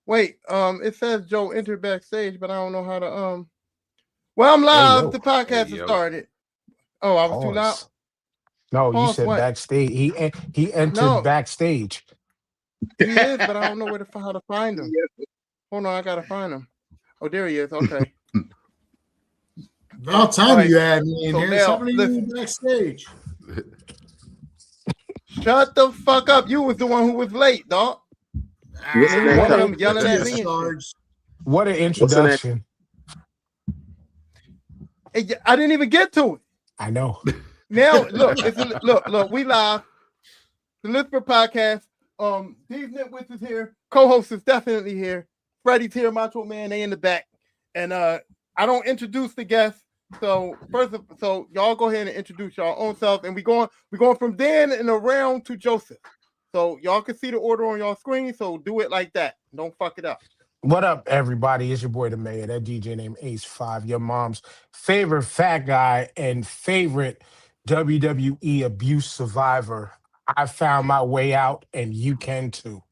Wait, it says Joe entered backstage, but I don't know how to Well, I'm live. Hey, The podcast has started. Oh, I was too loud. pause. No, you Pause said what? backstage. He entered No, backstage. he is, but I don't know how to find him. Hold on, I gotta find him. Oh, there he is. Okay. About time right. you had me in So here. now, Somebody listen. backstage. Shut the fuck up. You was the one who was late, dog. What Him yelling at me. What an introduction. I didn't even get to it. I know. Now, look, look, we live. The Lisper podcast. These nitwits is here. Co-host is definitely here. Freddie's here, Macho Man, they in the back. And I don't introduce the guests. So so y'all go ahead and introduce y'all own self. And we're going from Dan and around to Joseph. So y'all can see the order on y'all screen. So do it like that. Don't fuck it up. What up, everybody? It's your boy, the Mayor, that DJ named Ace5, your mom's favorite fat guy and favorite WWE abuse survivor. I found my way out, and you can too.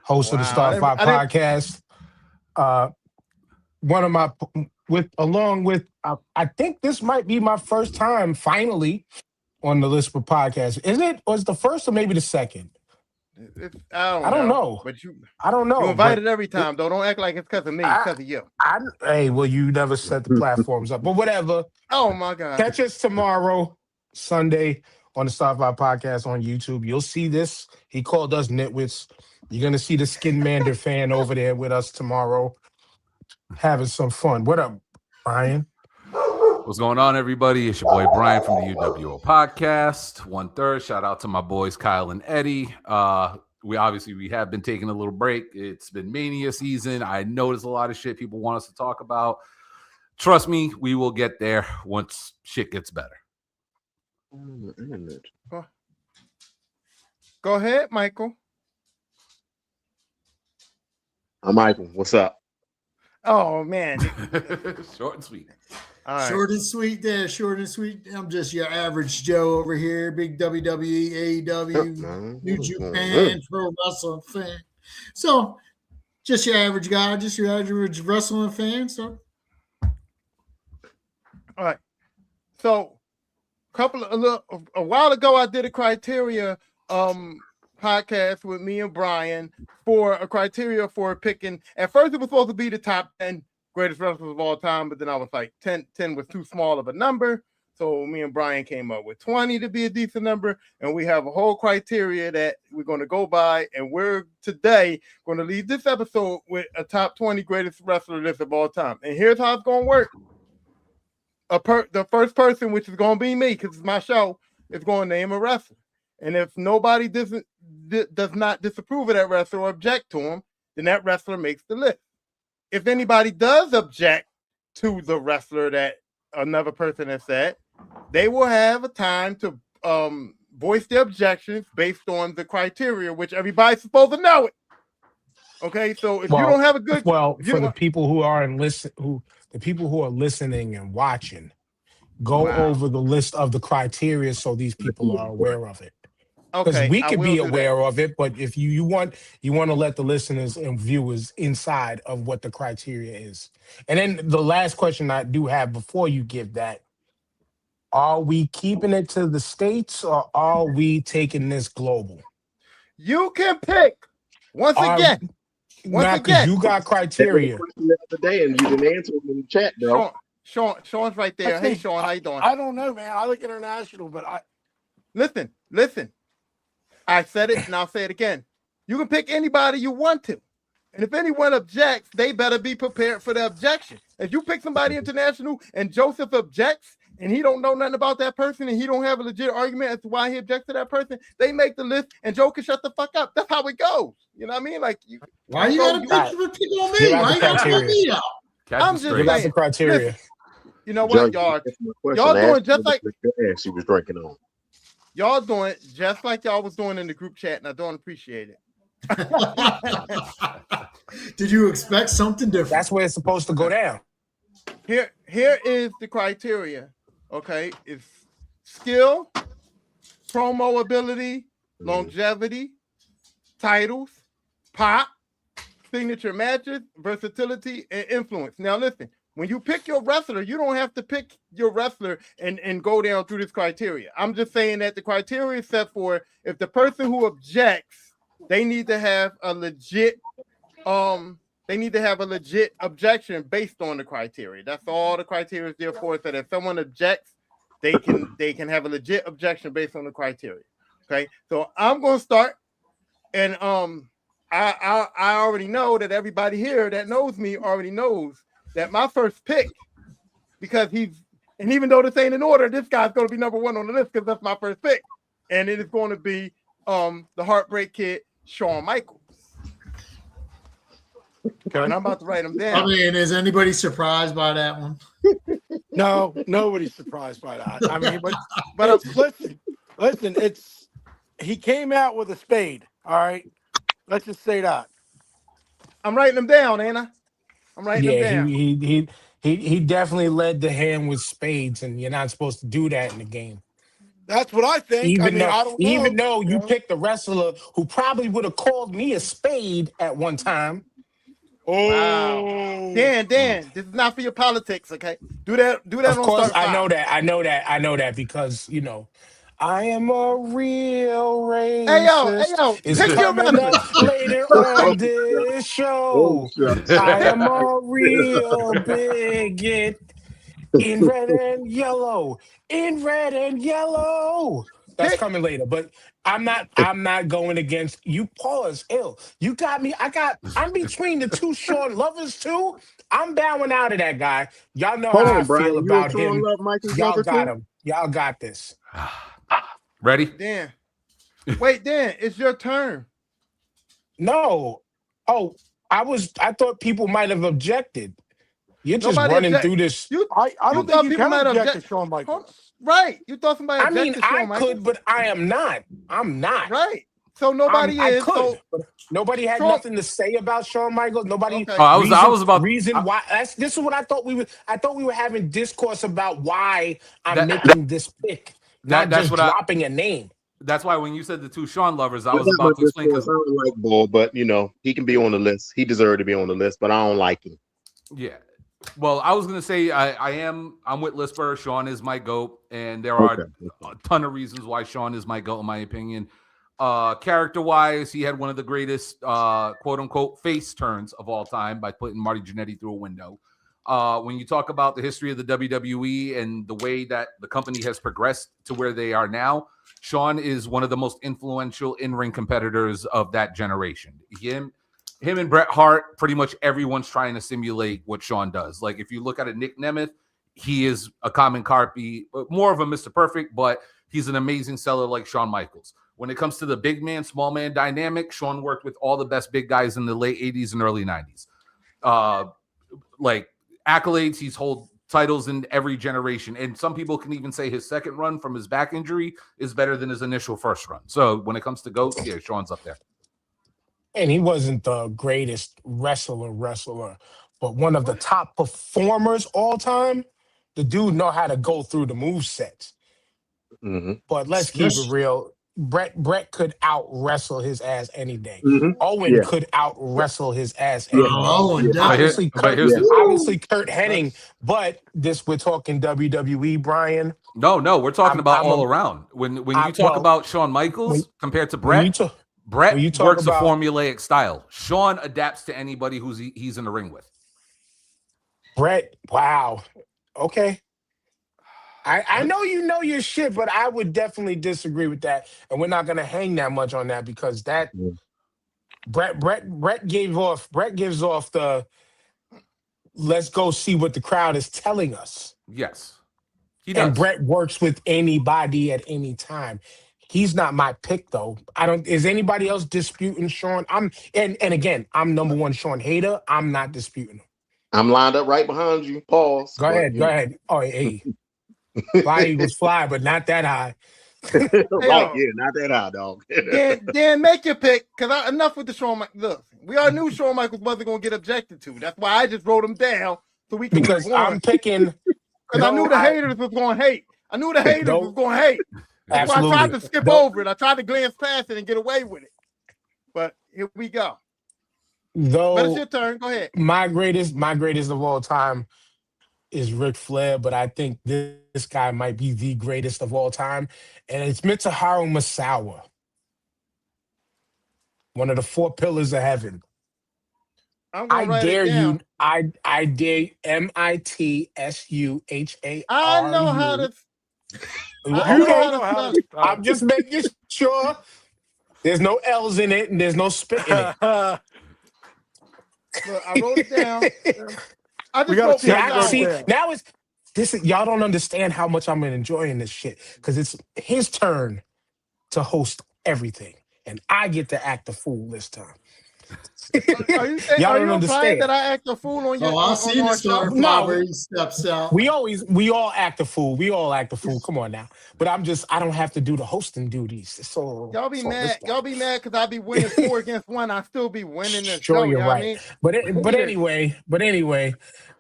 Host of the Star 5 podcast. One of my, along with, I think this might be my first time finally on the Lisper podcast. Is it? Or is it the first or maybe the second? I don't know. But I don't know. You invited every time, though. Don't act like it's because of me. It's because of you. Hey, well, you never set the platforms up, but whatever. Oh my God! Catch us tomorrow, Sunday, on the Star 5 podcast on YouTube. You'll see this. He called us nitwits. You're gonna see the Skinmander fan over there with us tomorrow, having some fun. What up, Brian? What's going on, everybody? It's your boy Brian from the UWO podcast. 1/3. Shout out to my boys Kyle and Eddie. We have been taking a little break. It's been Mania season. I know there's a lot of shit people want us to talk about. Trust me, we will get there once shit gets better. Go ahead, Michael. I'm Michael. What's up? Oh man, short and sweet. Right. Short and sweet there, short and sweet. I'm just your average Joe over here, big WWE, AEW, New Japan, pro wrestling fan. So, just your average guy, just your average wrestling fan. So, all right. So, a while ago, I did a criteria podcast with me and Brian for a criteria for picking. At first, it was supposed to be the top 10 greatest wrestlers of all time, but then I was like 10 was too small of a number. So me and Brian came up with 20 to be a decent number. And we have a whole criteria that we're going to go by. And we're today going to leave this episode with a top 20 greatest wrestler list of all time. And here's how it's going to work. The first person, which is going to be me, because it's my show, is going to name a wrestler. And if nobody does not disapprove of that wrestler or object to him, then that wrestler makes the list. If anybody does object to the wrestler that another person has said, they will have a time to voice their objections based on the criteria, which everybody's supposed to know it. Okay, so if you don't have a good for the people who are the people who are listening and watching, go over the list of the criteria so these people are aware of it. Because we could be aware of it, but if you want to let the listeners and viewers inside of what the criteria is. And then the last question I do have before you give that, are we keeping it to the States or are we taking this global? You can pick. Once again, you got criteria. The other day and you didn't answer in the chat, though. Sean's right there. Hey, Sean, how you doing? I don't know, man. I like international, but listen. I said it and I'll say it again. You can pick anybody you want to. And if anyone objects, they better be prepared for the objection. If you pick somebody international and Joseph objects and he don't know nothing about that person and he don't have a legit argument as to why he objects to that person, they make the list and Joe can shut the fuck up. That's how it goes. You know what I mean? Like, why you gotta pick on me? Why you gotta pick me out? I'm just saying. The criteria. Listen, you know what, y'all doing just like she was drinking on. Y'all doing just like y'all was doing in the group chat, and I don't appreciate it. Did you expect something different? That's where it's supposed to go down. Here is the criteria. Okay, it's skill, promo ability, longevity, titles, pop, signature matches, versatility, and influence. Now, listen, when you pick your wrestler, you don't have to pick your wrestler and go down through this criteria. I'm just saying that the criteria is set for if the person who objects, they need to have a legit objection based on the criteria. That's all the criteria is there for. So that if someone objects, they can have a legit objection based on the criteria. Okay, so I'm gonna start, and I already know that everybody here that knows me already knows that my first pick, because and even though this ain't in order, this guy's gonna be number one on the list because that's my first pick, and it is going to be the Heartbreak Kid, Shawn Michaels. Okay. And I'm about to write them down. I mean, is anybody surprised by that one? No, nobody's surprised by that. I mean, but listen, he came out with a spade. All right, let's just say that. I'm writing them down, ain't I? I'm writing them down. He definitely led the hand with spades, and you're not supposed to do that in the game. That's what I think. Even though you picked a wrestler who probably would have called me a spade at one time. Oh, wow. Dan, this is not for your politics, okay? Do that. Of course, I know that because I am a real racist. Hey yo, it's coming up later on this show. I am a real bigot in red and yellow. That's coming later, but I'm not going against you. Pause. You got me. I'm between the two Shawn lovers too. I'm bowing out of that guy. Y'all know how I feel about him. Y'all got him. Y'all got this. Ready? Dan. Wait, Dan, it's your turn. No. Oh, I thought people might have objected. You're just running through this. I don't think you can object to Shawn Michaels. Right. You thought somebody objected to Shawn Michaels? I could, but I am not. I'm not. Right. So nobody is. But nobody had nothing to say about Shawn Michaels. Nobody. Okay. I was about why. This is what I thought we were. I thought we were having discourse about why I'm making this pick, not just dropping a name. That's why when you said the two Shawn lovers, I was about to explain because I don't like Bull, but he can be on the list. He deserved to be on the list, but I don't like him. Yeah. Well, I was gonna say I'm with Lisper. Shawn is my GOAT, and there are a ton of reasons why Shawn is my GOAT, in my opinion. Character-wise, he had one of the greatest quote-unquote face turns of all time by putting Marty Jannetty through a window. When you talk about the history of the WWE and the way that the company has progressed to where they are now, Shawn is one of the most influential in-ring competitors of that generation. Him and Bret Hart, pretty much everyone's trying to simulate what Shawn does. Like, if you look at Nick Nemeth, he is a common copy, more of a Mr. Perfect, but he's an amazing seller like Shawn Michaels. When it comes to the big man, small man dynamic, Shawn worked with all the best big guys in the late 80s and early 90s. Like accolades, he's hold titles in every generation. And some people can even say his second run from his back injury is better than his initial first run. So when it comes to GOATs, yeah, Shawn's up there. And he wasn't the greatest wrestler, but one of the top performers all time. The dude know how to go through the movesets. Mm-hmm. But let's keep it real. Brett could out wrestle his ass any day. Mm-hmm. Owen could out wrestle his ass any day. Obviously, Kurt Hennig, but we're talking WWE, Brian. No, we're talking about all around. When you talk about Shawn Michaels compared to Brett, Brett works a formulaic style. Shawn adapts to anybody he's in the ring with. Brett, wow. Okay. I know you know your shit, but I would definitely disagree with that. And we're not going to hang that much on that because Brett gives off the let's go see what the crowd is telling us. Yes. He does. And Brett works with anybody at any time. He's not my pick though. Is anybody else disputing Shawn? And again, I'm number one Shawn hater. I'm not disputing him. I'm lined up right behind you. Pause. Go ahead. Oh, hey. Fly Eagles fly, but not that high. Right, yeah, not that high, dog. Dan, make your pick, because enough with the Shawn Michaels. Look, we all knew Shawn Michaels wasn't going to get objected to. That's why I just wrote him down so we can because I'm picking. Because I knew the haters was going to hate. Was going to hate. That's why I tried to skip over it. I tried to glance past it and get away with it. But here we go. Though, but it's your turn. Go ahead. My greatest of all time is Ric Flair, but I think this guy might be the greatest of all time, and it's Mitsuharu Misawa, one of the 4 pillars of heaven. I'm gonna write it down. You. I dare Mitsuharu. I know how to. I'm just making sure there's no L's in it and there's no spit in it. Look, I wrote it down. We got to see. Now y'all don't understand how much I'm enjoying this shit because it's his turn to host everything, and I get to act the fool this time. Are you implying that I act a fool on your? I've seen the story. No, where he steps out. We all act a fool. We all act a fool. Come on now. But I don't have to do the hosting duties. So y'all be mad. Y'all be mad because I be winning 4 against 1. I still be winning the show. You're right. I mean? But anyway,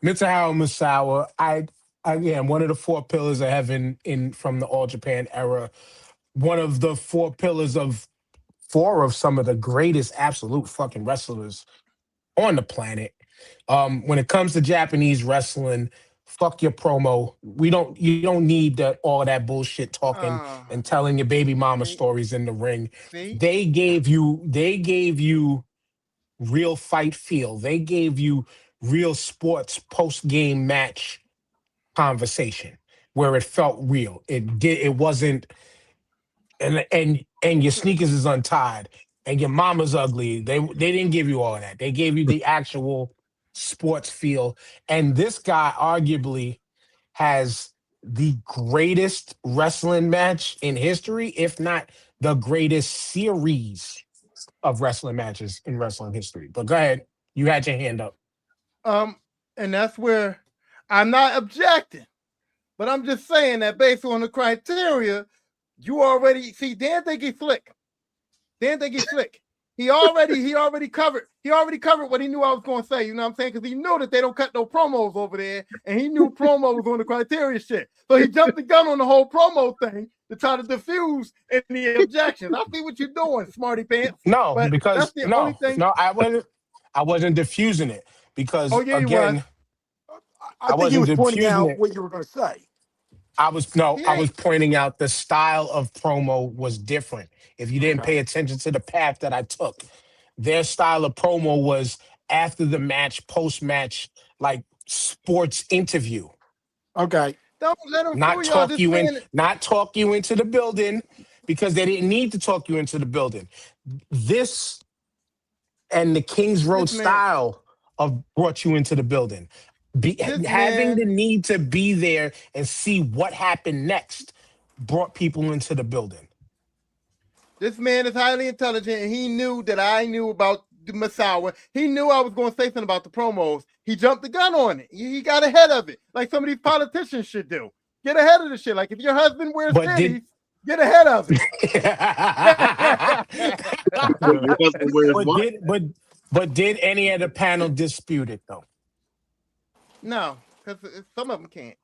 Mitsuharu Misawa. Again, one of the 4 pillars of heaven from the All Japan era. One of the 4 pillars of 4 of some of the greatest absolute fucking wrestlers on the planet. When it comes to Japanese wrestling, fuck your promo. You don't need all of that bullshit talking and telling your baby mama stories in the ring. They gave you real fight feel. They gave you real sports post-game match conversation where it felt real. It wasn't and your sneakers is untied and your mama's ugly. They didn't give you all of that. They gave you the actual sports feel. And this guy arguably has the greatest wrestling match in history, if not the greatest series of wrestling matches in wrestling history. But go ahead. You had your hand up. And that's where I'm not objecting, but I'm just saying that based on the criteria, you already see Dan think he's slick. He already covered what he knew I was going to say. You know what I'm saying? Because he knew that they don't cut no promos over there, and he knew promo was on the criteria shit. So he jumped the gun on the whole promo thing to try to diffuse any objections. I see what you're doing, smarty pants. No, because I wasn't diffusing it because again, I think he was pointing out what you were going to say. I was pointing out the style of promo was different. If you didn't pay attention to the path that I took, their style of promo was after the match, post-match, like sports interview. Okay. Don't let them not talk you into the building because they didn't need to talk you into the building. This and the Kings Road style of brought you into the building. Having the need to be there and see what happened next brought people into the building. This man is highly intelligent, and he knew that I knew about the Misawa. He knew I was going to say something about the promos. He jumped the gun on it. He got ahead of it, like some of these politicians should do. Get ahead of the shit. Like if your husband wears panties, get ahead of it. But did any of the panel dispute it though? No, because some of them can't.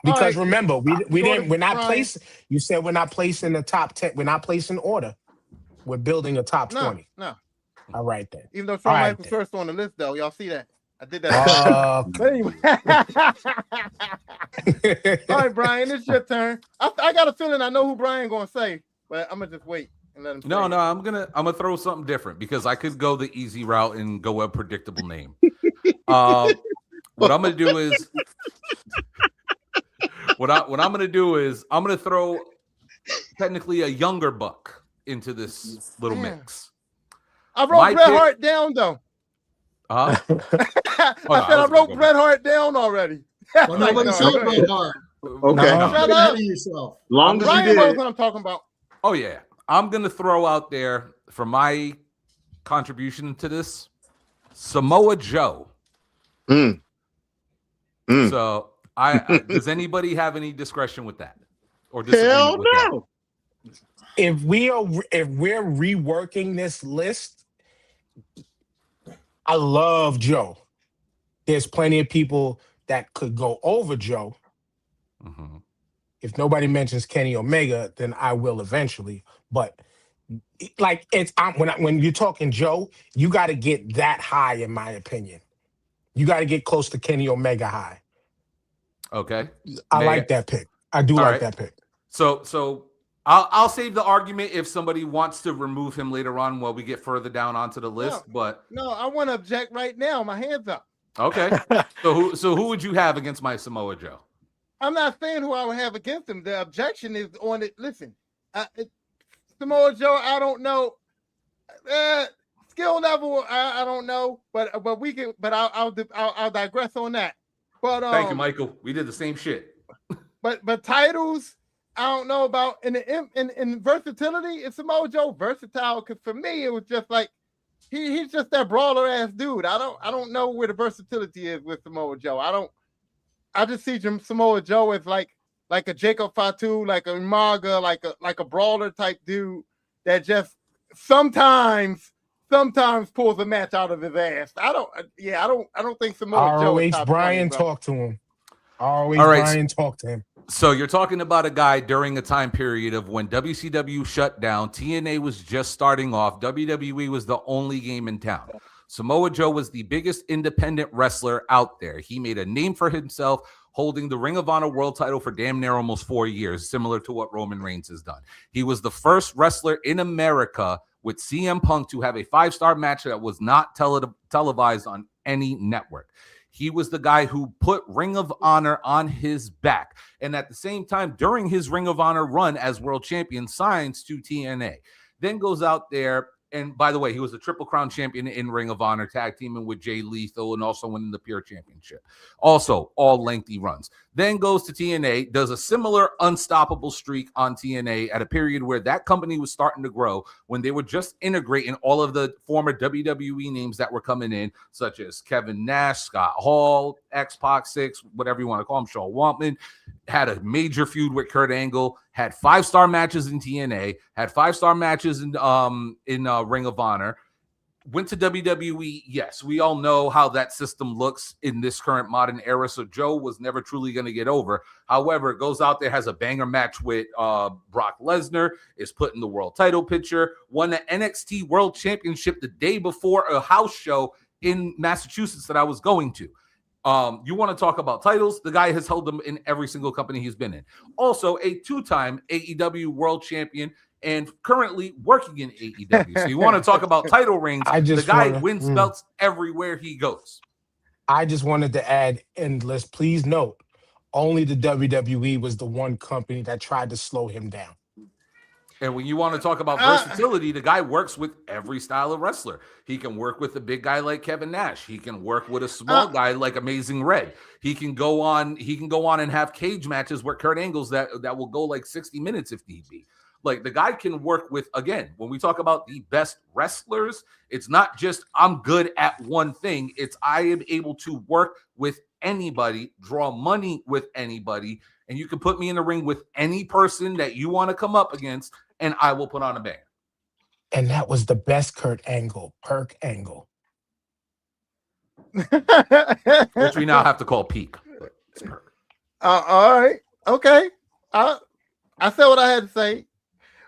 Because remember, we're not placing. You said we're not placing the top 10. We're not placing order. We're building a top 20. No. All right then. Even though Shawn Michaels was first on the list, though, y'all see that. I did that. But anyway. All right, Brian, it's your turn. I got a feeling I know who Brian gonna say, but I'm gonna just wait and let him. No, I'm gonna throw something different because I could go the easy route and go a predictable name. What I'm gonna do is what I'm gonna do is I'm gonna throw technically a younger buck into this little mix. I wrote Bret Hart down though. I wrote Bret Hart down already. Well, nobody said Bret Hart. Okay. Shut up. Yourself. Long as Brian you did. knows what I'm talking about. Oh yeah. I'm gonna throw out there for my contribution to this Samoa Joe. So does anybody have any discretion with that? Or hell no. That? If we're reworking this list, I love Joe. There's plenty of people that could go over Joe. Mm-hmm. If nobody mentions Kenny Omega, then I will eventually. But like it's when you're talking Joe, you got to get that high, in my opinion. You got to get close to Kenny Omega high. Okay, I like that pick. I do like that pick. So I'll save the argument if somebody wants to remove him later on while we get further down onto the list. No, I want to object right now. My hands up. Okay. So who would you have against my Samoa Joe? I'm not saying who I would have against him. The objection is on it. Listen, Samoa Joe, I don't know. Skill level, I don't know, but we can. But I'll digress on that. But thank you, Michael. We did the same shit. But titles, I don't know about in versatility. It's Samoa Joe versatile? Because for me, it was just like he's just that brawler ass dude. I don't know where the versatility is with Samoa Joe. I just see Samoa Joe as like a Jacob Fatu, like a Umaga, like a brawler type dude that just sometimes pulls a match out of his ass. I don't think Samoa Joe. ROH Brian talk to him. ROH Brian talk to him. So you're talking about a guy during a time period of when WCW shut down, TNA was just starting off, WWE was the only game in town. Samoa Joe was the biggest independent wrestler out there. He made a name for himself, holding the Ring of Honor world title for damn near almost 4 years, similar to what Roman Reigns has done. He was the first wrestler in America with CM Punk to have a 5-star match that was not televised on any network. He was the guy who put Ring of Honor on his back. And at the same time, during his Ring of Honor run as world champion, signs to TNA. Then goes out there. And by the way, he was a Triple Crown champion in Ring of Honor, tag teaming with Jay Lethal and also winning the Pure Championship. Also, all lengthy runs. Then goes to TNA, does a similar unstoppable streak on TNA at a period where that company was starting to grow, when they were just integrating all of the former WWE names that were coming in, such as Kevin Nash, Scott Hall, X-Pac 6, whatever you want to call him, Shawn Waltman, had a major feud with Kurt Angle, had 5-star matches in TNA, had 5-star matches in Ring of Honor, went to WWE. Yes, we all know how that system looks in this current modern era, so Joe was never truly going to get over. However, goes out there, has a banger match with Brock Lesnar, is put in the world title picture, won the NXT World Championship the day before a house show in Massachusetts that I was going to. You want to talk about titles? The guy has held them in every single company he's been in. Also, a 2-time AEW world champion and currently working in AEW. So you want to talk about title rings? The guy wins belts everywhere he goes. I just wanted to add, endless. Please note, only the WWE was the one company that tried to slow him down. And when you want to talk about versatility, the guy works with every style of wrestler. He can work with a big guy like Kevin Nash. He can work with a small guy like Amazing Red. He can go on and have cage matches where Kurt Angle's that will go like 60 minutes if need be. Like, the guy can work with, again, when we talk about the best wrestlers, it's not just I'm good at one thing. It's I am able to work with anybody, draw money with anybody, and you can put me in the ring with any person that you want to come up against, and I will put on a banger. And that was the best Kurt Angle, Perk Angle. Which we now have to call Peak. All right. Okay. I said what I had to say.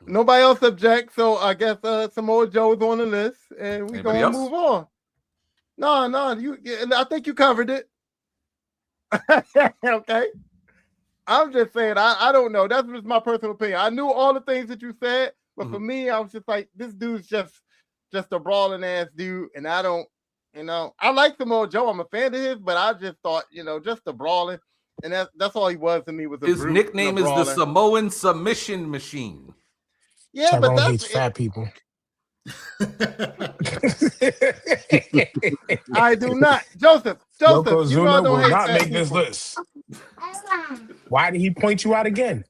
Nobody else objects, so I guess Samoa Joe is on the list, and we're going to move on. No, I think you covered it. Okay. I'm just saying, I don't know. That's just my personal opinion. I knew all the things that you said, but for me, I was just like, this dude's just a brawling ass dude, and I don't, I like Samoa Joe. I'm a fan of his, but I just thought, just the brawling, and that's all he was to me. Was his nickname is the Samoan Submission Machine. Yeah, Tyrone but that's hates fat people. I do not, Joseph. Yokozuna will not make this list. Why did he point you out again?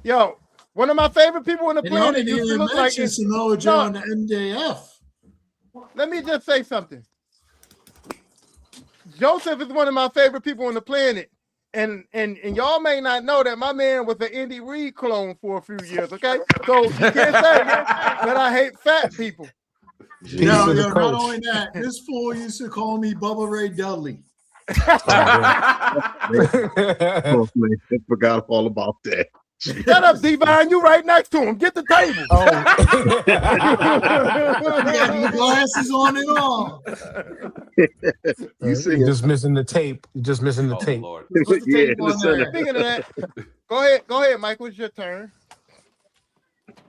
Yo, one of my favorite people in the planet used to look like Samoa Joe on the MJF. Let me just say something. Joseph is one of my favorite people on the planet. And y'all may not know that my man was an Andy Reid clone for a few years, okay? So you can't say that I hate fat people. No, not only that, this fool used to call me Bubba Ray Dudley. I forgot all about that. Shut up, Divine. You right next to him. Get the table. Oh. You got your glasses on and all. You You're just missing the tape. You're just missing the tape. Lord. Put the tape on there. Speaking of that, go ahead, Michael. It's your turn.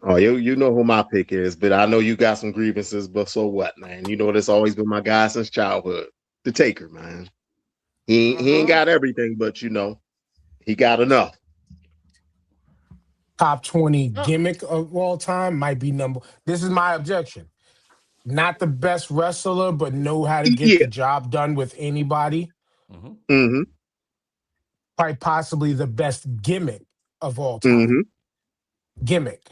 Oh, you know who my pick is, but I know you got some grievances, but so what, man? You know that's always been my guy since childhood. The Taker, man. He ain't got everything, but you know, he got enough. Top 20 gimmick of all time might be number. This is my objection. Not the best wrestler, but know how to get the job done with anybody. Mm-hmm. Probably possibly the best gimmick of all time. Mm-hmm. Gimmick.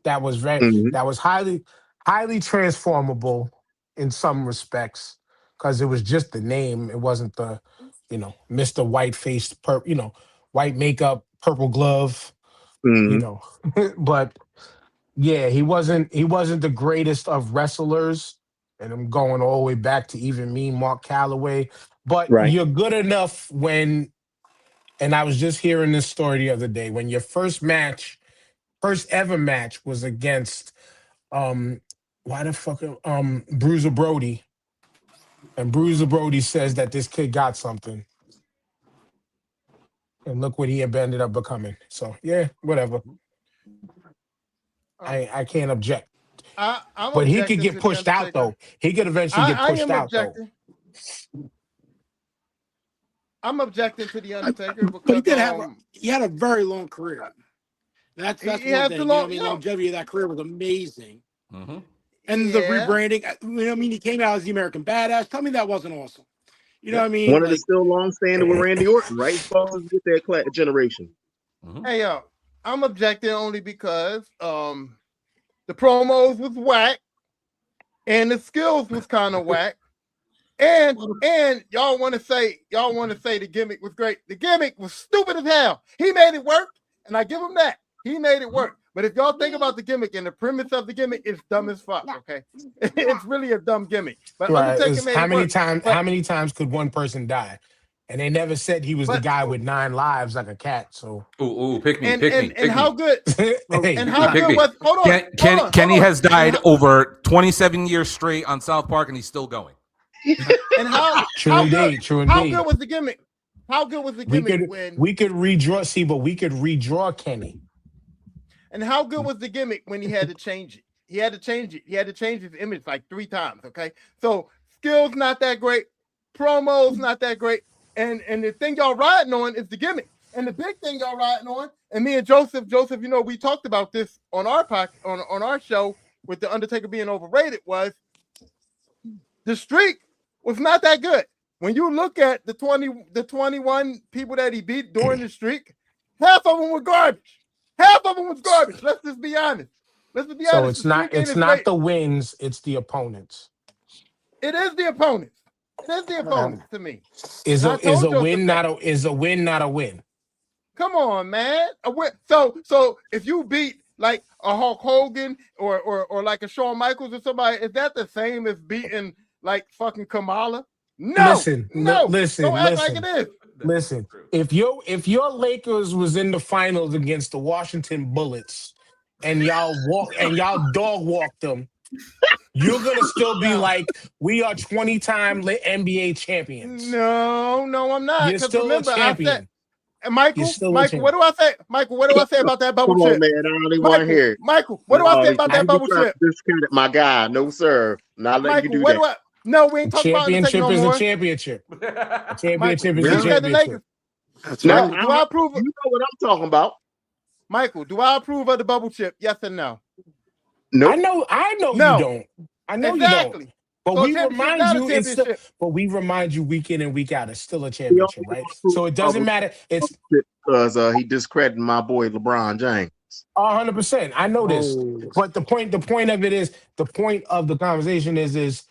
That was that was highly transformable in some respects because it was just the name. It wasn't the, Mr. White Faced, white makeup, purple glove, but yeah, he wasn't the greatest of wrestlers. And I'm going all the way back to even me, Mark Calloway. But you're good enough when, and I was just hearing this story the other day, when your first ever match was against Bruiser Brody. And Bruiser Brody says that this kid got something. And look what he ended up becoming. So yeah, whatever. I can't object. But he could get pushed out though. He could eventually get pushed out though. I'm objecting to the Undertaker but because he had a very long career. That's one thing. Longevity of that career was amazing. Mm-hmm. And the rebranding. He came out as the American Badass. Tell me that wasn't awesome. You know what I mean? One of the still long standing with Randy Orton, right? Supposed to get that generation. Mm-hmm. Hey yo, I'm objecting only because the promos was whack and the skills was kind of whack. And y'all want to say the gimmick was great. The gimmick was stupid as hell. He made it work, and I give him that. He made it work. But if y'all think about the gimmick and the premise of the gimmick, it's dumb as fuck. Okay, it's really a dumb gimmick. But how many times could one person die? And they never said he was the guy with 9 lives like a cat. So pick me. And how good? And how good was? Hold on. Kenny has died over 27 years straight on South Park, and he's still going. And how good was the gimmick? How good was the gimmick we could redraw? See, but we could redraw Kenny. And how good was the gimmick when he had to change it? He had to change his image like 3 times. Okay, so skills not that great, promos not that great, and the thing y'all riding on is the gimmick. And the big thing y'all riding on, and me and Joseph, we talked about this on our on our show with the Undertaker being overrated, was the streak was not that good. When you look at the 21 people that he beat during the streak, half of them were garbage. Let's just be honest. So it's not the wins, it's the opponents. It is the opponents. To me. Is a win not a win? Come on, man. A win. So if you beat like a Hulk Hogan or like a Shawn Michaels or somebody, is that the same as beating like fucking Kamala? No. Listen. Don't act like it is. Listen, if your Lakers was in the finals against the Washington Bullets and y'all dog walked them, you're gonna still be like, we are 20-time NBA champions. No, I'm not. You're still a champion. Michael, what do I say? Michael, what do I say about that bubble chip? Come on, man. I don't even want to hear it. Michael, what do I say about that bubble chip? Discredit my guy. No, sir. Not letting you do that. No, we ain't talking about championship no is more. A championship. A championship Michael, is a championship. That's do right. I approve? You know what I'm talking about. Michael, do I approve of the bubble chip? Yes or no? No. Nope. I know you don't. I know exactly. You don't. But so we remind you week in and week out, it's still a championship, right? So it doesn't matter. It's because he discredited my boy LeBron James. 100%. I know this. But the point of the conversation is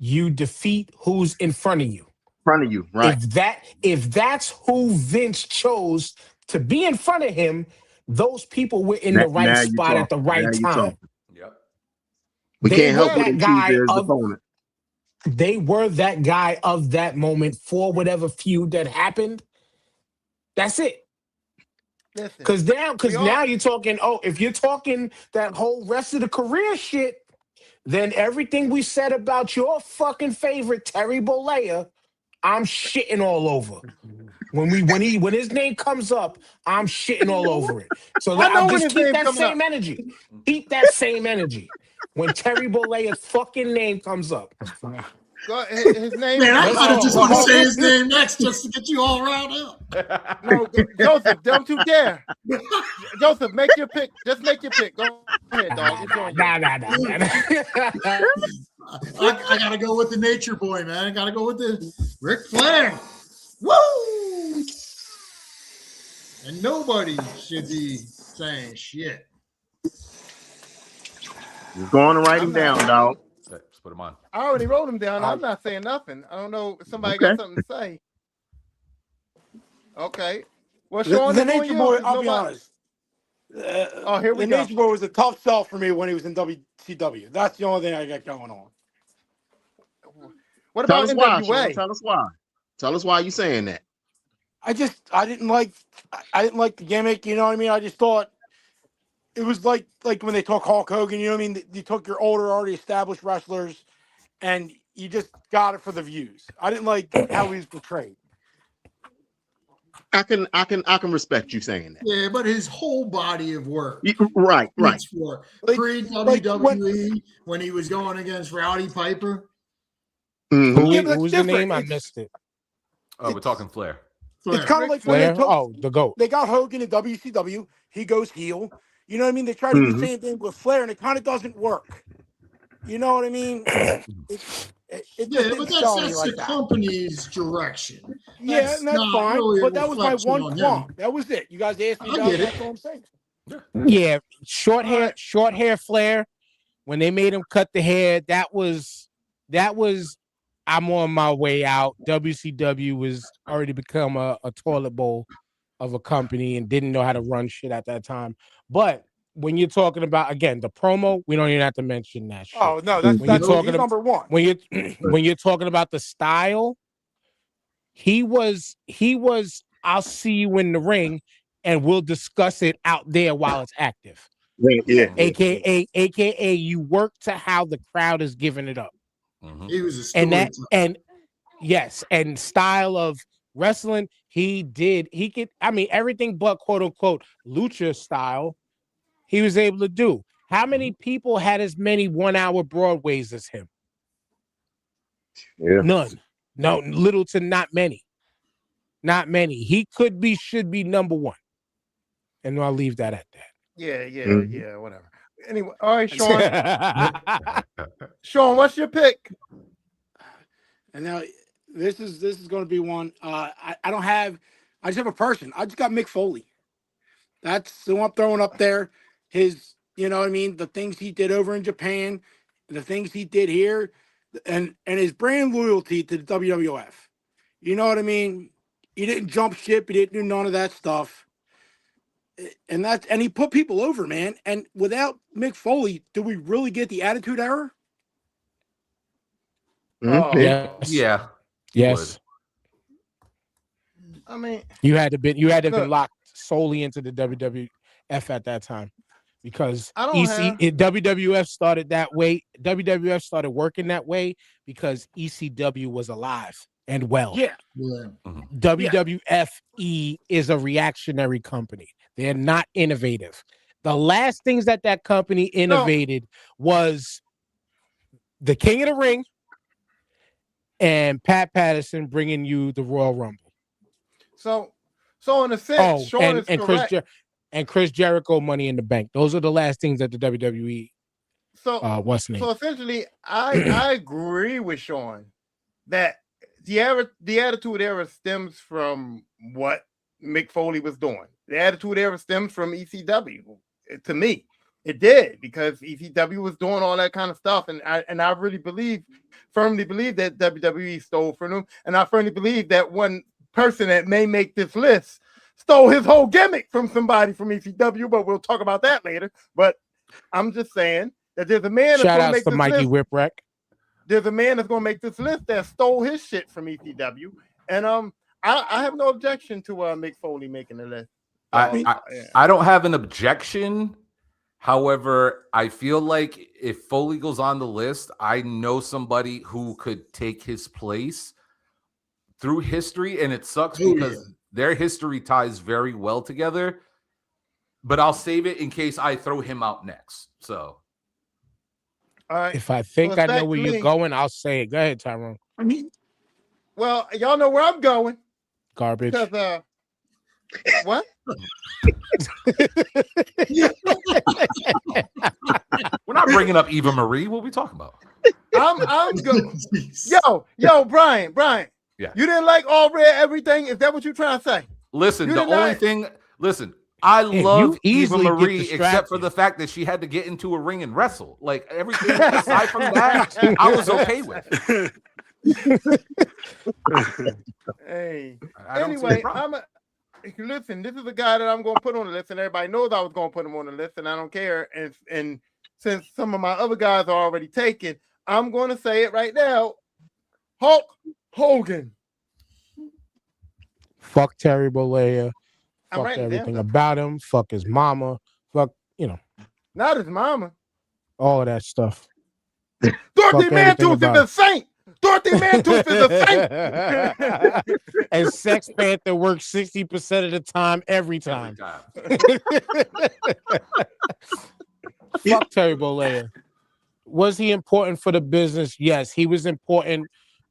you defeat who's in front of you. Right. If that's who Vince chose to be in front of him, those people were in the right spot at the right time. Yep. We can't help but choose their opponent. They were that guy of that moment for whatever feud that happened. That's it. Because now you're talking. Oh, if you're talking that whole rest of the career shit, then everything we said about your fucking favorite Terry Bollea, I'm shitting all over. When his name comes up, I'm shitting all over it. So I'll just keep that same energy. Keep that same energy when Terry Bollea's fucking name comes up. His name. Man, I kind of just want to say his name next just to get you all riled up. No, Joseph, don't you dare. Joseph, make your pick. Just make your pick. Go ahead, dog. It's on you. I gotta go with the Nature Boy, man. I gotta go with the Ric Flair. Woo! And nobody should be saying shit. You're going to write him down, dog. Let's put him on. I already wrote him down. I'm not saying nothing. I don't know if somebody got something to say. Okay. Well, Sean, the Nature Boy, I'll be honest. Here we go. The Nature Boy was a tough sell for me when he was in WCW. That's the only thing I got going on. What about NWA? Tell us why you saying that. I didn't like the gimmick. You know what I mean? I just thought it was like when they talk Hulk Hogan. You know what I mean? You took your older, already established wrestlers, and you just got it for the views. I didn't like how he was portrayed. I can respect you saying that. Yeah, but his whole body of work. Right. Pre-WWE, when he was going against Rowdy Piper. Mm-hmm. Who was the name? I missed it. Oh, we're talking Flair. It's kind of like when they took, the GOAT. They got Hogan in WCW. He goes heel. You know what I mean? They try to do the same thing with Flair, and it kind of doesn't work. You know what I mean? It but that's the company's direction. That's fine. Really, but that was my one qualm. That was it. You guys asked me about it. That's all I'm saying. Yeah, short hair Flair. When they made him cut the hair, that was. I'm on my way out. WCW was already become a toilet bowl of a company and didn't know how to run shit at that time. But when you're talking about, again, the promo, we don't even have to mention that shit. Oh no, that's number one. When you're talking about the style, he was I'll see you in the ring and we'll discuss it out there while it's active. Yeah. AKA you work to how the crowd is giving it up. Mm-hmm. He was a storyteller. And style of wrestling, he could, I mean, everything but quote unquote lucha style, he was able to do. How many people had as many 1 hour Broadways as him? Yeah. None. No, little to not many. Not many. He should be number one. And I'll leave that at that. Yeah, whatever. Anyway, all right, Sean. Sean, what's your pick? And now this is going to be one. I just have a person. I just got Mick Foley. That's who I'm throwing up there. His, you know what I mean, the things he did over in Japan, the things he did here, and his brand loyalty to the WWF. You know what I mean? He didn't jump ship. He didn't do none of that stuff. And he put people over, man. And without Mick Foley, do we really get the Attitude Era? Yeah. Yes. I mean, you had to been locked solely into the WWF at that time, because WWF started that way. WWF started working that way because ECW was alive and well. Yeah. WWFE is a reactionary company. They're not innovative. The last things that company innovated was the King of the Ring and Pat Patterson bringing you the Royal Rumble. So in a sense, Sean is correct. Chris Jericho, Money in the Bank. Those are the last things that the WWE. What's name? So essentially, I agree with Sean that the Attitude Era stems from what Mick Foley was doing. The Attitude Era stems from ECW. To me, it did, because ECW was doing all that kind of stuff, and I firmly believe that WWE stole from them, and I firmly believe that one person that may make this list stole his whole gimmick from somebody from ECW, but we'll talk about that later. But I'm just saying that there's a man. Shout out to Mikey Whipwreck. There's a man that's going to make this list that stole his shit from ECW, and I have no objection to Mick Foley making the list. I don't have an objection. However, I feel like if Foley goes on the list, I know somebody who could take his place through history, and it sucks because their history ties very well together. But I'll save it in case I throw him out next. So, all right. If I think I know where you're going, I'll say it. Go ahead, Tyrone. I mean, well, y'all know where I'm going. Garbage. Because, what? we're not bringing up Eva Marie. What are we talking about? I'm good. Yo, Brian. Yeah. You didn't like all red everything? Is that what you're trying to say? Listen, the only thing. Listen, I love Eva Marie except for the fact that she had to get into a ring and wrestle. Like everything aside from that, I was okay with. Hey. Anyway, listen, this is a guy that I'm going to put on the list, and everybody knows I was going to put him on the list, and I don't care. And since some of my other guys are already taken, I'm going to say it right now. Hulk Hogan. Fuck Terry Bollea. I'm Fuck everything about him. Fuck his mama. Fuck, Not his mama. All of that stuff. Dorothy Mantooth is a saint. Dorothy Mantooth is a saint. And Sex Panther works 60% of the time, every time. Fuck Terry Bollea. Was he important for the business? Yes, he was important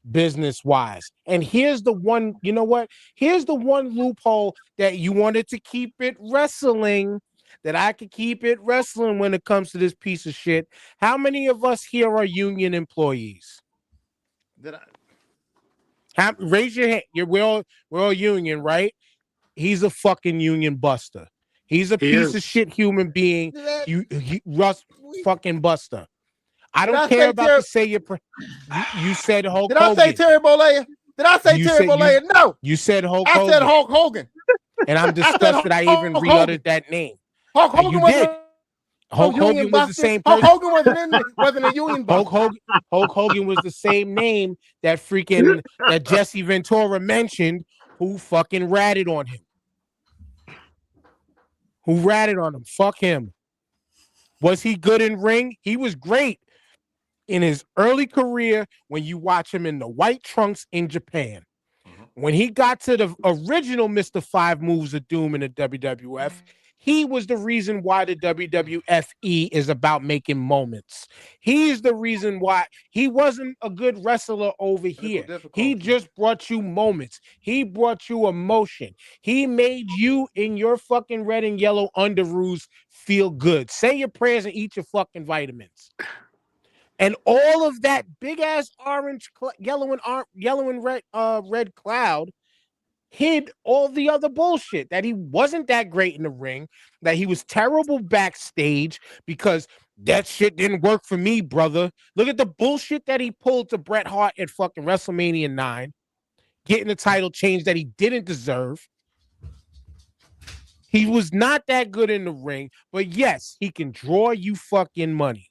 business-wise. And here's the one, you know what? Here's the one loophole that you wanted to keep it wrestling, that I could keep it wrestling when it comes to this piece of shit. How many of us here are union employees? Raise your hand. We're all union, right? He's a fucking union buster. He's a piece of shit human being. Russ fucking buster. I don't care about to say you said Hulk Hogan. Did I say Terry Bollea? Did I say Terry Bollea? No. You said Hulk Hogan. I said Hulk Hogan. And I'm disgusted I even re-uttered that name. Hulk Hogan was the same person. Hulk Hogan wasn't a union buster. Hulk Hogan was the same name that Jesse Ventura mentioned, who fucking ratted on him. Fuck him. Was he good in ring? He was great in his early career when you watch him in the white trunks in Japan. When he got to the original Mr. 5 Moves of Doom in the WWF, he was the reason why the WWFE is about making moments. He's the reason why he wasn't a good wrestler over here. He just brought you moments. He brought you emotion. He made you in your fucking red and yellow underoos feel good. Say your prayers and eat your fucking vitamins. And all of that big ass orange, yellow and red cloud hid all the other bullshit, that he wasn't that great in the ring, that he was terrible backstage because that shit didn't work for me, brother. Look at the bullshit that he pulled to Bret Hart at fucking WrestleMania 9, getting the title change that he didn't deserve. He was not that good in the ring, but yes, he can draw you fucking money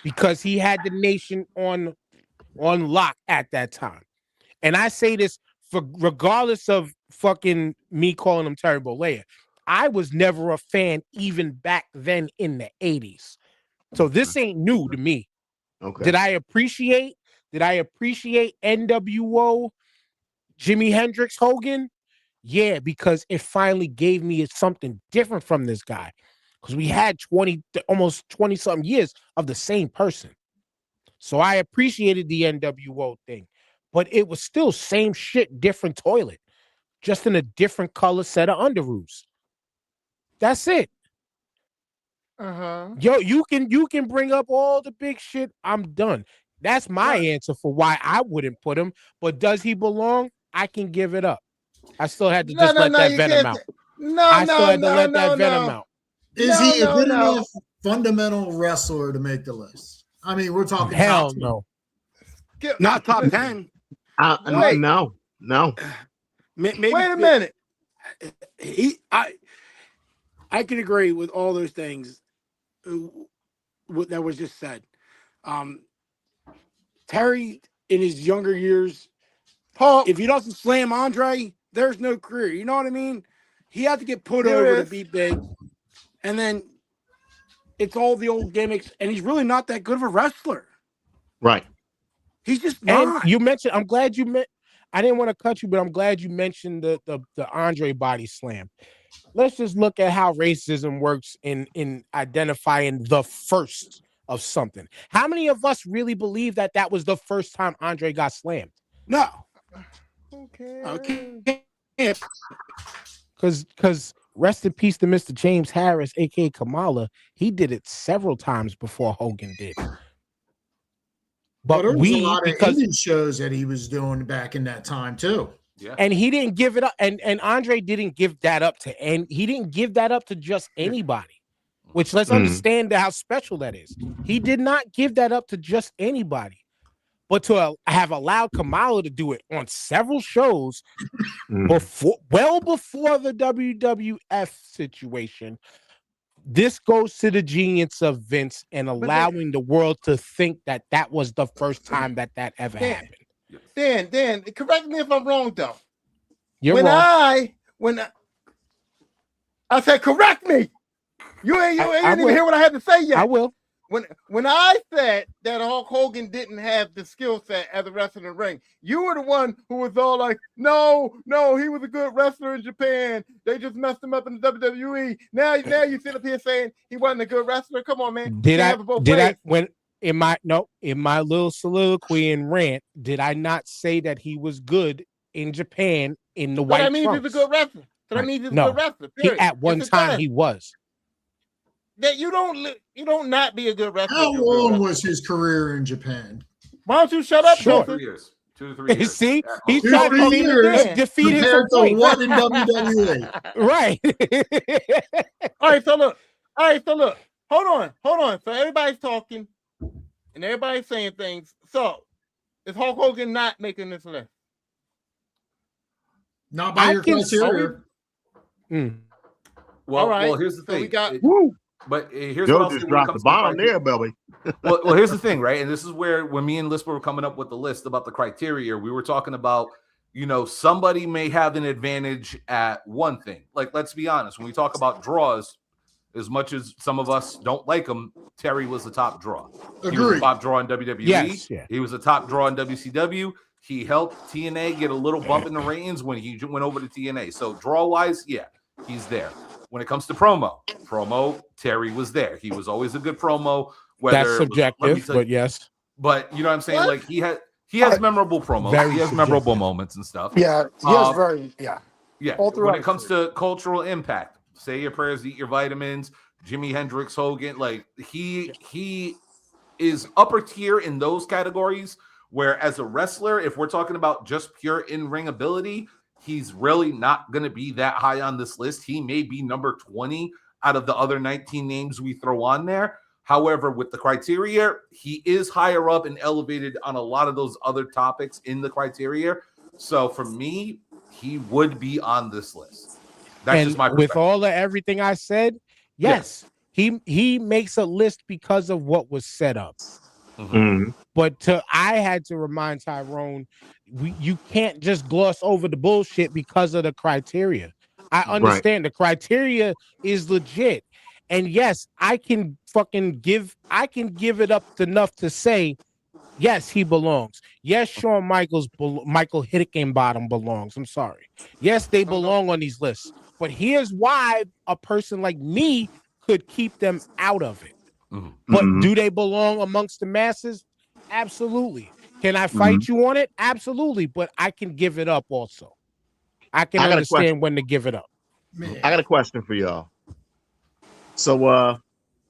because he had the nation on lock at that time. And I say this regardless of fucking me calling him Terry Bollea. I was never a fan even back then in the 80s. So this ain't new to me. Okay. Did I appreciate NWO, Jimi Hendrix, Hogan? Yeah, because it finally gave me something different from this guy. Because we had almost 20 something years of the same person. So I appreciated the NWO thing. But it was still same shit, different toilet, just in a different color set of underoos. That's it. Yo, you can bring up all the big shit. I'm done. That's my answer for why I wouldn't put him. But does he belong? I can give it up. I still had to let that venom out. Venom out. Is he a good enough fundamental wrestler to make the list? I mean, we're talking hell no. Not top 10. No. Maybe, wait a minute. I can agree with all those things that was just said. Terry, in his younger years, if he doesn't slam Andre, there's no career. You know what I mean? He had to get put over to be big, and then it's all the old gimmicks, and he's really not that good of a wrestler. Right. He's just not. And you mentioned, I'm glad you met. I didn't want to cut you, but I'm glad you mentioned the Andre body slam. Let's just look at how racism works in identifying the first of something. How many of us really believe that was the first time Andre got slammed? No. Okay. Because rest in peace to Mr. James Harris, aka Kamala. He did it several times before Hogan did. But there was a lot of indie shows that he was doing back in that time too. Yeah. And he didn't give it up, and Andre didn't give that up to, and he didn't give that up to just anybody. Which let's understand how special that is. He did not give that up to just anybody, but to have allowed Kamala to do it on several shows well before the WWF situation. This goes to the genius of Vince and allowing the world to think that that was the first time that ever happened. Dan, correct me if I'm wrong, though. You're wrong. When I said correct me, you ain't even hear what I had to say yet. I will. When I said that Hulk Hogan didn't have the skill set as a wrestler in the ring, you were the one who was all like, no, he was a good wrestler in Japan. They just messed him up in the WWE. Now you sit up here saying he wasn't a good wrestler. Come on, man. In my little soliloquy and rant, did I not say that he was good in Japan in the white trunks? He was a good wrestler. But I mean, he's a good wrestler. Period. At one time he was. That you don't not be a good wrestler. How long was his career in Japan? Why don't you shut up, Sure. 2 years. 2 to 3 years. See, he's trying to defeat him for point. What in WWE? Right. All right, so look. Hold on. So everybody's talking and everybody's saying things. So is Hulk Hogan not making this list? Not by your criteria. Well, here's the thing. So we got But here's Joe what just dropped the bomb there, Belly. well, here's the thing, right? And this is where when me and Lisper were coming up with the list about the criteria, we were talking about, somebody may have an advantage at one thing. Like, let's be honest, when we talk about draws, as much as some of us don't like him, Terry was the top draw. Agreed. He was a top draw in WWE. Yes, yeah. He was a top draw in WCW. He helped TNA get a little bump in the ratings when he went over to TNA. So draw-wise, yeah, he's there. When it comes to promo, Terry was there. He was always a good promo. That's subjective, but yes. But you know what I'm saying? What? Like he has memorable promos. He has memorable moments and stuff. Yeah, he has very Yeah. When it comes to cultural impact, say your prayers, eat your vitamins. Jimi Hendrix, Hogan, like he is upper tier in those categories. Where as a wrestler, if we're talking about just pure in-ring ability, he's really not going to be that high on this list. He may be number 20 out of the other 19 names we throw on there. However, with the criteria, he is higher up and elevated on a lot of those other topics in the criteria. So for me, he would be on this list. That's just my perspective. With all of everything I said, yes. He makes a list because of what was set up. But I had to remind Tyrone, you can't just gloss over the bullshit because of the criteria. I understand the criteria is legit. And yes, I can give it up enough to say, yes, he belongs. Yes, Shawn Michael Hickenbottom belongs. I'm sorry. Yes, they belong on these lists. But here's why a person like me could keep them out of it. But do they belong amongst the masses? Absolutely. Can I fight you on it? Absolutely. But I can give it up also. I can understand when to give it up. I got a question for y'all. So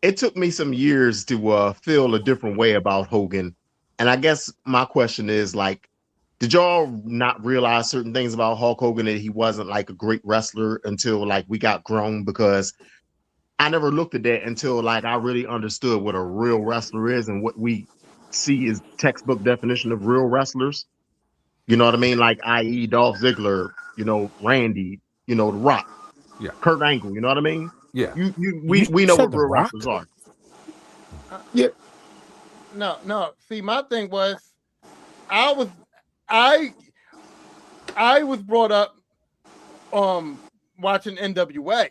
it took me some years to feel a different way about Hogan. And I guess my question is, like, did y'all not realize certain things about Hulk Hogan, that he wasn't like a great wrestler until like we got grown? Because I never looked at that until like I really understood what a real wrestler is and what we see is textbook definition of real wrestlers. You know what I mean? Like, i.e. Dolph Ziggler, Randy, The Rock, Kurt Angle. You know what I mean? Yeah. We know what real wrestlers are. No. See, my thing was, I was brought up watching NWA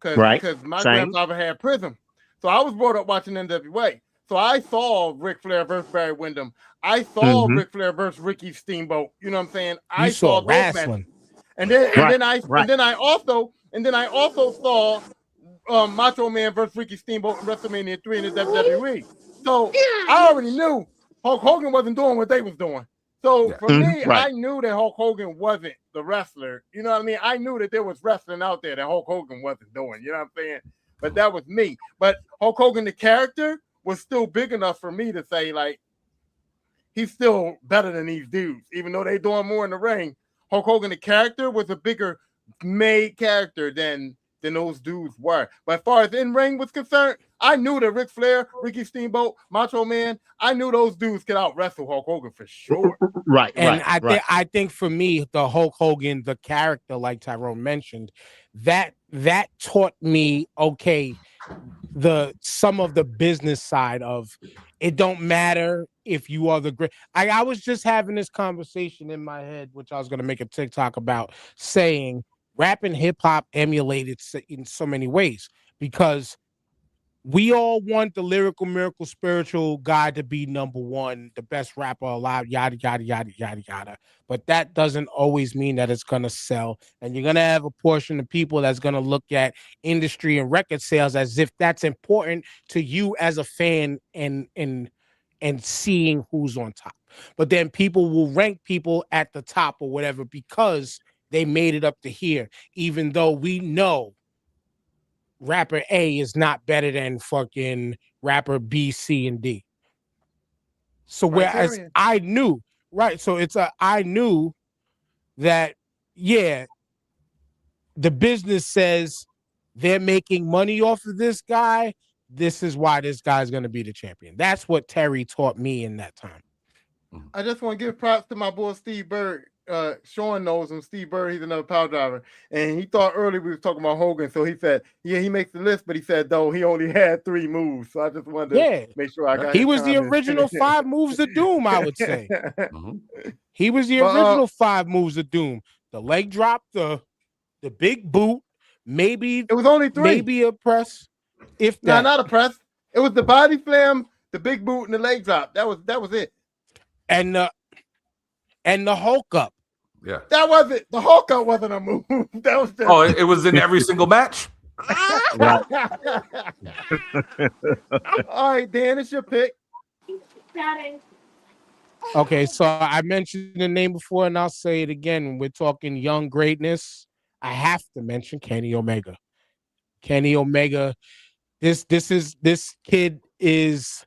Right. my Same. grandfather had Prism. So I was brought up watching NWA. So I saw Ric Flair versus Barry Windham. I saw Ric Flair versus Ricky Steamboat. You know what I'm saying? I saw wrestling. And then I also saw Macho Man versus Ricky Steamboat in WrestleMania 3 in the WWE. So I already knew Hulk Hogan wasn't doing what they was doing. So for me, I knew that Hulk Hogan wasn't the wrestler. You know what I mean? I knew that there was wrestling out there that Hulk Hogan wasn't doing. You know what I'm saying? But that was me. But Hulk Hogan, the character, was still big enough for me to say, like, he's still better than these dudes, even though they doing more in the ring. Hulk Hogan, the character, was a bigger made character than those dudes were. But as far as in ring was concerned, I knew that Ric Flair, Ricky Steamboat, Macho Man, I knew those dudes could out wrestle Hulk Hogan for sure. Right. And I think for me, the Hulk Hogan, the character, like Tyrone mentioned, that taught me, okay, some of the business side of it don't matter if you are the great. I was just having this conversation in my head, which I was going to make a TikTok about, saying rap and hip hop emulated in so many ways, because we all want the lyrical miracle spiritual guy to be number one, the best rapper alive, yada, yada, yada, yada, yada. But that doesn't always mean that it's going to sell. And you're going to have a portion of people that's going to look at industry and record sales as if that's important to you as a fan and seeing who's on top. But then people will rank people at the top or whatever because they made it up to here, even though we know rapper A is not better than fucking rapper B, C, and D. So whereas I knew, right? So I knew that, yeah, the business says they're making money off of this guy. This is why this guy's going to be the champion. That's what Terry taught me in that time. I just want to give props to my boy Steve Bird. Sean knows him. Steve Bird, he's another power driver. And he thought earlier we were talking about Hogan. So he said, yeah, he makes the list, but he said, though, he only had 3 moves. So I just wanted to make sure I got He was the original 5 moves of doom, I would say. He was the original 5 moves of doom. The leg drop, the big boot, maybe it was only 3. Maybe a press. If that. No, not a press. It was the body slam, the big boot, and the leg drop. That was it. And the Hulk up. Yeah. That wasn't the Hulk up wasn't a move. That was just... Oh, it was in every single match. All right, Dan, it's your pick. Okay, so I mentioned the name before, and I'll say it again. When we're talking young greatness, I have to mention Kenny Omega. Kenny Omega. This kid is,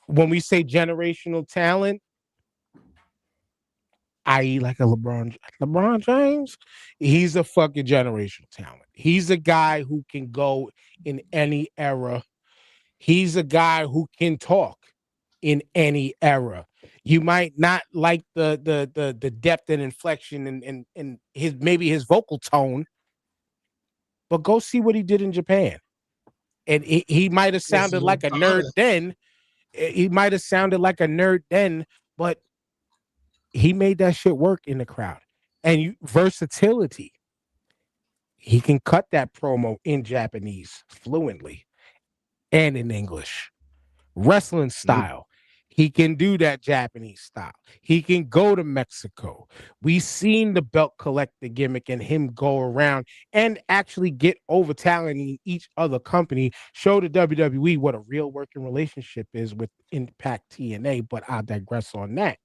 when we say generational talent, i.e. like a LeBron James, he's a fucking generational talent. He's a guy who can go in any era. He's a guy who can talk in any era. You might not like the depth and inflection and his vocal tone, but go see what he did in Japan. And he might have sounded like a nerd then. He might have sounded like a nerd then, but he made that shit work in the crowd. And versatility. He can cut that promo in Japanese fluently and in English. Wrestling style. He can do that Japanese style. He can go to Mexico. We've seen the belt collector gimmick and him go around and actually get over talent in each other company, show the WWE what a real working relationship is with Impact TNA, but I'll digress on that.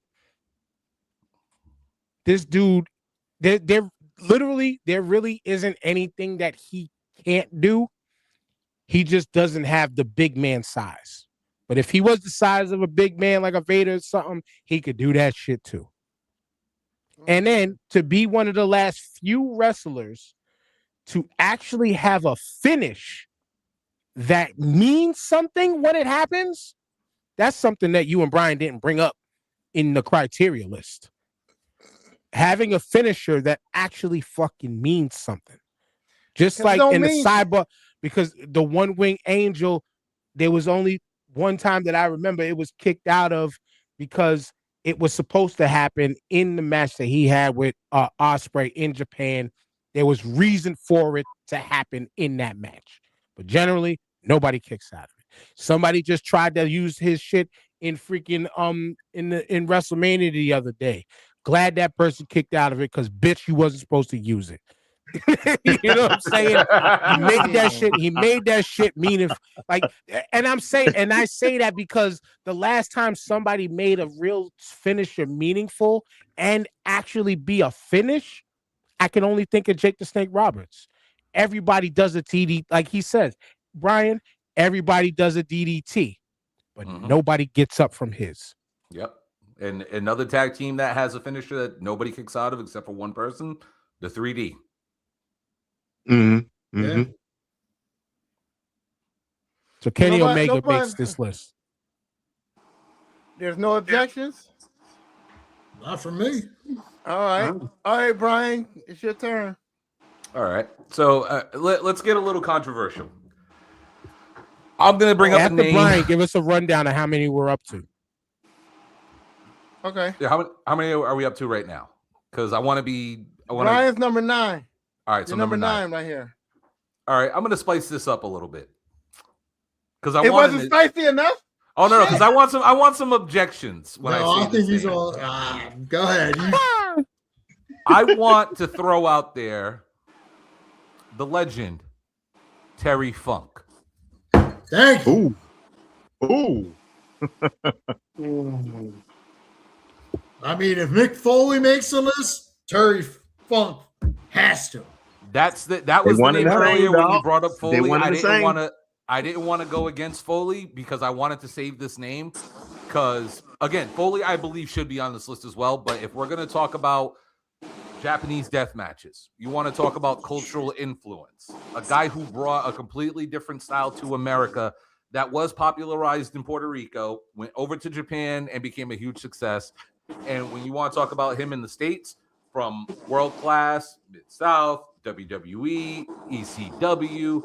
This dude, there really isn't anything that he can't do. He just doesn't have the big man size. But if he was the size of a big man like a Vader or something, he could do that shit too. And then to be one of the last few wrestlers to actually have a finish that means something when it happens, that's something that you and Brian didn't bring up in the criteria list. Having a finisher that actually fucking means something. Just like in the Cyber, because the One Wing Angel, there was only one time that I remember it was kicked out of because it was supposed to happen in the match that he had with Ospreay in Japan. There was reason for it to happen in that match. But generally, nobody kicks out of it. Somebody just tried to use his shit in freaking in WrestleMania the other day. Glad that person kicked out of it because bitch, you wasn't supposed to use it. You know what I'm saying? He made that shit meaningful. Like, and I say that because the last time somebody made a real finisher meaningful and actually be a finish, I can only think of Jake the Snake Roberts. Everybody does a TD, like he says, Brian. Everybody does a DDT, but nobody gets up from his. Yep. And another tag team that has a finisher that nobody kicks out of except for one person, the 3D. Mm-hmm. So Kenny Omega makes this list. There's no objections? Not for me. All right, Brian, it's your turn. All right. So let's get a little controversial. I'm going to bring up the name. Brian, give us a rundown of how many we're up to. Okay. Yeah, how many are we up to right now? Because I want to be. Brian's number 9. All right, so number 9 right here. All right, I'm going to spice this up a little bit. Because it wasn't spicy enough. Oh no, because I want some objections. I think he's all. Go ahead. I want to throw out there the legend, Terry Funk. Thank you. Ooh. I mean, if Mick Foley makes the list, Terry Funk has to. That was the name earlier when we brought up Foley. I didn't want to go against Foley because I wanted to save this name. Because again, Foley I believe should be on this list as well. But if we're gonna talk about Japanese death matches, you want to talk about cultural influence, a guy who brought a completely different style to America that was popularized in Puerto Rico, went over to Japan and became a huge success. And when you want to talk about him in the States, from World Class, Mid-South, WWE, ECW,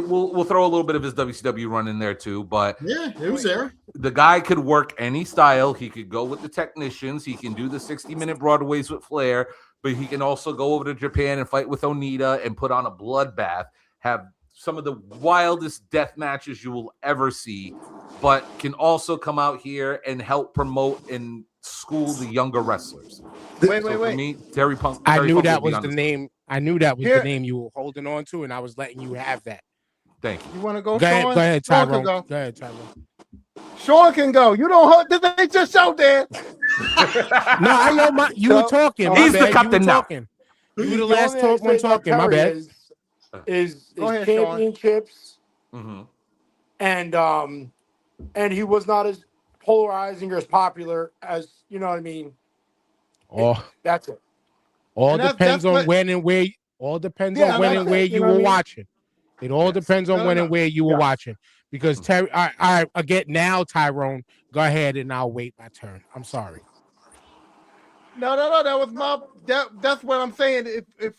we'll throw a little bit of his WCW run in there too, but yeah, it was there. The guy could work any style. He could go with the technicians. He can do the 60-minute Broadways with Flair, but he can also go over to Japan and fight with Onita and put on a bloodbath, have some of the wildest death matches you will ever see, but can also come out here and help promote and school the younger wrestlers. Wait. For me, Terry Funk. I knew that was the name. I knew that was the name you were holding on to, and I was letting you have that. Thank you. You want to go? Go ahead, Tyrone. Go ahead, Tyrone. Sean can go. You don't hold. This ain't your show, Dan. No, I know you were talking. He's the captain now. You were the last one talking. My bad. Is ahead, championships, and he was not as polarizing or as popular as, you know what I mean. That's it. All depends on when and where. All depends on when and where you were watching. It all depends on when and where you were watching. Because Terry, I get now, Tyrone. Go ahead, and I'll wait my turn. I'm sorry. No. That was that's what I'm saying. If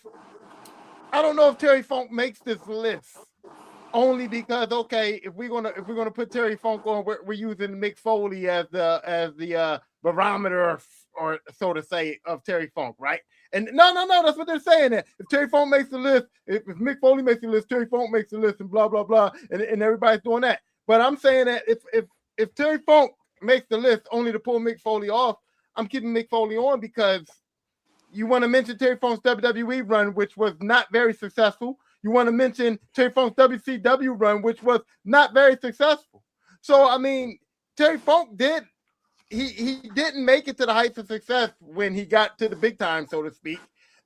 I don't know if Terry Funk makes this list, only because if we're gonna put Terry Funk on, we're using Mick Foley as the barometer or so to say of Terry Funk, right? And no, that's what they're saying. If Terry Funk makes the list, if Mick Foley makes the list, Terry Funk makes the list, and blah blah blah, and everybody's doing that. But I'm saying that if Terry Funk makes the list only to pull Mick Foley off, I'm keeping Mick Foley on because you want to mention Terry Funk's WWE run, which was not very successful. You want to mention Terry Funk's WCW run, which was not very successful. So I mean, Terry Funk didn't make it to the heights of success when he got to the big time, so to speak.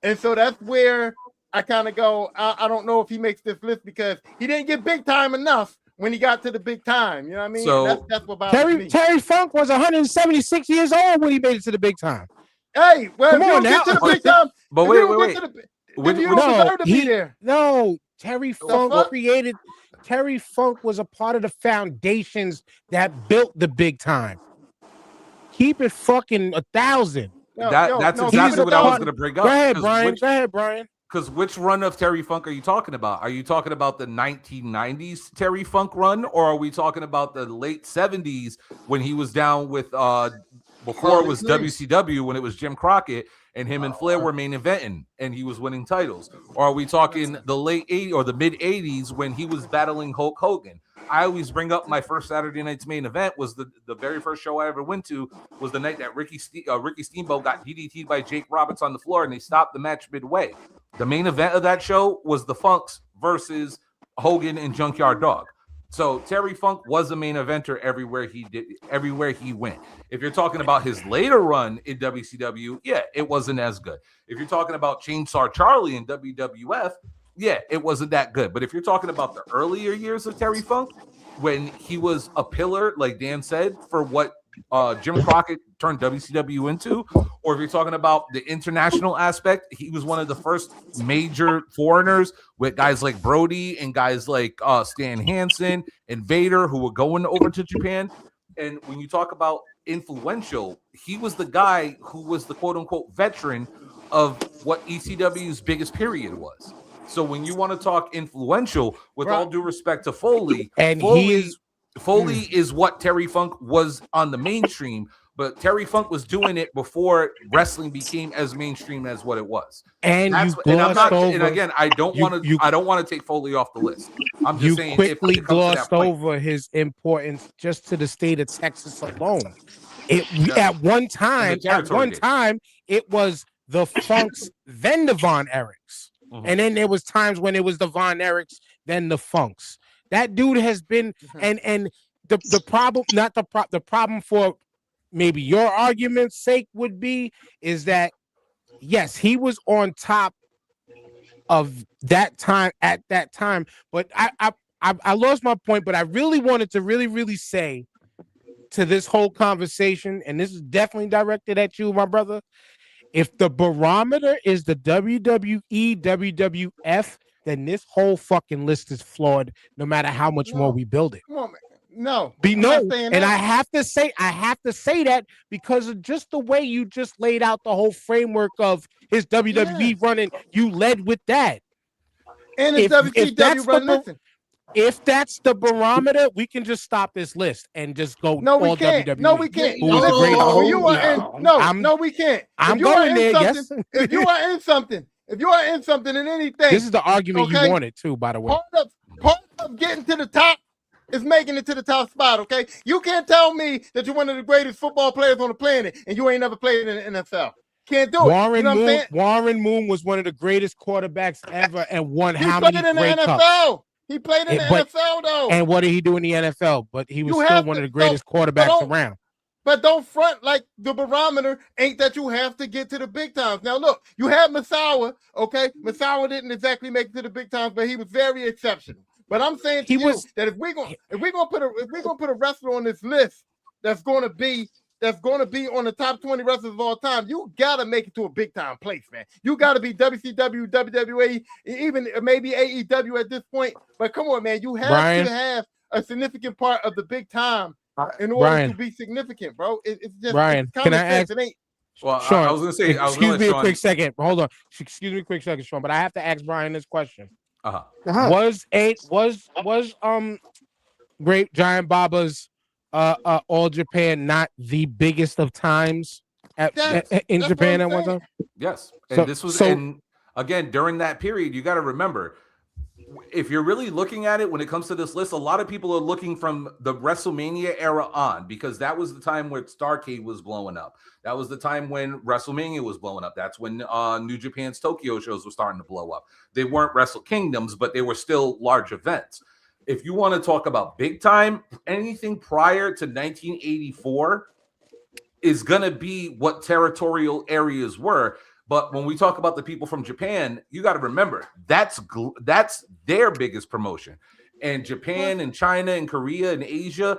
And so that's where I kind of go, I don't know if he makes this list because he didn't get big time enough when he got to the big time. You know what I mean? So that's what bothers me. Terry Funk was 176 years old when he made it to the big time. Hey, well, if you don't get to the big time, but wait. You don't deserve to be there. No, Terry Funk created. Terry Funk was a part of the foundations that built the big time. Keep it fucking 1,000. That's exactly what I was going to bring up. Go ahead, Brian. Because which run of Terry Funk are you talking about? Are you talking about the 1990s Terry Funk run, or are we talking about the late 70s when he was down with Before it was WCW when it was Jim Crockett and him and Flair were main eventing and he was winning titles? Or are we talking the late 80s or the mid 80s when he was battling Hulk Hogan? I always bring up my first Saturday night's main event was the very first show I ever went to was the night that Ricky Steamboat got DDT'd by Jake Roberts on the floor and they stopped the match midway. The main event of that show was the Funks versus Hogan and Junkyard Dog. So Terry Funk was a main eventer everywhere he went. If you're talking about his later run in WCW, yeah, it wasn't as good. If you're talking about Chainsaw Charlie in WWF, yeah, it wasn't that good. But if you're talking about the earlier years of Terry Funk, when he was a pillar, like Dan said, for what Jim Crockett turned WCW into, or if you're talking about the international aspect, he was one of the first major foreigners with guys like Brody and guys like Stan Hansen and Vader who were going over to Japan. And when you talk about influential, he was the guy who was the quote unquote veteran of what ECW's biggest period was. So when you want to talk influential, with all due respect to Foley, and Foley is what Terry Funk was on the mainstream, but Terry Funk was doing it before wrestling became as mainstream as what it was. And I don't want to take Foley off the list. I'm just saying quickly glossed over his importance just to the state of Texas alone. At one time, it was the Funks, then the Von Erichs. Mm-hmm. And then there was times when it was the Von Erichs, then the Funks. That dude has been, and the problem, the problem for maybe your argument's sake would be is that yes, he was on top of that time at that time, but I lost my point. But I really wanted to really say to this whole conversation, and this is definitely directed at you, my brother. If the barometer is the WWE, WWF, then this whole fucking list is flawed, no matter how much more we build it. Come on, man. And I have to say that because of just the way you just laid out the whole framework of his WWE running, you led with that. And his WCW run, listen. If that's the barometer, we can just stop this list and just go. No, we can't. WWE. No, we can't. No, we can't. I'm going there. Yes. If you are in something, in anything, this is the argument you wanted too. By the way, part of getting to the top is making it to the top spot. Okay, you can't tell me that you're one of the greatest football players on the planet and you ain't never played in the NFL. Can't do it. Warren Moon was one of the greatest quarterbacks ever and won how many great cups? He played in the NFL, though. And what did he do in the NFL? But he was still one of the greatest quarterbacks around. But don't front like the barometer ain't that you have to get to the big times. Now, look, you have Misawa, okay? Misawa didn't exactly make it to the big times, but he was very exceptional. But I'm saying to you that if we're gonna put a wrestler on this list that's gonna be on the top 20 wrestlers of all time, you gotta make it to a big time place, man. You gotta be WCW, WWE, even maybe AEW at this point. But come on, man, you have to have a significant part of the big time in order to be significant, bro. It's just Brian. Can I ask? Well, Sean, I was gonna say. Excuse me a quick second. Hold on. Excuse me a quick second, Sean. But I have to ask Brian this question. Was Great Giant Baba's All Japan not the biggest of times in Japan at one time? Yes, and this was and again during that period. You got to remember, if you're really looking at it when it comes to this list, a lot of people are looking from the WrestleMania era on because that was the time where Starrcade was blowing up. That was the time when WrestleMania was blowing up. That's when New Japan's Tokyo shows were starting to blow up. They weren't Wrestle Kingdoms, but they were still large events. If you want to talk about big time, anything prior to 1984 is going to be what territorial areas were. But when we talk about the people from Japan, you got to remember that's their biggest promotion. And Japan and China and Korea and Asia,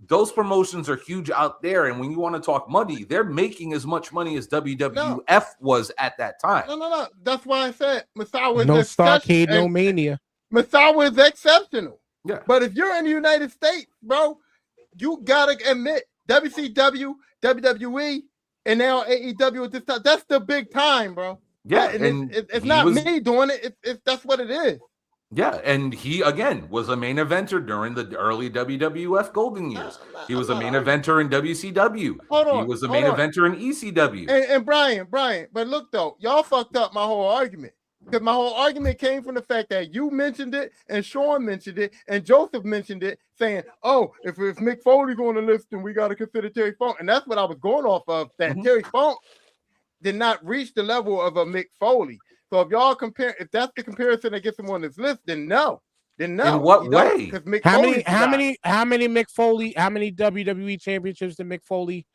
those promotions are huge out there. And when you want to talk money, they're making as much money as WWF was at that time. No. That's why I said Misawa is no Starrcade, no Mania. Misawa is exceptional. Yeah. But if you're in the United States, bro, you gotta admit WCW, WWE, and now AEW at this time. That's the big time, bro. Yeah, and it's not me doing it. It's that's what it is. Yeah, and he again was a main eventer during the early WWF golden years. He was a main eventer in WCW. Hold on, he was a main eventer in ECW. And Brian, but look though, y'all fucked up my whole argument. Because my whole argument came from the fact that you mentioned it, and Sean mentioned it, and Joseph mentioned it, saying, "Oh, if Mick Foley's on the list, then we got to consider Terry Funk." And that's what I was going off of. That Terry Funk did not reach the level of a Mick Foley. So if y'all compare, if that's the comparison that gets him on this list, then no. In what way? Because how many Mick Foley? How many WWE championships did Mick Foley,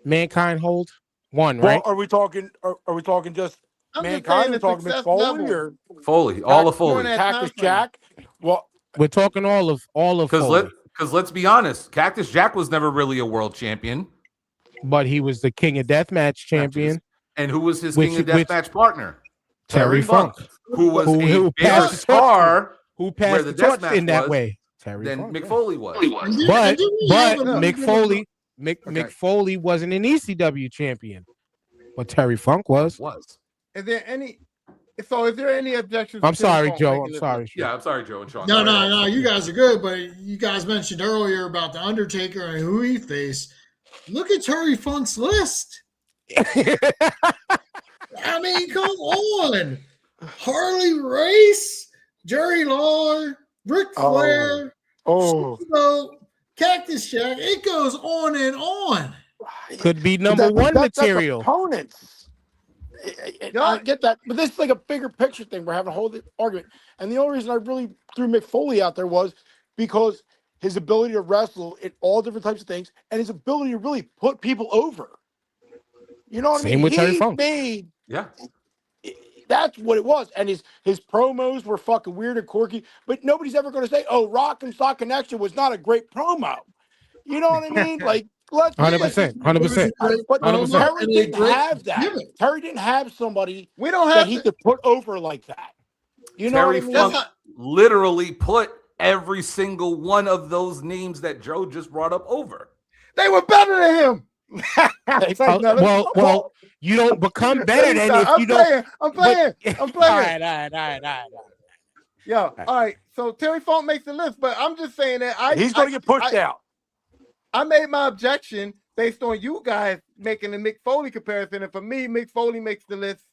Mankind hold? One, right? Well, are we talking just Mankind? We're talking Mick Foley or Foley? All of Foley. Cactus Jack. Well, we're talking all of Foley. Because let's be honest, Cactus Jack was never really a world champion, but he was the King of Deathmatch champion. And who was his King of Deathmatch partner? Terry Funk, who was a bigger star, who passed the torch in that way. Terry than Funk, Mick Foley was. But Mick Foley wasn't an ECW champion, but Terry Funk was. Is there any objections? I'm sorry, Joe. I'm sorry. Yeah, I'm sorry, Joe and Sean. No. You guys are good, but you guys mentioned earlier about the Undertaker and who he faced. Look at Terry Funk's list. I mean, come on. Harley Race, Jerry Lawler, Ric Flair, Cactus Jack. It goes on and on. Could be number one material. Opponents. I get that, but this is like a bigger picture thing. We're having a whole argument. And the only reason I really threw Mick Foley out there was because his ability to wrestle in all different types of things and his ability to really put people over. You know what I mean? Same with Terry Funk. That's what it was. And his promos were fucking weird and quirky, but nobody's ever going to say, "Oh, Rock and Sock Connection was not a great promo." You know what I mean? Like, let's 100%. But Terry didn't have that. Terry didn't have somebody that he could put over like that. You know Terry what I mean? Funk literally put every single one of those names that Joe just brought up over. They were better than him. Well, you don't become better than if you don't. I'm playing. All right. Yo, all right. So Terry Funk makes the list, but I'm just saying that he's going to get pushed out. I made my objection based on you guys making the Mick Foley comparison, and for me, Mick Foley makes the list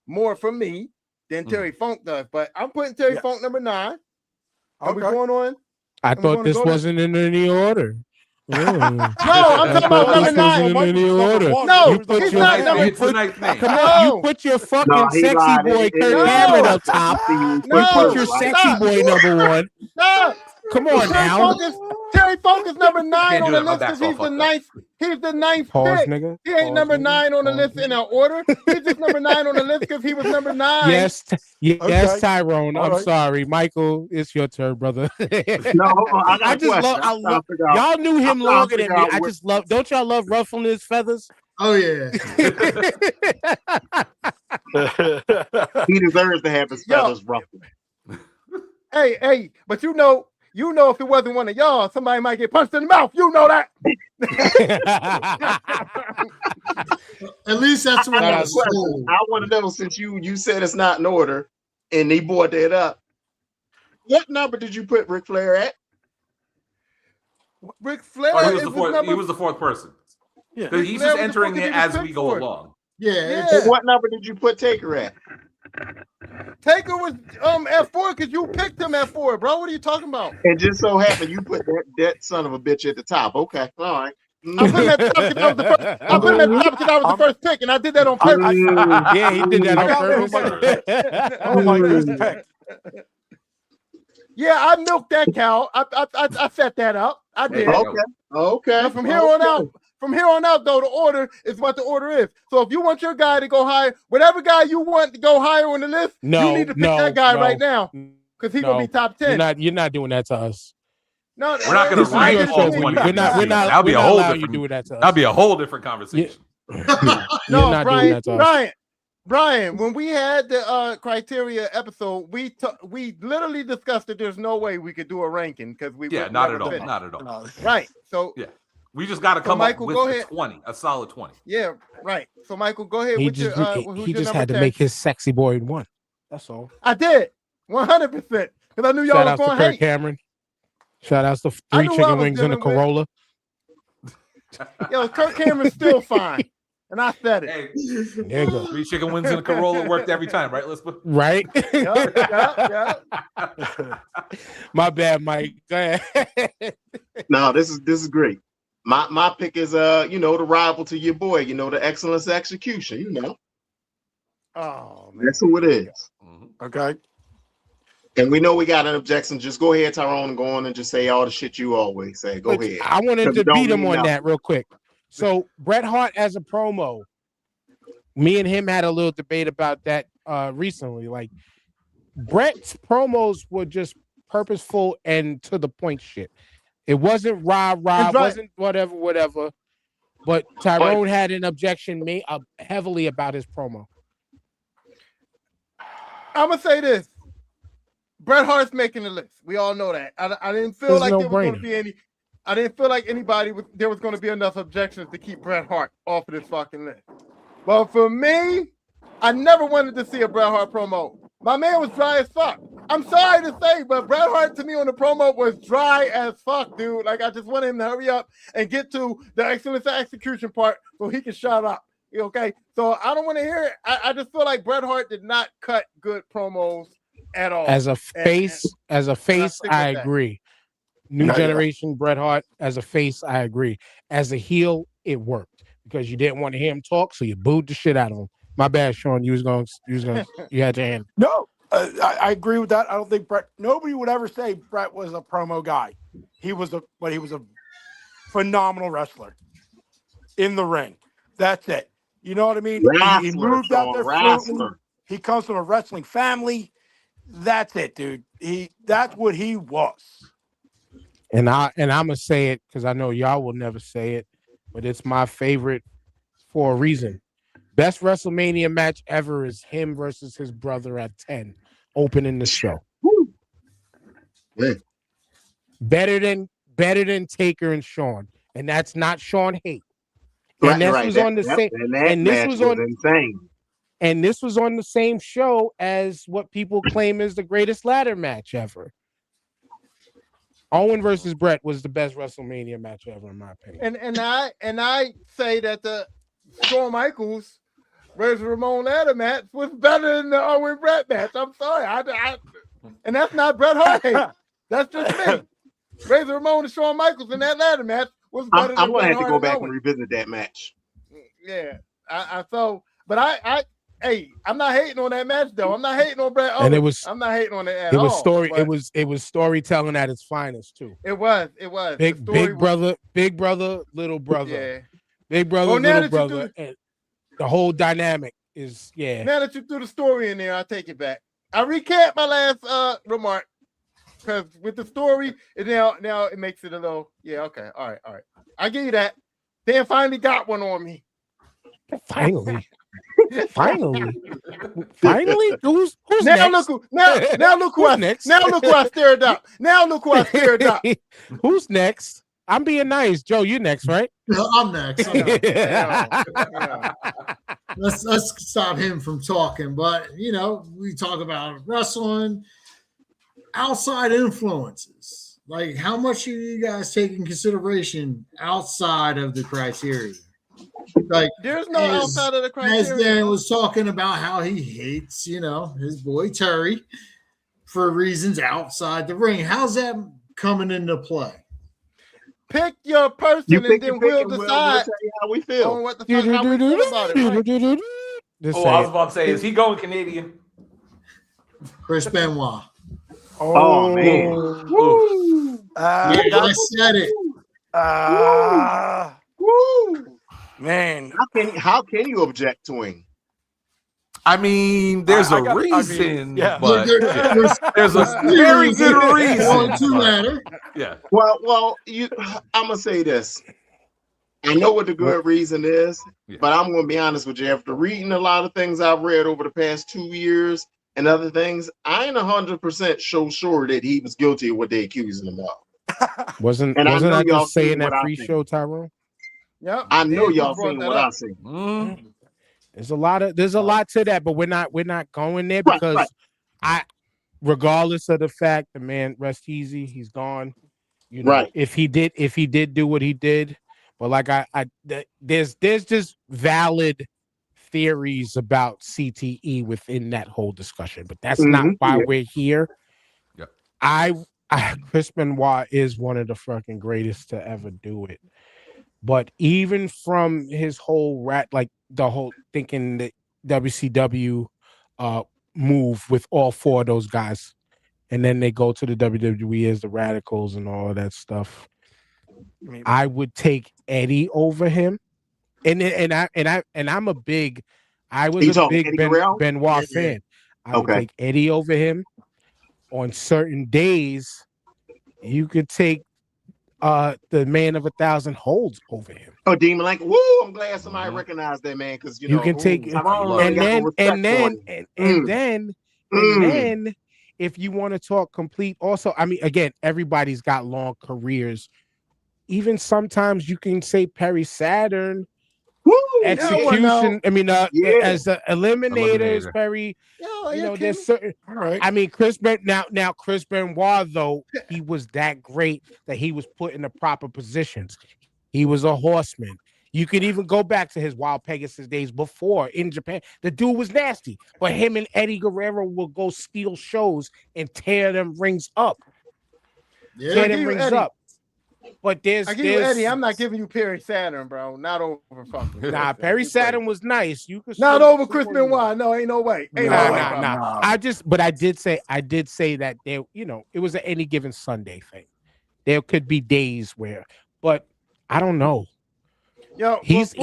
more for me than Terry Funk does. But I'm putting Terry Funk number 9. Are we going on? I thought this wasn't in any order. No, I'm talking about number 9. No, he's not number. It's the ninth name. Come on, you put your fucking sexy boy Kirk Hammett up top. You put your sexy boy number 1. No. Come on now. Terry Funk is number 9 on the list because he's the ninth. He's the ninth pick. Nigga. He ain't number 9 on the list in our order. He's just number 9 on the list because he was number 9. Yes, Tyrone. I'm sorry, Michael. It's your turn, brother. No, I just love. Y'all knew him longer than me. I just love. Don't y'all love ruffling his feathers? Oh yeah. He deserves to have his feathers ruffled. Hey, but you know, if it wasn't one of y'all, somebody might get punched in the mouth. You know that. At least that's what I want to know, since you said it's not in order and they brought that up. What number did you put Ric Flair at? Ric Flair. He was the fourth person. Yeah. He's just entering it as we go along. Yeah. What number did you put Taker at? Taker was at 4 because you picked him at 4, bro. What are you talking about? It just so happened you put that son of a bitch at the top. Okay, all right. I put him at the top because I was the first pick, and I did that on purpose. Yeah, he did that on purpose. Yeah, I milked that cow. I set that up. I did. Okay. But from here on out, though, the order is what the order is. So if you want your guy to go higher, whatever guy you want to go higher on the list, you need to pick that guy right now because he's gonna be top 10. You're not doing that to us. No, we're not going to rank all 20. That'll be a whole different conversation. No, Brian, when we had the criteria episode, we literally discussed that there's no way we could do a ranking because not at all. Right. So we just got to come up with a solid 20. Yeah, right. So Michael, go ahead. He just had to make his sexy boy 1. That's all. I did 100%. because I knew y'all Shout was out to going Kirk hate. Cameron. Shout out to I 3 knew I chicken was wings and a dealing with. Corolla. Yo, Kirk Cameron's still fine, and I said it. Hey, Nigga. 3 chicken wings in a Corolla worked every time, right, Lispa? Right? Yep. My bad, Mike. Go ahead. No, this is great. My pick is the rival to your boy, the excellence execution, Oh man, That's who it is. Okay. And we know we got an objection. Just go ahead, Tyrone, and go on and just say all the shit you always say. Go ahead. I wanted to Don't beat him mean on nothing. that real quick. So Bret Hart as a promo, me and him had a little debate about that recently. Like Bret's promos were just purposeful and to the point shit. It wasn't rah, right. wasn't whatever. But Tyrone had an objection made heavily about his promo. I'm gonna say this: Bret Hart's making the list. We all know that. I didn't feel like there was going to be any. I didn't feel like there was going to be enough objections to keep Bret Hart off of this fucking list. But for me, I never wanted to see a Bret Hart promo. My man was dry as fuck. I'm sorry to say, but Bret Hart to me on the promo was dry as fuck, dude. Like, I just wanted him to hurry up and get to the excellence execution part so he can shut up. Okay, so I don't want to hear it. I just feel like Bret Hart did not cut good promos at all. As a face, I agree. New generation Bret Hart as a face, I agree. As a heel, it worked because you didn't want to hear him talk, so you booed the shit out of him. My bad, Sean. You had your hand. No, I agree with that. I don't think nobody would ever say Bret was a promo guy. He was a phenomenal wrestler in the ring. That's it. You know what I mean? He moved out there fluently. He comes from a wrestling family. That's it, dude. That's what he was. And I'm gonna say it because I know y'all will never say it, but it's my favorite for a reason. Best WrestleMania match ever is him versus his brother at 10, opening the show. Yeah. Better than Taker and Shawn, and that's not Shawn hate. And this was on the same. And this was on insane. And this was on the same show as what people claim is the greatest ladder match ever. Owen versus Bret was the best WrestleMania match ever, in my opinion. And I say that the Shawn Michaels versus Ramon ladder match was better than the Owen Bret match. I'm sorry, and that's not Bret Hart hate. That's just me. Razor Ramon and Shawn Michaels in that ladder match was better than I'm gonna Bret have to Hart go back Owen. and revisit that match. Yeah, I'm not hating on that match though. I'm not hating on Bret Owen. And I'm not hating on it at all. It was storytelling at its finest too. It was. Big brother, little brother. Yeah. Big brother, little brother. And the whole dynamic is Now that you threw the story in there, I take it back. I recant my last remark because with the story, now it makes it a little. Yeah. Okay. All right. I give you that. Dan finally got one on me. Finally. Who's now next? look who I next? Now look who I stirred up. Who's next? I'm being nice, Joe. You next, right? No, I'm next. Yeah. Let's stop him from talking. But we talk about wrestling, outside influences. Like, how much do you guys take in consideration outside of the criteria? Like, there's no outside of the criteria. As Dan was talking about how he hates, his boy Terry for reasons outside the ring. How's that coming into play? Pick your person and then we'll decide how we feel. On what the fuck, how we feel about it. Right? I was about to say, is he going Canadian? Chris Benoit. Oh man. Woo. I said it. Woo. Man, How can you object to him? I mean, there's a reason, but there's a very good reason. Yeah. Well, I'm gonna say this. I know what the good reason is, but I'm gonna be honest with you. After reading a lot of things I've read over the past 2 years and other things, I ain't 100% sure that he was guilty of what they accusing him of. Wasn't I just saying that pre-show, Tyrone? Yep. I know y'all seen what I seen. Mm-hmm. There's a lot to that, but we're not going there because regardless of the fact, the man rest easy, he's gone. You know, Right. if he did do what he did, but like there's just valid theories about CTE within that whole discussion, but that's not why we're here. Yeah. Chris Benoit is one of the fucking greatest to ever do it. But even from his whole like the whole thinking that WCW move with all four of those guys, and then they go to the WWE as the Radicals and all of that stuff. I would take Eddie over him, and I'm a big Benoit fan. I would take Eddie over him. On certain days, you could take the man of 1,000 holds over him. Oh, Dean Malenko. Woo! I'm glad somebody recognized that, man, because you can take and then if you want to talk complete, also, I mean, again, everybody's got long careers. Even sometimes you can say Perry Saturn. Woo! Execution. I mean, as the eliminators, Perry. There's certain. All right. I mean, Chris Benoit, though, he was that great that he was put in the proper positions. He was a horseman. You could even go back to his Wild Pegasus days before in Japan. The dude was nasty, but him and Eddie Guerrero will go steal shows and tear them rings up. Yeah, up. But I give you Eddie. I'm not giving you Perry Saturn, bro. Not over fucking. Nah, Perry Saturn was nice. You could not over Chris Benoit. No, ain't no way. Nah. I did say that there, it was an any given Sunday thing. There could be days where, but I don't know. Yo, he's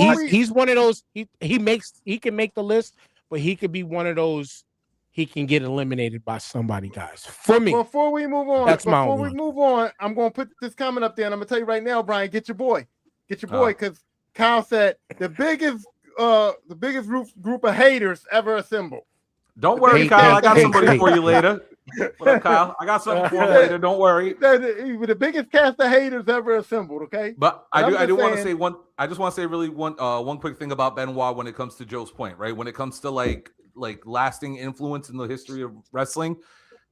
one of those. He can make the list, but he could be one of those. He can get eliminated by somebody, guys. For me. Before we move on, I'm going to put this comment up there, and I'm going to tell you right now, Brian, get your boy, because Kyle said the biggest group of haters ever assembled. Don't worry, Kyle. I got somebody for you later. What up, Kyle? I got something for you later. Don't worry. The biggest cast of haters ever assembled. Okay. But I do want to say one. I just want to say really one quick thing about Benoit when it comes to Joe's point, right? When it comes to like lasting influence in the history of wrestling,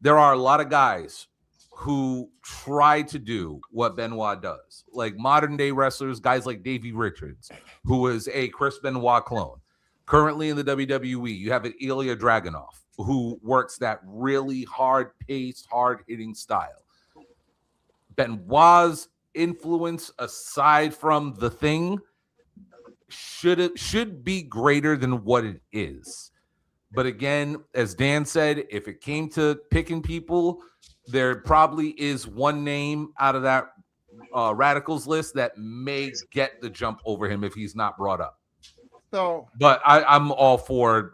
there are a lot of guys who try to do what Benoit does. Like modern day wrestlers, guys like Davey Richards, who is a Chris Benoit clone. Currently in the WWE, you have Ilya Dragunov, who works that really hard-paced, hard-hitting style. Benoit's influence, aside from the thing, should be greater than what it is. But again, as Dan said, if it came to picking people, there probably is one name out of that Radicals list that may get the jump over him if he's not brought up. So, but I'm all for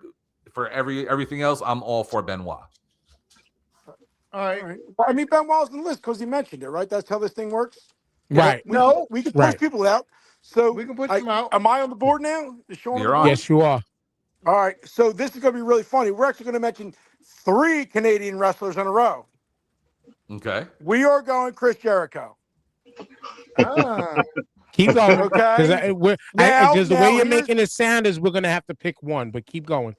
everything else. I'm all for Benoit. All right. I mean, Benoit's on the list because he mentioned it, right? That's how this thing works. Right. We can push people out. So we can push them out. Am I on the board now? You're on. Yes, you are. All right. So this is going to be really funny. We're actually going to mention 3 Canadian wrestlers in a row. Okay. We are going Chris Jericho. Keep going, okay? Because the way you're making it sound is we're gonna have to pick one, but keep going.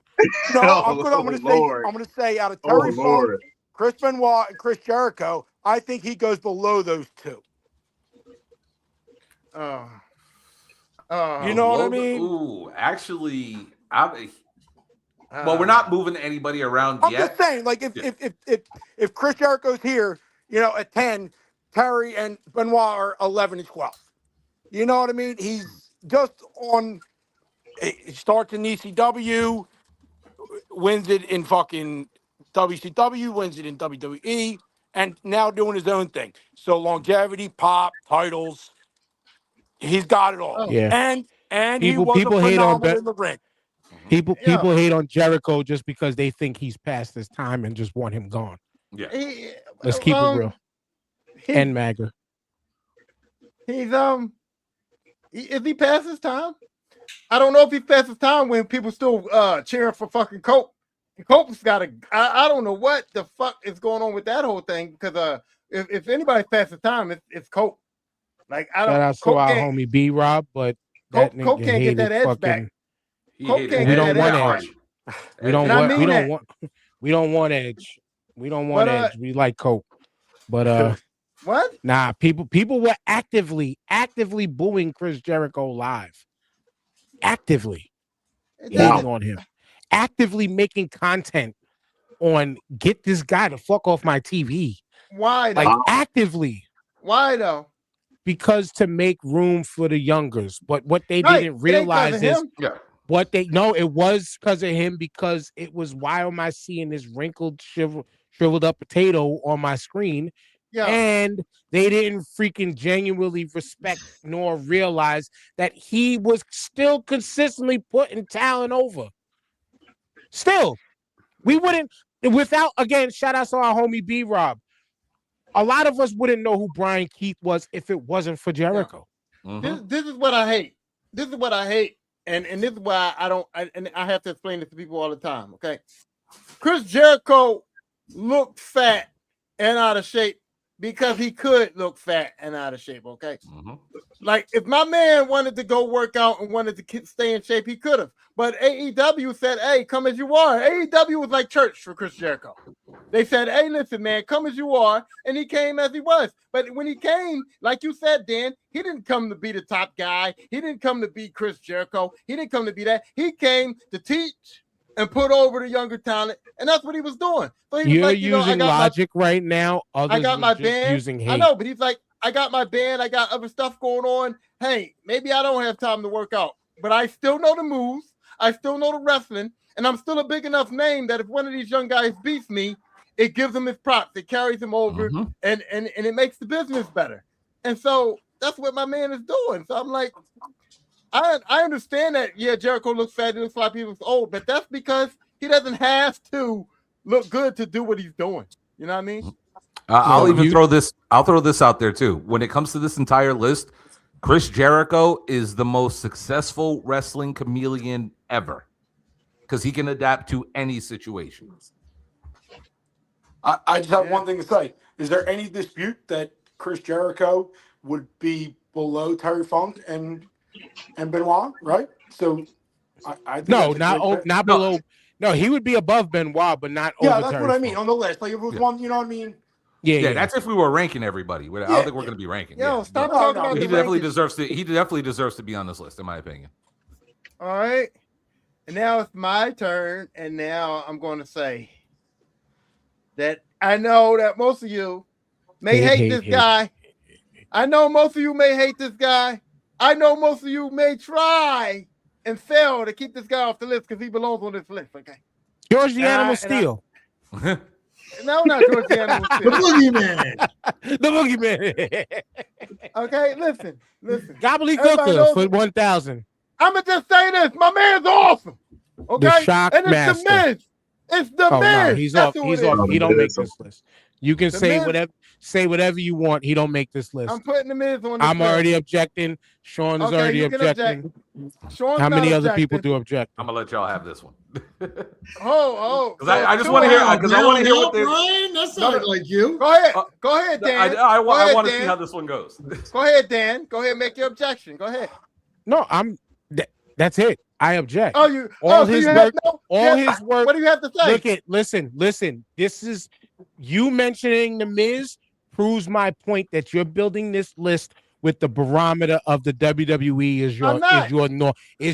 No, I'm gonna say out of Terry Funk, Chris Benoit, and Chris Jericho, I think he goes below those 2. You know what I mean? Ooh, actually, well, we're not moving anybody around yet. I'm just saying, like if Chris Jericho's here, at 10, Terry and Benoit are 11 and 12. You know what I mean? He's just on. He starts in ECW, wins it in fucking WCW, wins it in WWE, and now doing his own thing. So longevity, pop, titles, he's got it all. Yeah. And he was phenomenal in the ring. People hate on Jericho just because they think he's past his time and just want him gone. Yeah. Let's keep it real. And MAGA. He's is he past his time? I don't know if he's past his time when people still cheering for fucking Cope. Cope's got I don't know what the fuck is going on with that whole thing because if anybody's past his time, it's Cope. Like I don't. Shout out to our homie B Rob, but Cope can't get that edge back. Cope can't get that edge. We don't want Edge. We don't want But, Edge. We like Coke. But what? nah, people were actively booing Chris Jericho live. Actively hating on him. Actively making content on get this guy the fuck off my TV. Why though? Like actively. Why though? Because to make room for the youngers. But what they didn't realize is it was because of him, because it was why am I seeing this wrinkled, shriveled up potato on my screen? Yeah. And they didn't freaking genuinely respect nor realize that he was still consistently putting talent over. Still, we wouldn't, without, again, shout out to our homie B-Rob. A lot of us wouldn't know who Brian Keith was if it wasn't for Jericho. Yeah. Mm-hmm. This is what I hate. This is what I hate. And this is why I have to explain this to people all the time, okay? Chris Jericho looked fat and out of shape because he could look fat and out of shape, okay? Mm-hmm. Like, if my man wanted to go work out and wanted to stay in shape, he could have. But AEW said, hey, come as you are. AEW was like church for Chris Jericho. They said, hey, listen, man, come as you are. And he came as he was. But when he came, like you said, Dan, he didn't come to be the top guy. He didn't come to be Chris Jericho. He didn't come to be that. He came to teach and put over the younger talent. And that's what he was doing. So he was You're like, using logic right now. I got my band. Using hate. I know, but he's like, I got my band. I got other stuff going on. Hey, maybe I don't have time to work out, but I still know the moves. I still know the wrestling, and I'm still a big enough name that if one of these young guys beats me, it gives him his props. It carries him over, and it makes the business better. And so that's what my man is doing. So I'm like, I understand that, yeah, Jericho looks fat. He looks like he looks old, but that's because he doesn't have to look good to do what he's doing. You know what I mean? I'll throw this out there too. When it comes to this entire list, Chris Jericho is the most successful wrestling chameleon ever because he can adapt to any situation. I just have one thing to say. Is there any dispute that Chris Jericho would be below Terry Funk and Benoit, right? So I think not below. No, he would be above Benoit, but not over Terry Funk. Yeah, that's what I mean on the list. Like if it was one, you know what I mean? Yeah, that's if we were ranking everybody. I don't think we're going to be ranking. Stop talking about he definitely deserves to. He definitely deserves to be on this list, in my opinion. All right, and now it's my turn, and now I'm going to say that I know that most of you may hate this guy. I know most of you may hate this guy. I know most of you may try and fail to keep this guy off the list because he belongs on this list. Okay, George the Animal Steel. No, not George the Animal Steel. The Boogeyman. Okay, listen. Gobbledygooker for 1,000. I'm gonna just say this: my man's awesome. Okay, the Shock and it's Master. the Miz. It's the Miz. No, he's off. He's off. He don't make this list. You can say whatever you want. He don't make this list. I'm putting the Miz on. I'm already objecting. Sean is already objecting. How many other people do object? I'm gonna let y'all have this one. Because I just want to hear. Because I want to hear what they're. Brian, that sounds like you. Go ahead, Dan. I want to see how this one goes. Go ahead, Dan. Go ahead, make your objection. Go ahead. No, that's it. I object. All his work. What do you have to say? Listen. This is you mentioning the Miz proves my point that you're building this list with the barometer of the WWE is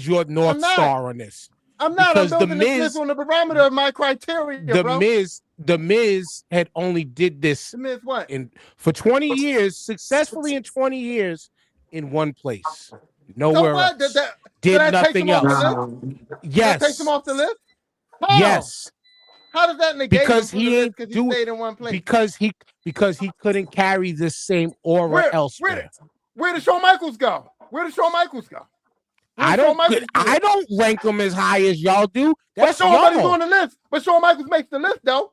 your north star on this. I'm not. I'm building this list on the barometer of my criteria. The Miz had only did this. The Miz what? For 20 years, successfully in 20 years, in one place, nowhere else. Did nothing else. Yes. Take him off the list. How? Yes. How does that negate? Because he ain't stayed in one place. Because he couldn't carry the same aura elsewhere. Where did Shawn Michaels go? I don't rank him as high as y'all do. That's Shawn Michaels on the list. But Shawn Michaels makes the list though.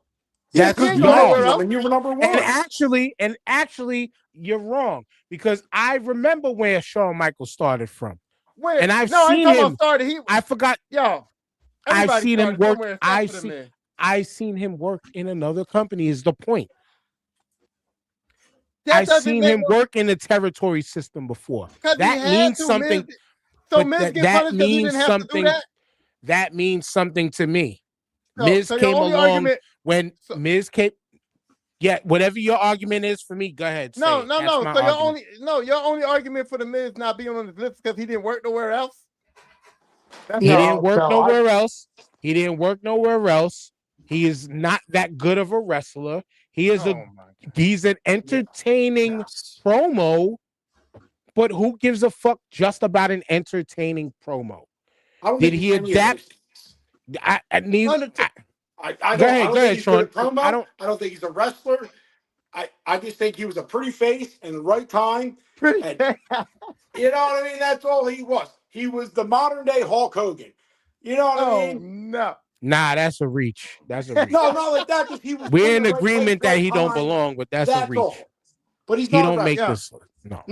That's y'all. You were number one. And actually, you're wrong because I remember where Shawn Michaels started from. Where? And I've seen him. I forgot. Yo, I've seen him work. I've seen him work in another company. Is the point? I've seen him work in the territory system before. That means something. That means something. That means something to me. Miz came along when Miz came. Yeah, whatever your argument is for me, go ahead. No. That's my So argument. your only argument for the Miz not being on the list because he didn't work nowhere else. He didn't work nowhere else. He didn't work nowhere else. He is not that good of a wrestler. He's an entertaining promo, but who gives a fuck just about an entertaining promo? Did he adapt? I don't think he's good at promo. I don't think he's a wrestler. I just think he was a pretty face in the right time. You know what I mean? That's all he was. He was the modern day Hulk Hogan. You know what I mean? No. Nah, that's a reach. That's a reach. No, not like that. Just he was. We're in agreement that he don't belong, but that's a reach. All. But he don't make this. No.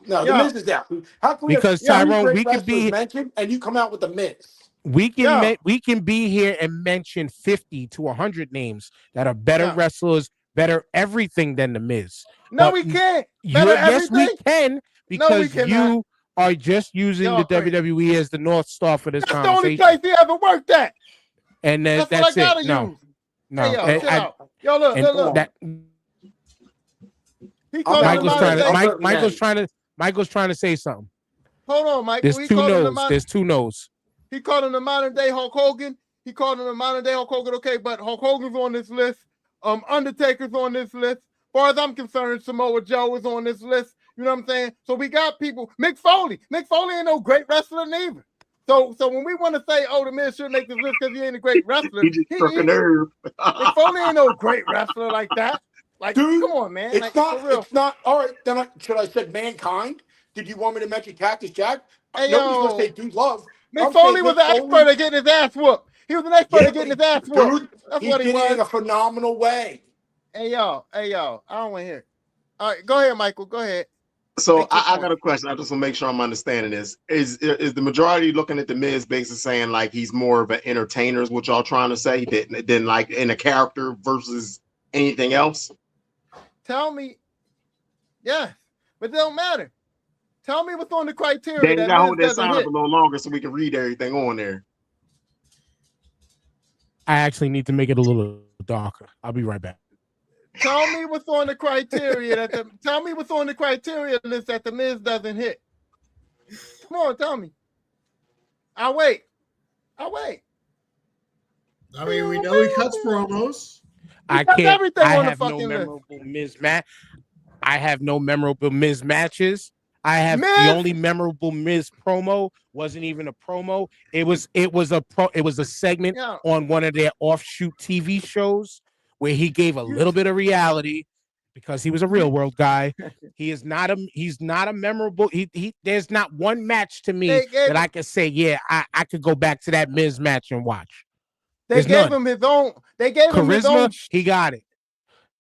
The Miz is out. How can because Tyrone, we could be mentioned and you come out with the Miz. We can be here and mention 50 to 100 names that are better wrestlers, better everything than the Miz. No, we can't. Yes, we can because you are just using the WWE as the North Star for this conversation. That's the only place he ever worked at. And that's it. No. Hey, yo, look. Michael's trying to say something. Hold on, Mike. There's two no's. He called him the modern day Hulk Hogan. He called him the modern day Hulk Hogan. Okay, but Hulk Hogan's on this list. Undertaker's on this list. As far as I'm concerned, Samoa Joe is on this list. You know what I'm saying? So we got people. Mick Foley ain't no great wrestler neither. So when we want to say, the Miz should make this list because he ain't a great wrestler, he just struck a nerve. Mick Foley ain't no great wrestler like that. Like, dude, come on, man. It's not. All right, then should I say Mankind? Did you want me to mention Cactus Jack? Nobody's going to say Dude Love. Mick Foley was an expert at getting his ass whooped. He was an expert at getting his ass whooped. That's what he was. In a phenomenal way. Hey, y'all. I don't want to hear it. All right, go ahead, Michael. Go ahead. So I got a question. I just want to make sure I'm understanding this. Is the majority looking at the Miz basically saying like he's more of an entertainer is what y'all trying to say than like in a character versus anything else? Tell me. Yeah, but it don't matter. Tell me what's on the criteria. Then hold that sound up a little longer so we can read everything on there. I actually need to make it a little darker. I'll be right back. Tell me what's on the criteria tell me what's on the criteria list that the Miz doesn't hit. Come on, tell me. I'll wait. I mean, we know he cuts promos. I have no memorable Miz match. I have no memorable Miz matches. The only memorable Miz promo wasn't even a promo. It was a segment on one of their offshoot TV shows where he gave a little bit of reality because he was a real world guy. He's not a memorable. There's not one match to me that I could say, yeah, I could go back to that Miz match and watch. They gave him his own. They gave him his own. He got it.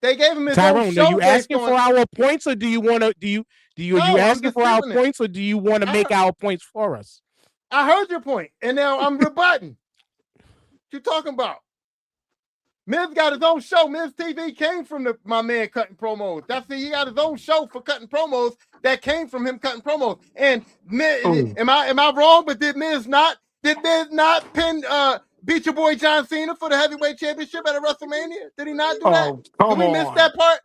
They gave him his Tyrone, own show. Are you asking for our points, or do you want to? Are you asking for our points, or do you want to make our points for us? I heard your point, and now I'm rebutting. What you talking about? Miz got his own show. Miz TV came from my man cutting promos. He got his own show for cutting promos that came from him cutting promos. And am I wrong? But did Miz not pin beat your boy John Cena for the heavyweight championship at a WrestleMania? Did he not do that? Did we miss that part?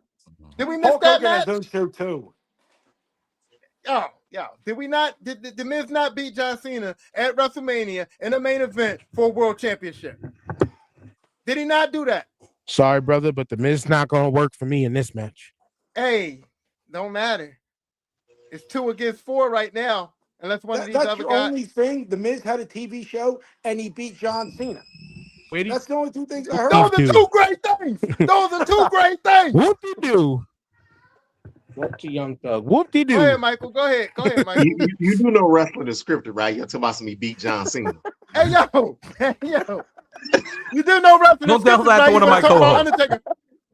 Did we miss that match? His own show too. Oh, yeah. Did we not? Did the Miz not beat John Cena at WrestleMania in the main event for a world championship? Did he not do that? Sorry, brother, but the Miz not gonna work for me in this match. Hey, don't matter. It's 2 against 4 right now. Unless one of these other guys. That's the only thing. The Miz had a TV show and he beat John Cena. That's the only 2 things I heard. Those are 2 great things. Those are 2 great things. Whoop-de-doo. Whoop-de young thug. Whoop-de-doo. Go ahead, Michael. Go ahead, Michael. you do know wrestling is scripted, right? You're talking about somebody beat John Cena. Hey, yo. You do know wrestling is scripted, right? One of my co-hosts.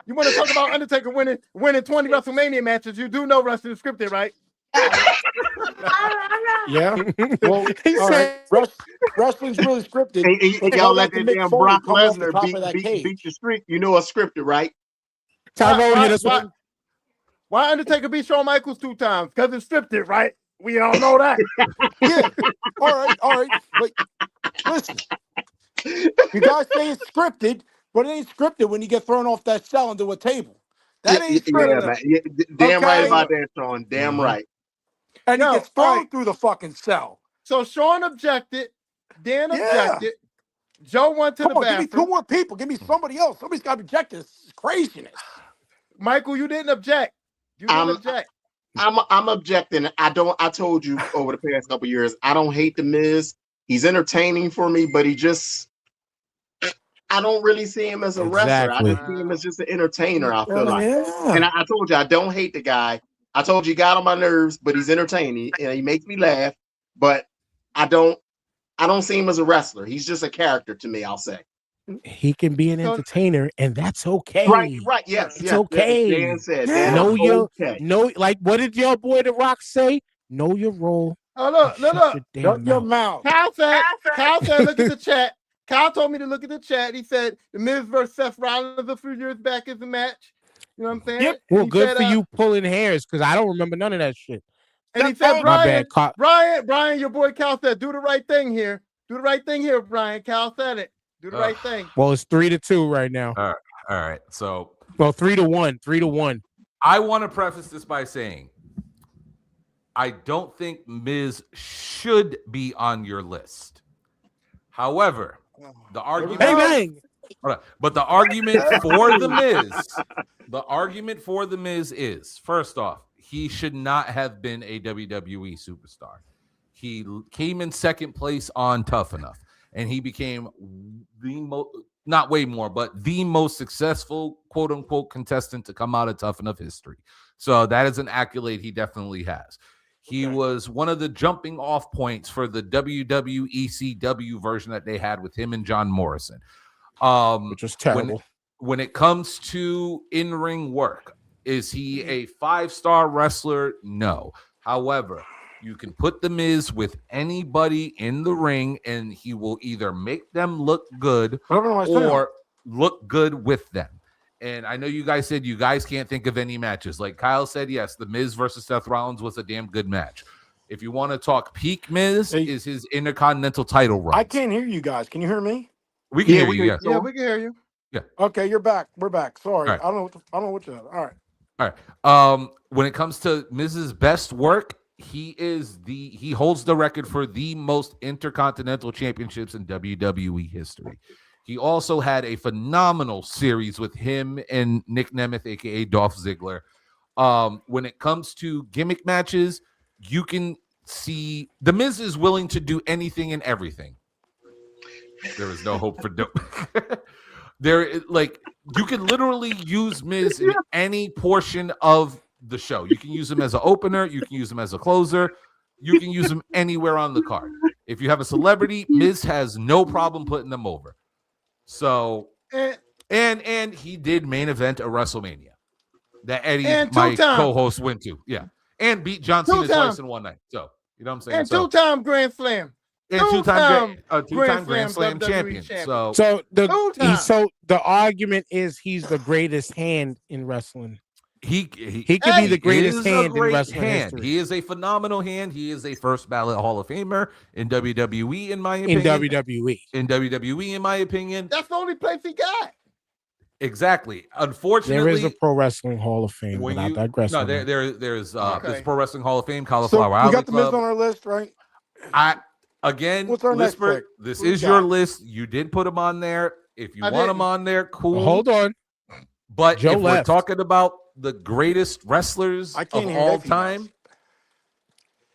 You want to talk about Undertaker winning 20 WrestleMania matches? You do know wrestling is scripted, right? Yeah. Well, wrestling's really scripted. Hey, y'all let that damn Brock Lesnar beat your streak. You know it's scripted, right? Why Undertaker beat Shawn Michaels 2 times? Because it's scripted, right? We all know that. Yeah. All right. But listen, you guys say it's scripted, But it ain't scripted when you get thrown off that cell into a table. That ain't Yeah, scripted. man. Damn right Okay? about that, Sean. Damn right. And he Yo, gets thrown alright. through the fucking cell. So Sean objected. Dan Yeah. objected. Joe went to Come the on, give me bathroom. 2 more people. Give me somebody else. Somebody's got to object to this craziness. Michael, you didn't object. You didn't object. I'm objecting. I told you over the past couple years, I don't hate the Miz. He's entertaining for me, but I don't really see him as a wrestler. I just see him as just an entertainer. I feel like, and I told you I don't hate the guy. I told you he got on my nerves, but he's entertaining and he makes me laugh. But I don't see him as a wrestler. He's just a character to me. I'll say he can be an entertainer, and that's okay. Right. Yes, it's okay. Dan said, know, like what did your boy The Rock say? Know your role. Oh look. Shut your mouth. Kyle said, look at the chat. Kyle told me to look at the chat. He said the Miz versus Seth Rollins a few years back is the match. You know what I'm saying? Yep. Well, good for you pulling hairs because I don't remember none of that shit. And he said, Brian, Brian, your boy Cal said, do the right thing here. Do the right thing here, Brian. Cal said it. Do the right thing. Well, it's 3-2 right now. All right. So, well, 3-1. 3-1. I want to preface this by saying, I don't think Miz should be on your list. However, the argument, but the argument for the Miz, is first off, he should not have been a WWE superstar. He came in second place on Tough Enough, and he became the most successful quote unquote contestant to come out of Tough Enough history. So that is an accolade he definitely has. He was one of the jumping off points for the WWECW version that they had with him and John Morrison. Which was terrible. When it comes to in-ring work, is he a 5-star wrestler? No. However, you can put the Miz with anybody in the ring, and he will either make them look good or look good with them. And I know you guys said you guys can't think of any matches. Like Kyle said, yes, the Miz versus Seth Rollins was a damn good match. If you want to talk peak Miz, is his Intercontinental title run. I can't hear you guys. Can you hear me? We can hear you. Yes. Yeah, we can hear you. Yeah. Okay, you're back. We're back. Sorry. Right. I don't know what you said. All right. When it comes to Miz's best work, he holds the record for the most Intercontinental Championships in WWE history. He also had a phenomenal series with him and Nick Nemeth, aka Dolph Ziggler. When it comes to gimmick matches, you can see the Miz is willing to do anything and everything. There is no hope for dope. You can literally use Miz in any portion of the show. You can use him as an opener. You can use him as a closer. You can use him anywhere on the card. If you have a celebrity, Miz has no problem putting them over. So, and he did main event a WrestleMania that Eddie, my co-host, went to. Yeah. And beat John Cena twice in one night. So, you know what I'm saying? And two-time Grand Slam. And two-time Grand Slam champion. So the argument is he's the greatest hand in wrestling. He could be the greatest hand in wrestling history. He is a phenomenal hand. He is a first ballot Hall of Famer in WWE, in my opinion. In WWE, in my opinion. That's the only place he got. Exactly. Unfortunately, there is a Pro Wrestling Hall of Fame. But I digress. No, there's Pro Wrestling Hall of Fame, Cauliflower Alley. We got the Miz on our list, right? What's our next pick? This is your list. You did put him on there. If you want him on there, cool. Hold on. But if we're talking about the greatest wrestlers of all time,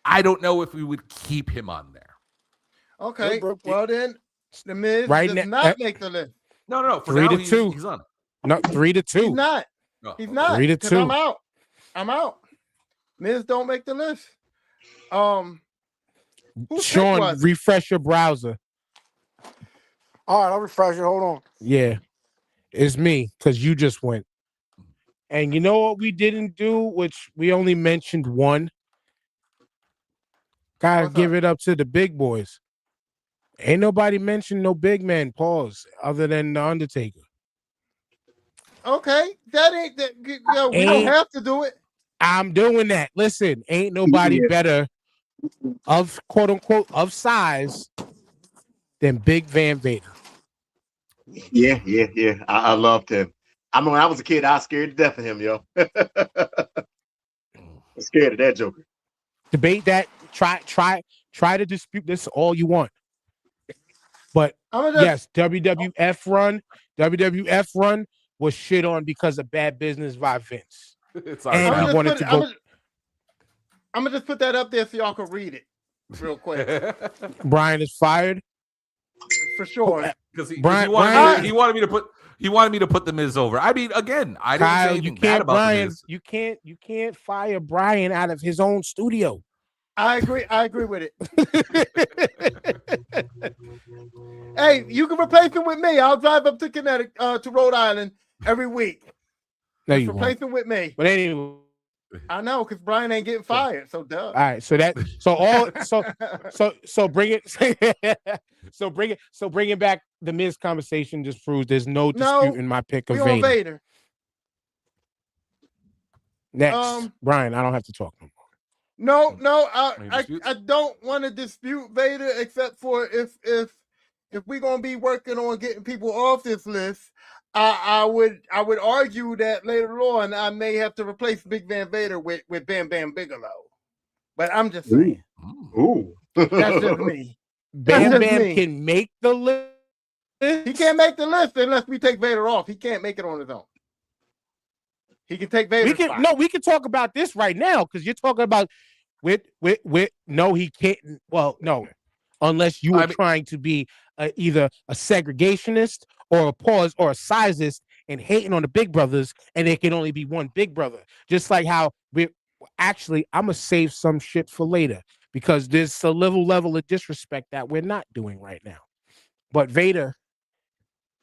I don't know if we would keep him on there. Okay. Well, then the Miz does not make the list. No. For 3-2. He's on it. No, 3-2. He's not. He's not. 3-2. I'm out. Miz don't make the list. Sean, refresh your browser. All right, I'll refresh it. Hold on. Yeah. It's me, because you just went. And you know what we didn't do, which we only mentioned one? Gotta give it up to the big boys. Ain't nobody mentioned no big man, pause, other than The Undertaker. Okay. That ain't that. We don't have to do it. I'm doing that. Listen, ain't nobody better of quote unquote of size than Big Van Vader. Yeah. I loved him. I mean, when I was a kid, I was scared to death of him, yo. I'm scared of that Joker. Debate that. Try to dispute this all you want. But yes, WWF run was shit on because of bad business by Vince. And he wanted to go. I'm gonna just put that up there so y'all can read it real quick. Brian is fired for sure because he wanted me to put the Miz over. I mean, again, I didn't say anything bad about the Miz. You can't fire Brian out of his own studio. I agree with it. Hey, you can replace him with me. I'll drive up to Connecticut, to Rhode Island every week. No, you replace him with me. But anyway, I know because Brian ain't getting fired. So duh. All right, so bring it. Bringing back the Miz conversation just proves there's no dispute in my pick of Vader. Next, Brian, I don't have to talk no more. No, I don't want to dispute Vader except for if we're gonna be working on getting people off this list, I would argue that later on I may have to replace Big Van Vader with Bam Bam Bigelow. But I'm just saying. Ooh. That's just me. Bam Bam can make the list. He can't make the list unless we take Vader off. He can't make it on his own. He can take Vader's spot. No, we can talk about this right now because you're talking about with no, he can't. Well, no, unless you were trying to be either a segregationist or a sizist and hating on the big brothers, and there can only be one big brother. Just like how I'm gonna save some shit for later because there's a level of disrespect that we're not doing right now. But Vader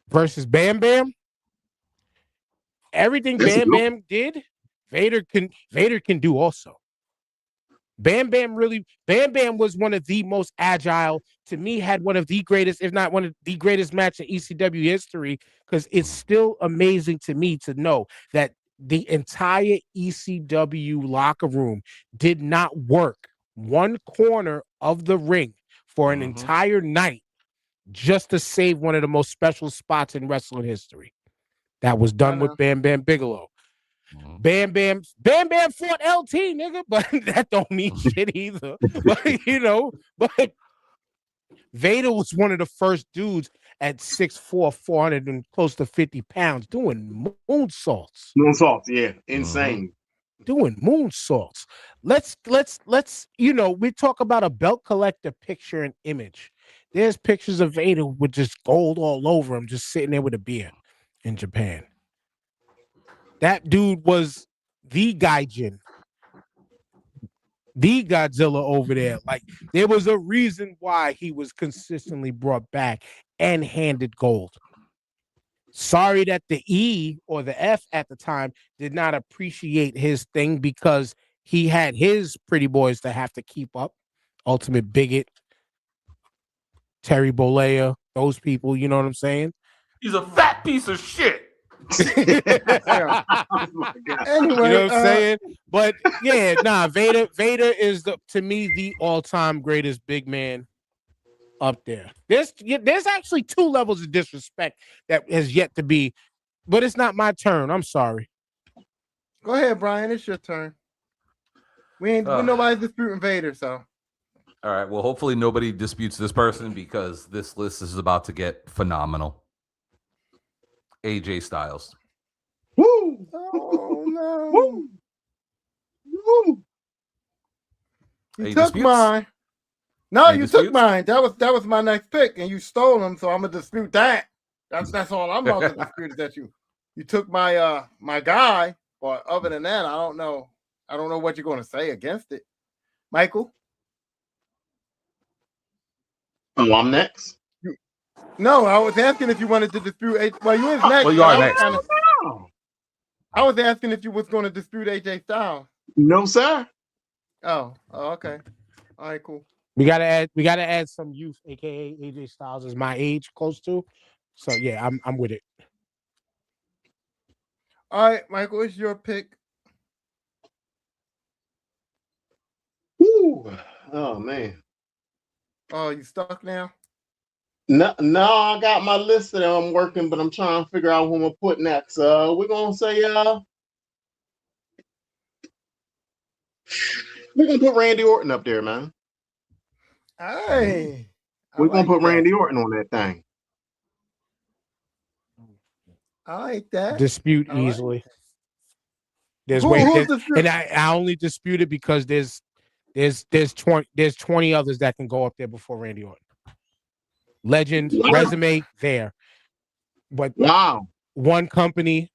versus Bam Bam. Everything Bam Bam did, Vader can do also. Bam Bam was one of the most agile. To me, had one of the greatest, if not one of the greatest match in ECW history, because it's still amazing to me to know that the entire ECW locker room did not work one corner of the ring for an entire night just to save one of the most special spots in wrestling history. That was done with Bam Bam Bigelow. Bam Bam fought LT, nigga, but that don't mean shit either. But Vader was one of the first dudes at 6'4", 400 and close to 50 pounds doing moonsaults. Moonsaults, yeah, insane. Doing moonsaults. Let's we talk about a belt collector picture and image. There's pictures of Vader with just gold all over him, just sitting there with a beer. In Japan, that dude was the Gaijin, the Godzilla over there. Like there was a reason why he was consistently brought back and handed gold. Sorry that the E or the F at the time did not appreciate his thing because he had his pretty boys to have to keep up. Ultimate Bigot, Terry Bollea, those people. You know what I'm saying? He's a fat piece of shit. Anyway, you know what I'm saying? But yeah, Vader is to me the all-time greatest big man up there. There's actually two levels of disrespect that has yet to be, but it's not my turn. I'm sorry. Go ahead, Brian. It's your turn. We nobody's disputing Vader, so. All right. Well, hopefully nobody disputes this person because this list is about to get phenomenal. AJ Styles. Woo! Oh no! Woo! Woo! You took mine. No, you took mine. That was my next pick, and you stole them. So I'm gonna dispute that. That's all I'm about to dispute is that you took my my guy. But other than that, I don't know what you're gonna say against it, Michael. Oh, I'm next. No, I was asking if you wanted to dispute. Well, you is next. Well, you are next. I was asking if you was going to dispute AJ Styles. No, sir. Oh, okay. All right, cool. We gotta add some youth, aka AJ Styles is my age, close to. So yeah, I'm with it. All right, Michael, it's your pick. Ooh. Oh man. Oh, you stuck now? No, I got my list that I'm working, but I'm trying to figure out who I'm gonna put next. We're gonna say we're gonna put Randy Orton up there, man. Hey, We're gonna put Randy Orton on that thing. I like that. Dispute easily. There's and I only dispute it because there's 20 others that can go up there before Randy Orton. Legend, resume there. But one company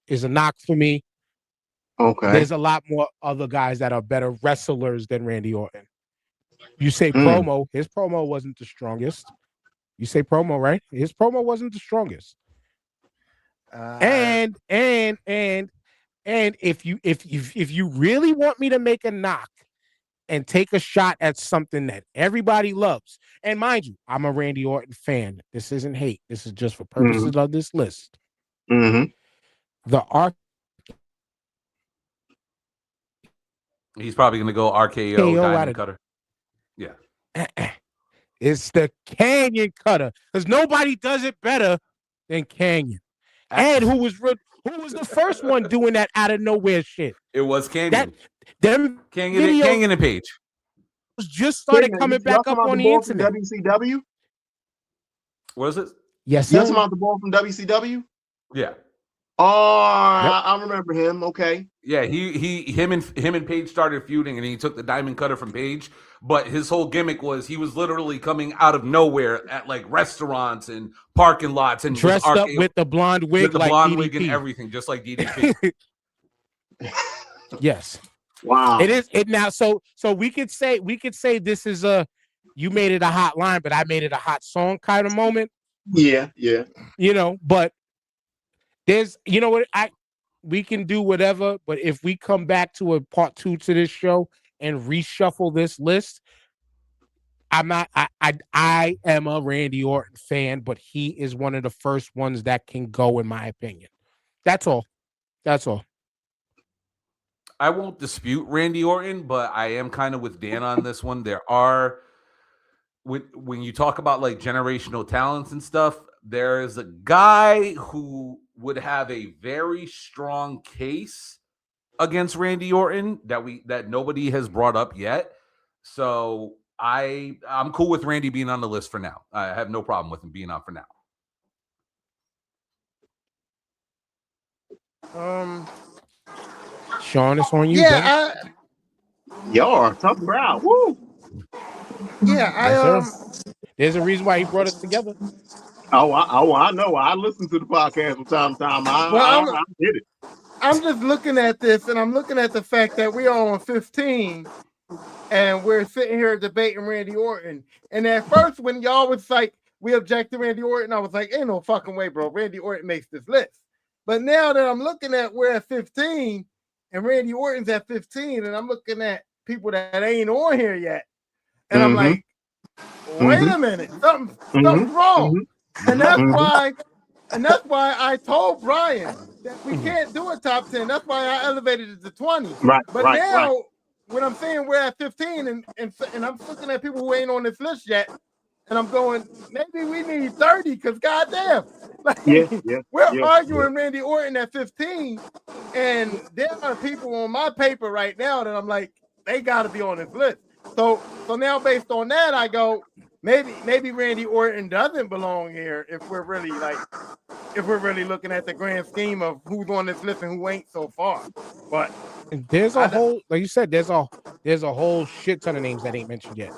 is a knock for me. Okay. There's a lot more other guys that are better wrestlers than Randy Orton. You say promo, his promo wasn't the strongest. You say promo, right? His promo wasn't the strongest. And if you really want me to make a knock and take a shot at something that everybody loves, and mind you, I'm a Randy Orton fan. This isn't hate. This is just for purposes of this list. The He's probably gonna go RKO Diamond Cutter. Yeah. It's the Canyon Cutter, because nobody does it better than Canyon. And who was the first one doing that out of nowhere shit? It was Canyon. Canyon and Page just started coming back up on the internet. WCW. What is it? Yes, sir. Yes, about the ball from WCW. Yeah. Oh, yep. I remember him. Okay. Yeah, him and Page started feuding, and he took the Diamond Cutter from Page. But his whole gimmick was he was literally coming out of nowhere at like restaurants and parking lots and dressed up with the blonde wig, wig and everything, just like DDP. Yes. Wow. It is it now. So we could say this is you made it a hot line, but I made it a hot song kind of moment. Yeah. But there's we can do whatever, but if we come back to a part 2 to this show and reshuffle this list, I am a Randy Orton fan, but he is one of the first ones that can go, in my opinion. That's all. I won't dispute Randy Orton, but I am kind of with Dan on this one. There are, when you talk about like generational talents and stuff, there is a guy who would have a very strong case against Randy Orton that nobody has brought up yet. So I'm cool with Randy being on the list for now. I have no problem with him being on for now. Sean, it's on you. Yeah, y'all are a tough crowd. Woo. Yeah, there's a reason why he brought us together. I know. I listen to the podcast from time to time. I did it. I'm just looking at this, and I'm looking at the fact that we are on 15, and we're sitting here debating Randy Orton. And at first, when y'all was like, we object to Randy Orton, I was like, ain't no fucking way, bro. Randy Orton makes this list. But now that I'm looking at we're at 15, and Randy Orton's at 15, and I'm looking at people that ain't on here yet, and I'm like, wait a minute, something's wrong. And that's why I told Brian that we can't do a top 10. That's why I elevated it to 20. But now, when I'm saying we're at 15, and I'm looking at people who ain't on this list yet, and I'm going, maybe we need 30, because goddamn, like, we're arguing Randy Orton at 15, and there are people on my paper right now that I'm like, they got to be on this list. So now based on that, I go, maybe Randy Orton doesn't belong here if we're really looking at the grand scheme of who's on this list and who ain't so far. But there's a whole, like you said, there's a whole shit ton of names that ain't mentioned yet.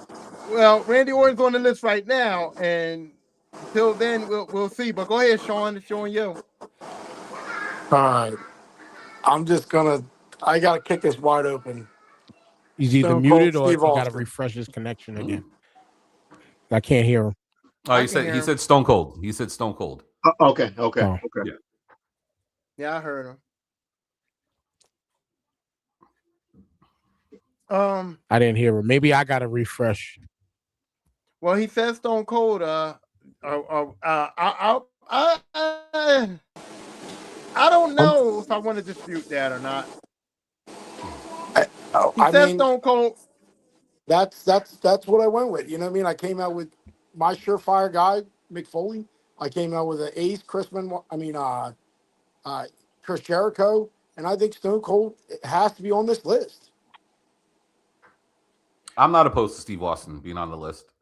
Well, Randy Orton's on the list right now, and until then we'll see. But go ahead, Sean. It's showing you. All right. I gotta kick this wide open. He's either muted or he gotta refresh his connection again. I can't hear him. Oh, he said Stone Cold. He said Stone Cold. Okay. Yeah, I heard him. I didn't hear him. Maybe I gotta refresh. Well, he says Stone Cold. I don't know if I want to dispute that or not. He says Stone Cold. That's what I went with. You know what I mean? I came out with my surefire guy, Mick Foley. I came out with an ace, Chris Jericho, and I think Stone Cold has to be on this list. I'm not opposed to Steve Austin being on the list.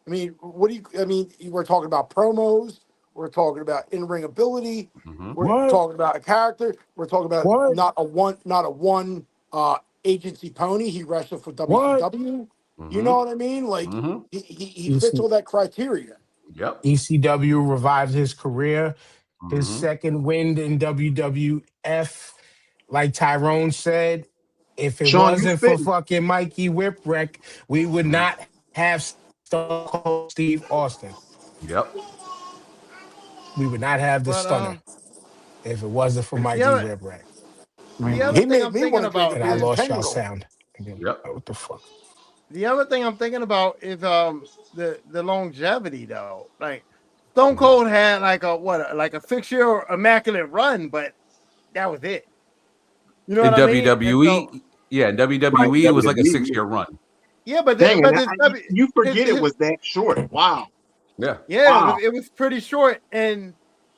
I mean, we're talking about promos. We're talking about in-ring ability. Mm-hmm. We're talking about a character. We're talking about not a one agency pony. He wrestled for WCW. Mm-hmm. You know what I mean? Like he fits all that criteria. Yep. ECW revived his career. His second win in WWF, like Tyrone said, if it wasn't for fucking Mikey Whipwreck, we would not have Stone Cold Steve Austin. Yep. We would not have the stunner if it wasn't for Mikey Whipwreck. The other thing I'm thinking about, and I lost y'all sound. Yep. What the fuck? The other thing I'm thinking about is the longevity though. Like Stone Cold had like a 6-year immaculate run, but that was it. You know in what WWE, I mean? in WWE, it was like a 6-year run. Yeah, but you forget it was that short. Wow. Yeah. Yeah, it was pretty short, and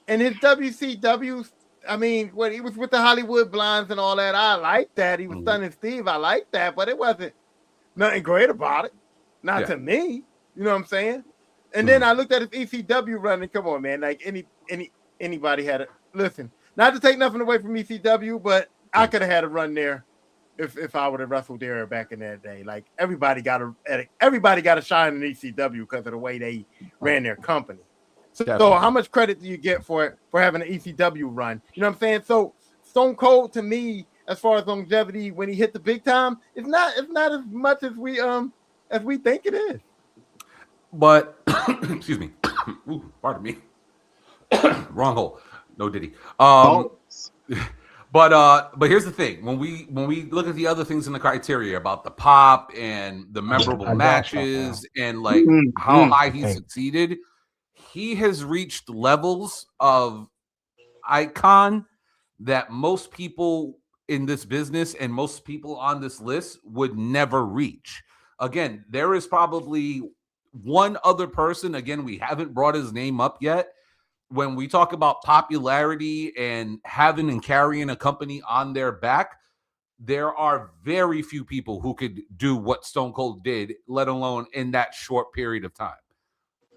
his WCW. I mean, when he was with the Hollywood Blondes and all that, I like that. He was Stunning Steve. I like that, but it wasn't nothing great about it. Not to me. You know what I'm saying? And then I looked at his ECW run, and come on, man. Like anybody had it. Listen, not to take nothing away from ECW, but I could have had a run there if I would have wrestled there back in that day. Like everybody got a shine in ECW because of the way they ran their company. So how much credit do you get for having an ECW run? You know what I'm saying? So Stone Cold to me, as far as longevity, when he hit the big time, it's not as much as we think it is. But excuse me. Ooh, pardon me. Wrong hole. No Diddy. But here's the thing: when we look at the other things in the criteria about the pop and the memorable matches and like how high he succeeded, he has reached levels of icon that most people in this business and most people on this list would never reach. Again, there is probably one other person. Again, we haven't brought his name up yet. When we talk about popularity and having and carrying a company on their back, there are very few people who could do what Stone Cold did, let alone in that short period of time.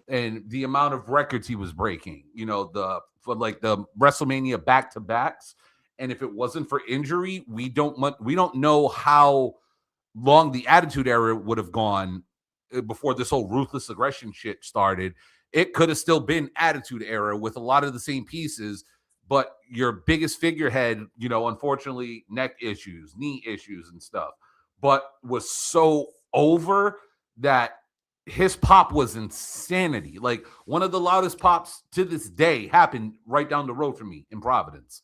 And the amount of records he was breaking, for the WrestleMania back-to-backs. And if it wasn't for injury, we don't know how long the Attitude Era would have gone before this whole ruthless aggression shit started. It could have still been Attitude Era with a lot of the same pieces, but your biggest figurehead, unfortunately, neck issues, knee issues and stuff, but was so over that his pop was insanity. Like one of the loudest pops to this day happened right down the road from me in Providence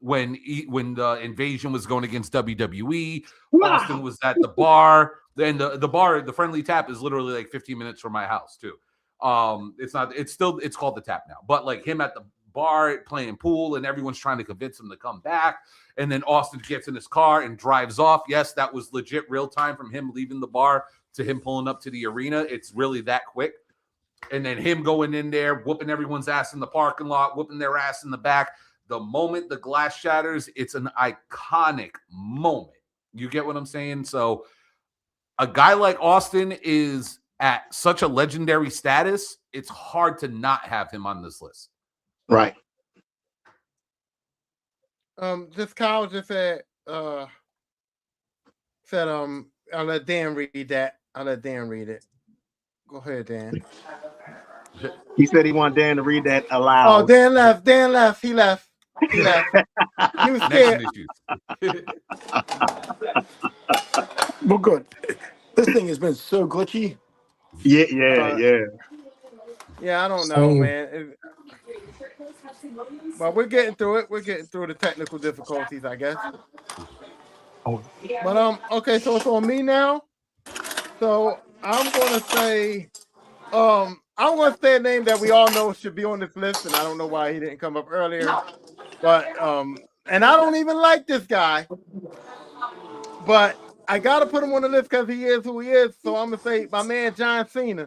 when the Invasion was going against WWE. Austin was at the bar. Then the bar, the Friendly Tap, is literally like 15 minutes from my house too. It's called the Tap now, but like him at the bar playing pool and everyone's trying to convince him to come back. And then Austin gets in his car and drives off. Yes, that was legit real time from him leaving the bar to him pulling up to the arena. It's really that quick. And then him going in there, whooping everyone's ass in the parking lot, whooping their ass in the back. The moment the glass shatters, it's an iconic moment. You get what I'm saying? So a guy like Austin is at such a legendary status, it's hard to not have him on this list. Right. This Kyle just said I'll let Dan read that. I'll let Dan read it. Go ahead, Dan. He said he wanted Dan to read that aloud. Oh, Dan left. He left. He was scared. Well, good. This thing has been so glitchy. Yeah. Yeah, I don't know, man. But we're getting through it. We're getting through the technical difficulties, I guess. But okay, so it's on me now. So I'm gonna say a name that we all know should be on this list, and I don't know why he didn't come up earlier. But and I don't even like this guy, but I gotta put him on the list because he is who he is. So I'm gonna say my man John Cena.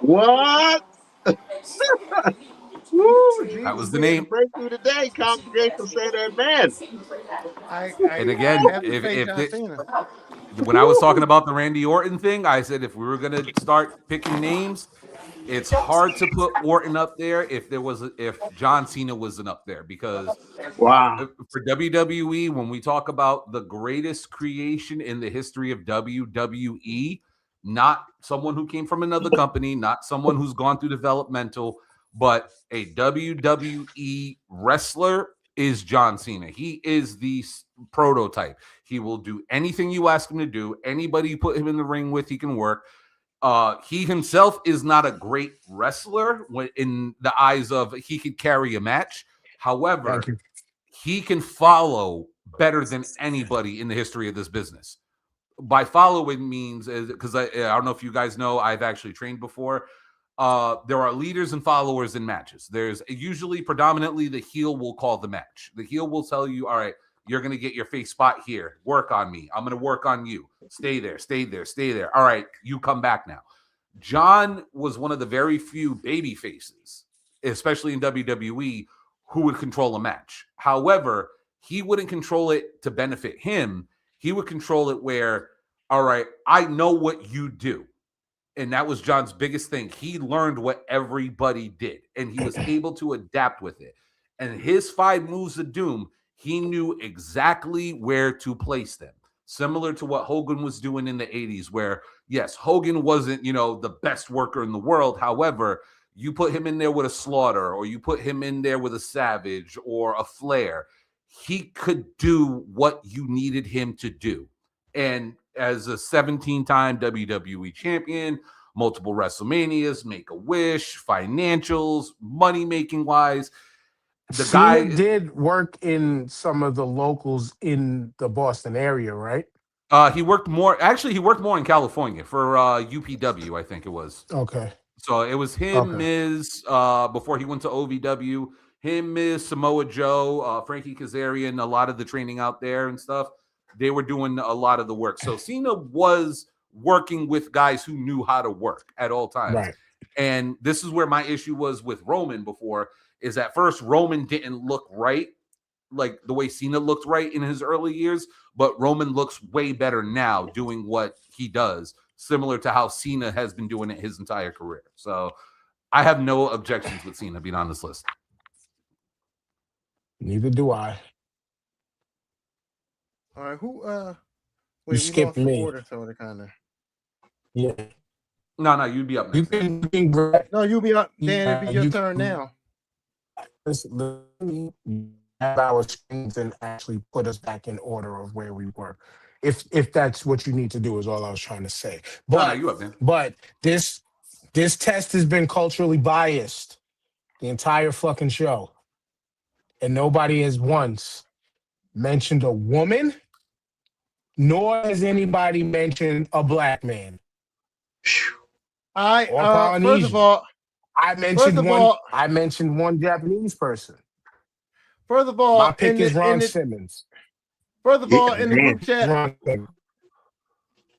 What? Woo, That Jesus was the made a name. breakthrough today. Congregation say that, man. And I again, have to say John Cena. when I was talking about the Randy Orton thing, I said if we were gonna start picking names, it's hard to put Orton up there if John Cena wasn't up there because Wow. for WWE, when we talk about the greatest creation in the history of WWE, not someone who came from another company, not someone who's gone through developmental, but a WWE wrestler is John Cena. He is the prototype. He will do anything you ask him to do. Anybody you put him in the ring with, he can work. He himself is not a great wrestler in the eyes of he could carry a match. However, he can follow better than anybody in the history of this business. By following means, because I don't know if you guys know, I've actually trained before. There are leaders and followers in matches. There's usually predominantly the heel will call the match. The heel will tell you, all right, you're going to get your face spot here. Work on me. I'm going to work on you. Stay there, stay there, stay there. All right, you come back now. John was one of the very few baby faces, especially in WWE, who would control a match. However, he wouldn't control it to benefit him. He would control it where, all right, I know what you do. And that was John's biggest thing. He learned what everybody did, and he was able to adapt with it. And his 5 moves of doom, he knew exactly where to place them. Similar to what Hogan was doing in the 80s, where, yes, Hogan wasn't, the best worker in the world. However, you put him in there with a Slaughter, or you put him in there with a Savage or a Flair, he could do what you needed him to do. And as a 17-time WWE champion, multiple WrestleManias, Make-A-Wish, financials, money-making wise, the guy did work in some of the locals in the Boston area, right? He worked more. Actually, he worked more in California for UPW, I think it was. Okay. So it was him, Miz, before he went to OVW. Him, Miz, Samoa Joe, Frankie Kazarian, a lot of the training out there and stuff. They were doing a lot of the work. So Cena was working with guys who knew how to work at all times. Right. And this is where my issue was with Roman before, is at first Roman didn't look right, like the way Cena looked right in his early years, but Roman looks way better now doing what he does, similar to how Cena has been doing it his entire career. So I have no objections with Cena being on this list. Neither do I. All right, who You skipped me. Order, so they kind of. Yeah. No, you'd be up next. No, you'll be up. Dan, it'd be your turn now. Let me have our screens and actually put us back in order of where we were. If that's what you need to do, is all I was trying to say. But no, you up, man. But this test has been culturally biased the entire fucking show. And nobody has once mentioned a woman, nor has anybody mentioned a black man. First of all, I mentioned one Japanese person. First of all, my pick is Ron Simmons. First of all, in the group chat.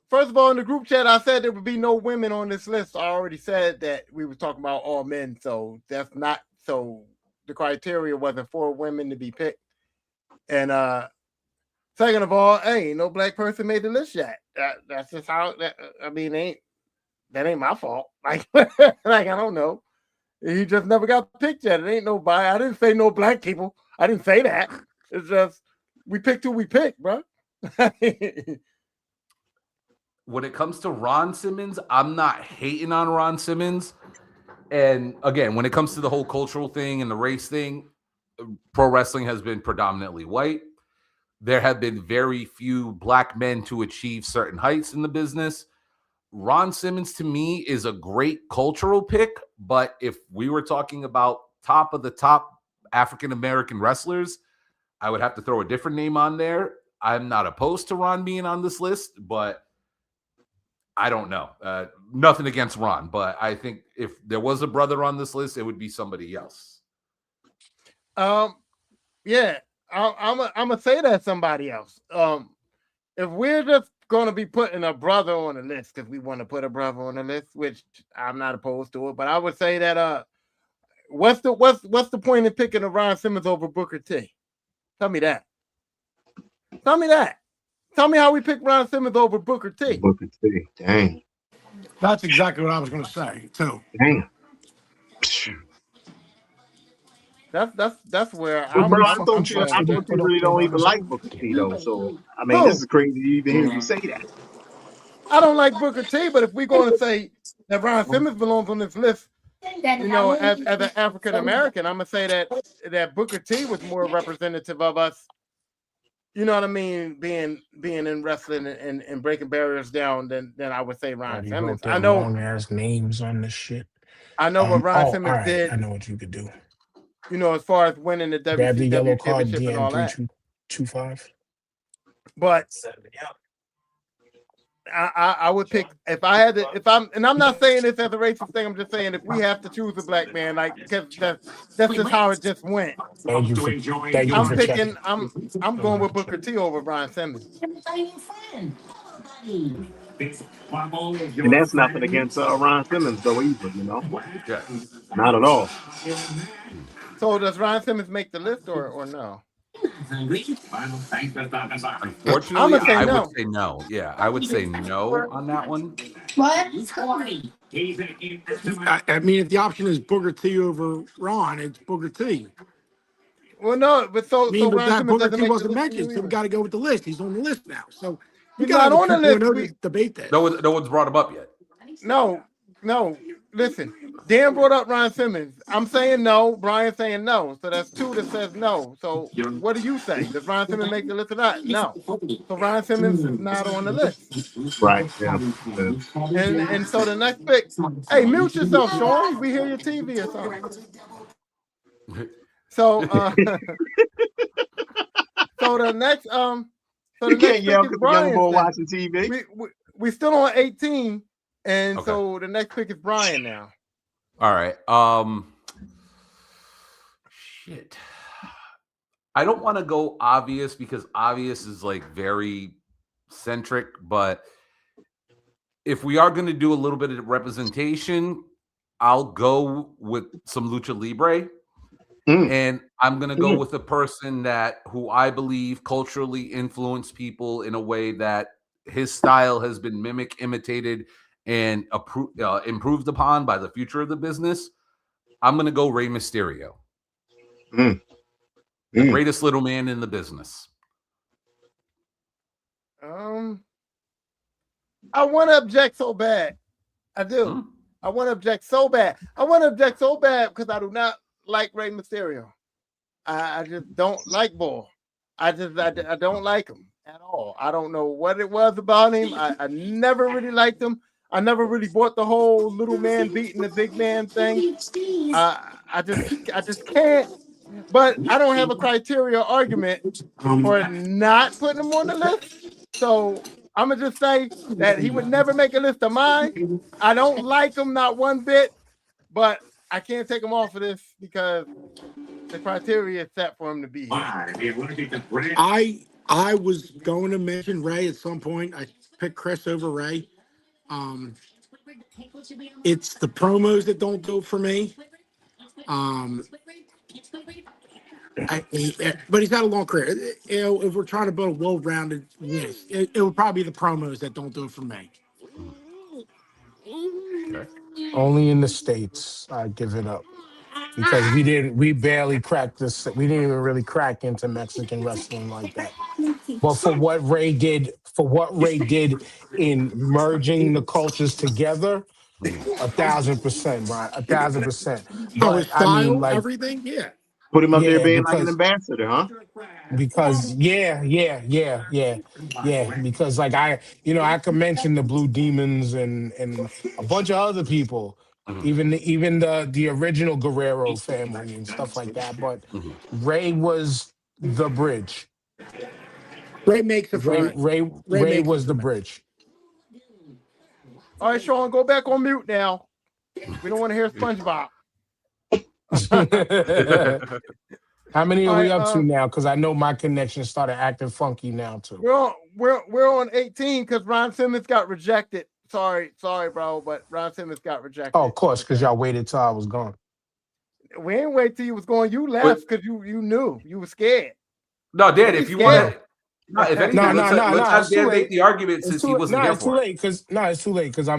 First of all, in the group chat, I said there would be no women on this list. I already said that we were talking about all men, so that's not so. The criteria wasn't for women to be picked. And second of all, hey, no black person made the list yet. That's just how. That ain't my fault. Like I don't know. He just never got picked yet. It ain't nobody. I didn't say no black people. I didn't say that. It's just we picked who we picked, bro. When it comes to Ron Simmons, I'm not hating on Ron Simmons. And again, when it comes to the whole cultural thing and the race thing, pro wrestling has been predominantly white. There have been very few black men to achieve certain heights in the business. Ron Simmons, to me, is a great cultural pick. But if we were talking about top of the top African-American wrestlers, I would have to throw a different name on there. I'm not opposed to Ron being on this list, but I don't know. Nothing against Ron, but I think if there was a brother on this list, it would be somebody else. Yeah, I'm gonna say that somebody else. If we're just going to be putting a brother on the list if we want to put a brother on the list, which I'm not opposed to it. But I would say that what's the point in picking a Ron Simmons over Booker T? Tell me that. Tell me that. Tell me how we pick Ron Simmons over Booker T. Booker T. Dang. That's exactly what I was going to say too. Dang. That's where I thought you really don't even like Booker T though. So I mean, this is crazy to even hear you say that. I don't like Booker T, but if we're going to say that Ron Simmons belongs on this list, you know, as an African American, I'm gonna say that Booker T was more representative of us. You know what I mean? Being in wrestling and breaking barriers down than I would say Ron Simmons. I know long ass names on this shit. I know what Ron Simmons did. I know what you could do. You know, as far as winning the Grab the yellow WCW card, championship and all that. 325. But I would pick if I had to. And I'm not saying this as a racist thing. I'm just saying if we have to choose a black man, like because that's just how it just went. I'm going with Booker T over Ron Simmons. And that's nothing against Ron Simmons though either, you know. Yeah. Not at all. So does Ron Simmons make the list or no? Unfortunately, I would say no. Yeah, I would say no on that one. What? I mean, if the option is Booker T over Ron, it's Booker T. Well, no, but so Ron Simmons Booker T wasn't mentioned, so we got to go with the list. He's on the list now, so we got on the list. We debate that. No one's brought him up yet. No. Listen, Dan brought up Ron Simmons. I'm saying no. Brian's saying no. So that's two that says no. So what do you say? Does Ron Simmons make the list or not? No. So Ron Simmons is not on the list. Right. Yeah. And so the next pick. Hey, mute yourself, Sean. We hear your TV or something. So so the next you can't yell because the young boy watching TV. We still on 18. And so the next pick is Brian now. All right. Shit. I don't want to go obvious because obvious is like very centric, but if we are going to do a little bit of representation, I'll go with some Lucha Libre. And I'm going to go with a person who I believe culturally influenced people in a way that his style has been imitated, and improved upon by the future of the business. I'm going to go Rey Mysterio. The greatest little man in the business. I want to object so bad. I do. I want to object so bad. I want to object so bad because I do not like Rey Mysterio. I just don't like Bull. I don't like him at all. I don't know what it was about him. I never really liked him. I never really bought the whole little man beating the big man thing. I just can't. But I don't have a criteria argument for not putting him on the list. So I'm gonna just say that he would never make a list of mine. I don't like him not one bit, but I can't take him off of this because the criteria is set for him to be here. I was going to mention Ray at some point. I picked Chris over Ray. It's the promos that don't do it for me. But he's had a long career. You know, if we're trying to build a well-rounded list, it would probably be the promos that don't do it for me. Only in the States, I give it up. Because we barely cracked this. We didn't even really crack into Mexican wrestling like that. But for what Ray did in merging the cultures together, 1,000%, Brian, 1,000%. But I mean, like everything, yeah. Put him up there being like an ambassador, huh? Because because like I could mention the Blue Demons and a bunch of other people. Even the original Guerrero family and stuff like that, but Ray was the bridge. Ray makes it. Ray was the bridge. All right, Sean, go back on mute now. We don't want to hear SpongeBob. How many are we All up right, to now? Because I know my connection started acting funky now too. We're on 18 because Ron Simmons got rejected. Sorry, bro, but Ron Simmons got rejected. Oh, of course, because y'all waited till I was gone. We ain't wait till you was going. You left because you knew you were scared. No, Dan, if you want to, if anything, let's have Dan make the argument since he wasn't here for it. It's too late because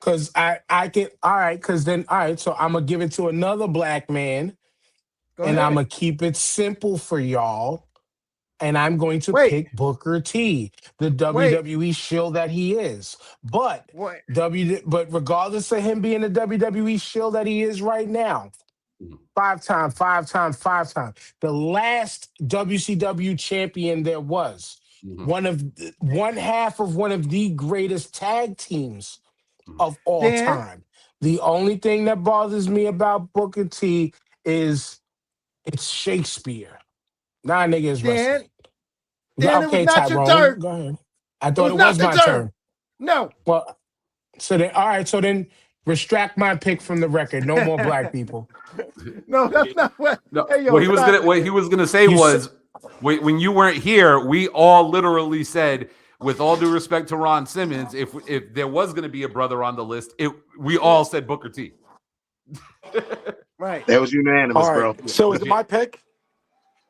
because I can. All right, because then all right, so I'm gonna give it to another black man, and I'm gonna keep it simple for y'all. And I'm going to pick Booker T, the WWE shill that he is. But but regardless of him being the WWE shill that he is right now, five time. The last WCW champion there was, one half of one of the greatest tag teams of all time. The only thing that bothers me about Booker T is it's Shakespeare. Nah, nigga is wrestling. Dan, okay, it was not Tyrone, your turn. go ahead. I thought it was my turn. No. Well, so then, all right. So then, retract my pick from the record. No more black people. No, that's not what. No, hey, yo, what he was gonna say was when you weren't here, we all literally said, with all due respect to Ron Simmons, if there was gonna be a brother on the list, we all said Booker T. Right. That was unanimous, bro. So is it my pick?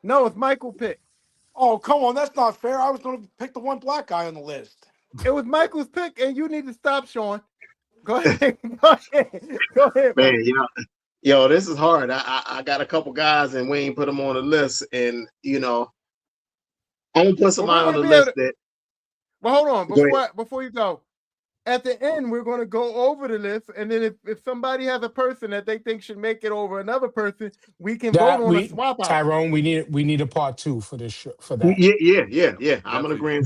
No, it's Michael pick. Oh, come on. That's not fair. I was going to pick the one black guy on the list. It was Michael's pick, and you need to stop, Sean. Go ahead. Go ahead. Man, yo, this is hard. I got a couple guys, and we ain't put them on the list. And, I'm going to put somebody on the list that. Well, hold on. Before you go, at the end, we're going to go over the list. And then if somebody has a person that they think should make it over another person, we can vote on a swap out. Tyrone, we need a part 2 for this for that. Yeah. I'm going to agree.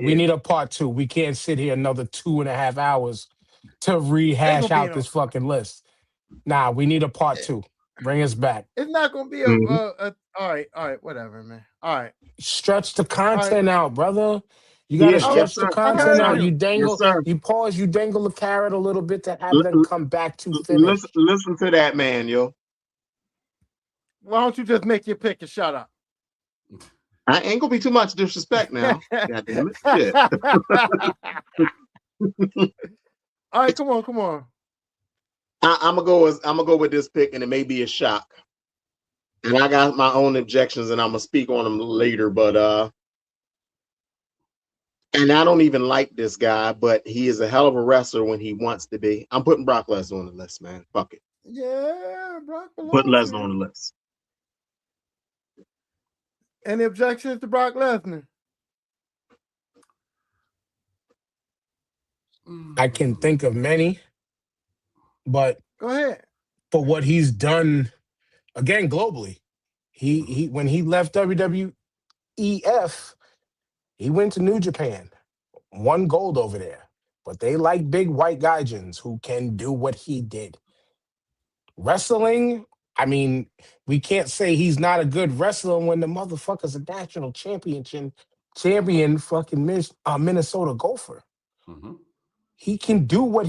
We need a part 2. We can't sit here another 2.5 hours to rehash out this fucking list. Nah, we need a part 2. Bring us back. It's not going to be a all right, whatever, man. All right. Stretch the content out, brother. You gotta stretch the content out. You dangle, you pause, you dangle the carrot a little bit to have them come back to finish. Listen to that, man, yo. Why don't you just make your pick and shut up? I ain't gonna be too much disrespect now. God damn it. All right, come on. I'm gonna go with this pick, and it may be a shock. And I got my own objections, and I'm gonna speak on them later, but and I don't even like this guy, but he is a hell of a wrestler when he wants to be. I'm putting Brock Lesnar on the list, man. Fuck it. Yeah, Brock Lesnar. Put Lesnar on the list. Any objections to Brock Lesnar? I can think of many, but go ahead. For what he's done, again, globally, he when he left WWEF, he went to New Japan, won gold over there. But they like big white gaijins who can do what he did. Wrestling, I mean, we can't say he's not a good wrestler when the motherfucker's a national champion fucking Minnesota Gopher. Mm-hmm. He can do what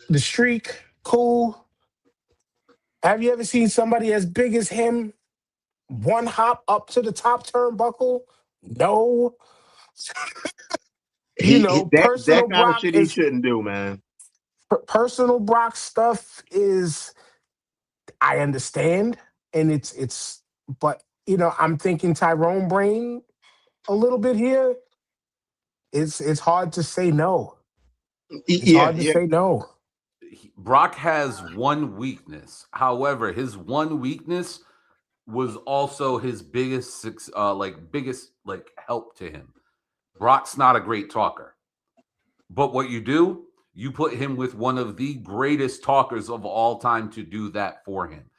the streak, cool. Have you ever seen somebody as big as him one hop up to the top turnbuckle? No. Personal that kind of shit he shouldn't do, man. Personal Brock stuff is, I understand, and it's, but I'm thinking Tyrone brain a little bit here. It's hard to say no. It's hard to say no. Brock has one weakness. However, his one weakness was also his biggest help to him. Brock's not a great talker. But what you do, you put him with one of the greatest talkers of all time to do that for him.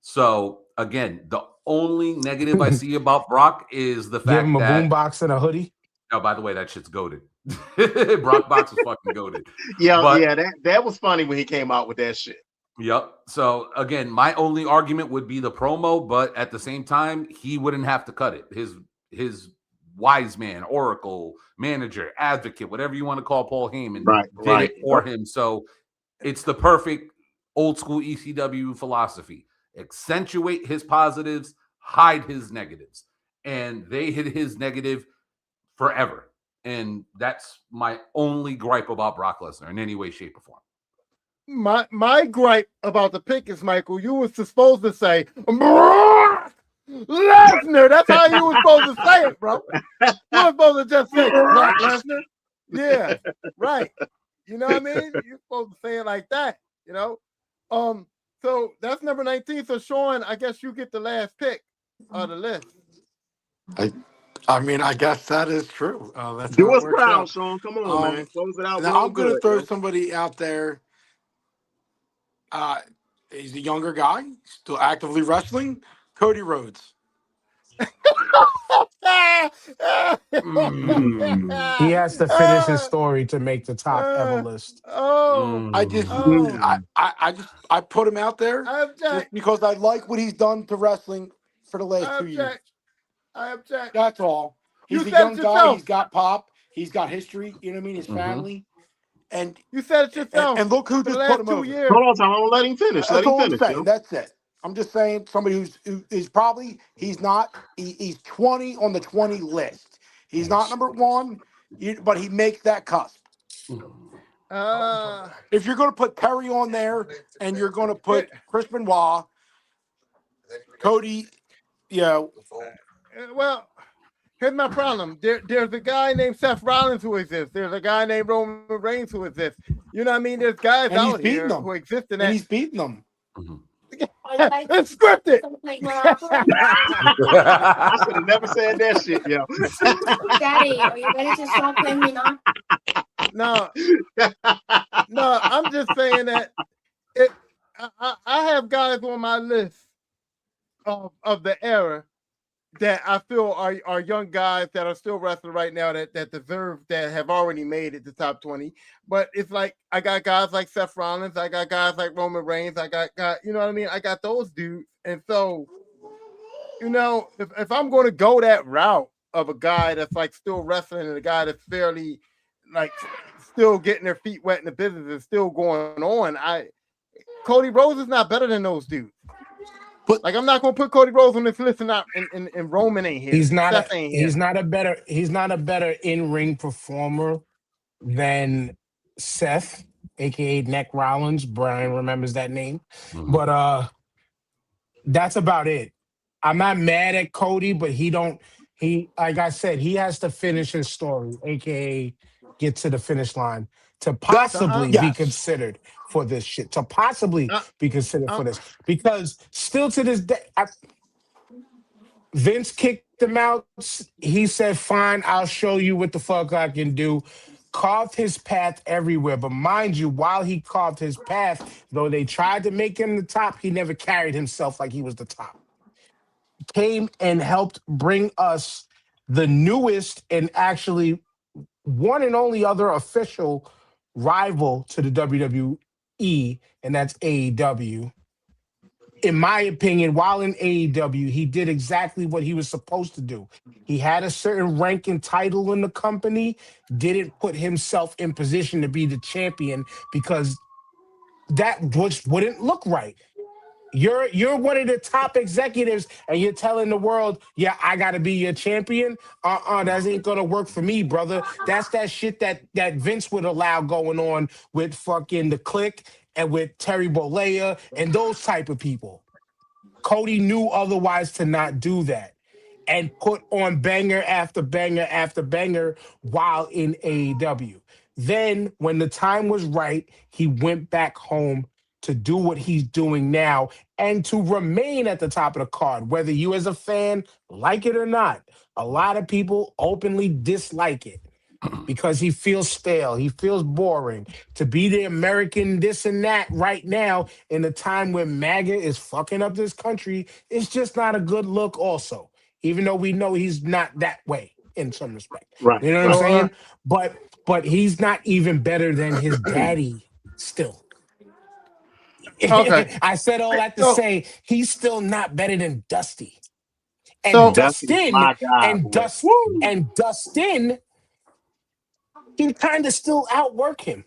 So, again, the only negative I see about Brock is the fact that... Give him a boombox and a hoodie? Oh, by the way, that shit's goated. Brock Box was fucking goated. That was funny when he came out with that shit. Yep. So again, my only argument would be the promo, but at the same time, he wouldn't have to cut it. His wise man, oracle, manager, advocate, whatever you want to call Paul Heyman, did it for him. So it's the perfect old school ECW philosophy. accentuate his positives, hide his negatives. And they hid his negative forever. And that's my only gripe about Brock Lesnar in any way, shape, or form. My gripe about the pick is, Michael, you were supposed to say Brock Lesnar. That's how you were supposed to say it, bro. You were supposed to just say Brock Lesnar. Yeah, right. You know what I mean? You're supposed to say it like that, you know? So that's number 19. So Sean, I guess you get the last pick of the list. I mean, I guess that is true. That's Do how it us works proud, out. Sean. Come on, man. Close it out. Now I'm going to throw somebody out there. He's a younger guy, still actively wrestling. Cody Rhodes. He has to finish his story to make the top ever list. I put him out there just because I like what he's done to wrestling for the last 2 years. I object. That's all. He's a young guy. He's got pop. He's got history. You know what I mean? His family. And you said it yourself. And look who just put him over. Hold on, Tom. I'll let him finish. That's all I'm saying. That's it. I'm just saying somebody who's probably he's 20 on the 20 list. He's not number 1, but he makes that cusp. If you're going to put Terry on there and you're going to put Chris Benoit, Cody, well, here's my problem. There's a guy named Seth Rollins who exists. There's a guy named Roman Reigns who exists. You know what I mean? There's guys out here who exist in that. And he's beating them. It's scripted. I should have never said that shit, yo. Daddy, are you ready to stop playing me now? No, I'm just saying that I have guys on my list of the era that I feel are young guys that are still wrestling right now that deserve, that have already made it to top 20. But it's like I got guys like Seth Rollins, I got guys like Roman Reigns, I got you know what I mean? I got those dudes. And so, you know, if I'm going to go that route of a guy that's like still wrestling and a guy that's fairly like still getting their feet wet in the business and still going on, Cody Rhodes is not better than those dudes. But like, I'm not gonna put Cody Rhodes on this list and Roman ain't here. He's not a better in-ring performer than Seth, aka Neck Rollins. Brian remembers that name. But that's about it. I'm not mad at Cody, but he like I said, he has to finish his story, aka get to the finish line to possibly be considered for this shit, to possibly be considered for this. Because still to this day, Vince kicked him out. He said, fine, I'll show you what the fuck I can do. Carved his path everywhere. But mind you, while he carved his path, though they tried to make him the top, he never carried himself like he was the top. Came and helped bring us the newest and actually one and only other official rival to the WWE, and that's AEW. In my opinion, while in AEW, he did exactly what he was supposed to do. He had a certain rank and title in the company, didn't put himself in position to be the champion because that just wouldn't look right. You're one of the top executives and you're telling the world, yeah, I gotta be your champion. That ain't gonna work for me, brother. That's that shit that Vince would allow going on with fucking the Clique and with Terry Bollea and those type of people. Cody knew otherwise to not do that and put on banger after banger after banger while in AEW. Then when the time was right, he went back home to do what he's doing now and to remain at the top of the card, whether you as a fan like it or not. A lot of people openly dislike it because he feels stale. He feels boring. To be the American this and that right now in a time when MAGA is fucking up this country, it's just not a good look also, even though we know he's not that way in some respect. Right. You know what I'm saying? But he's not even better than his daddy still. Okay. I said all that to say he's still not better than Dusty. And So Dustin and Dustin can kind of still outwork him.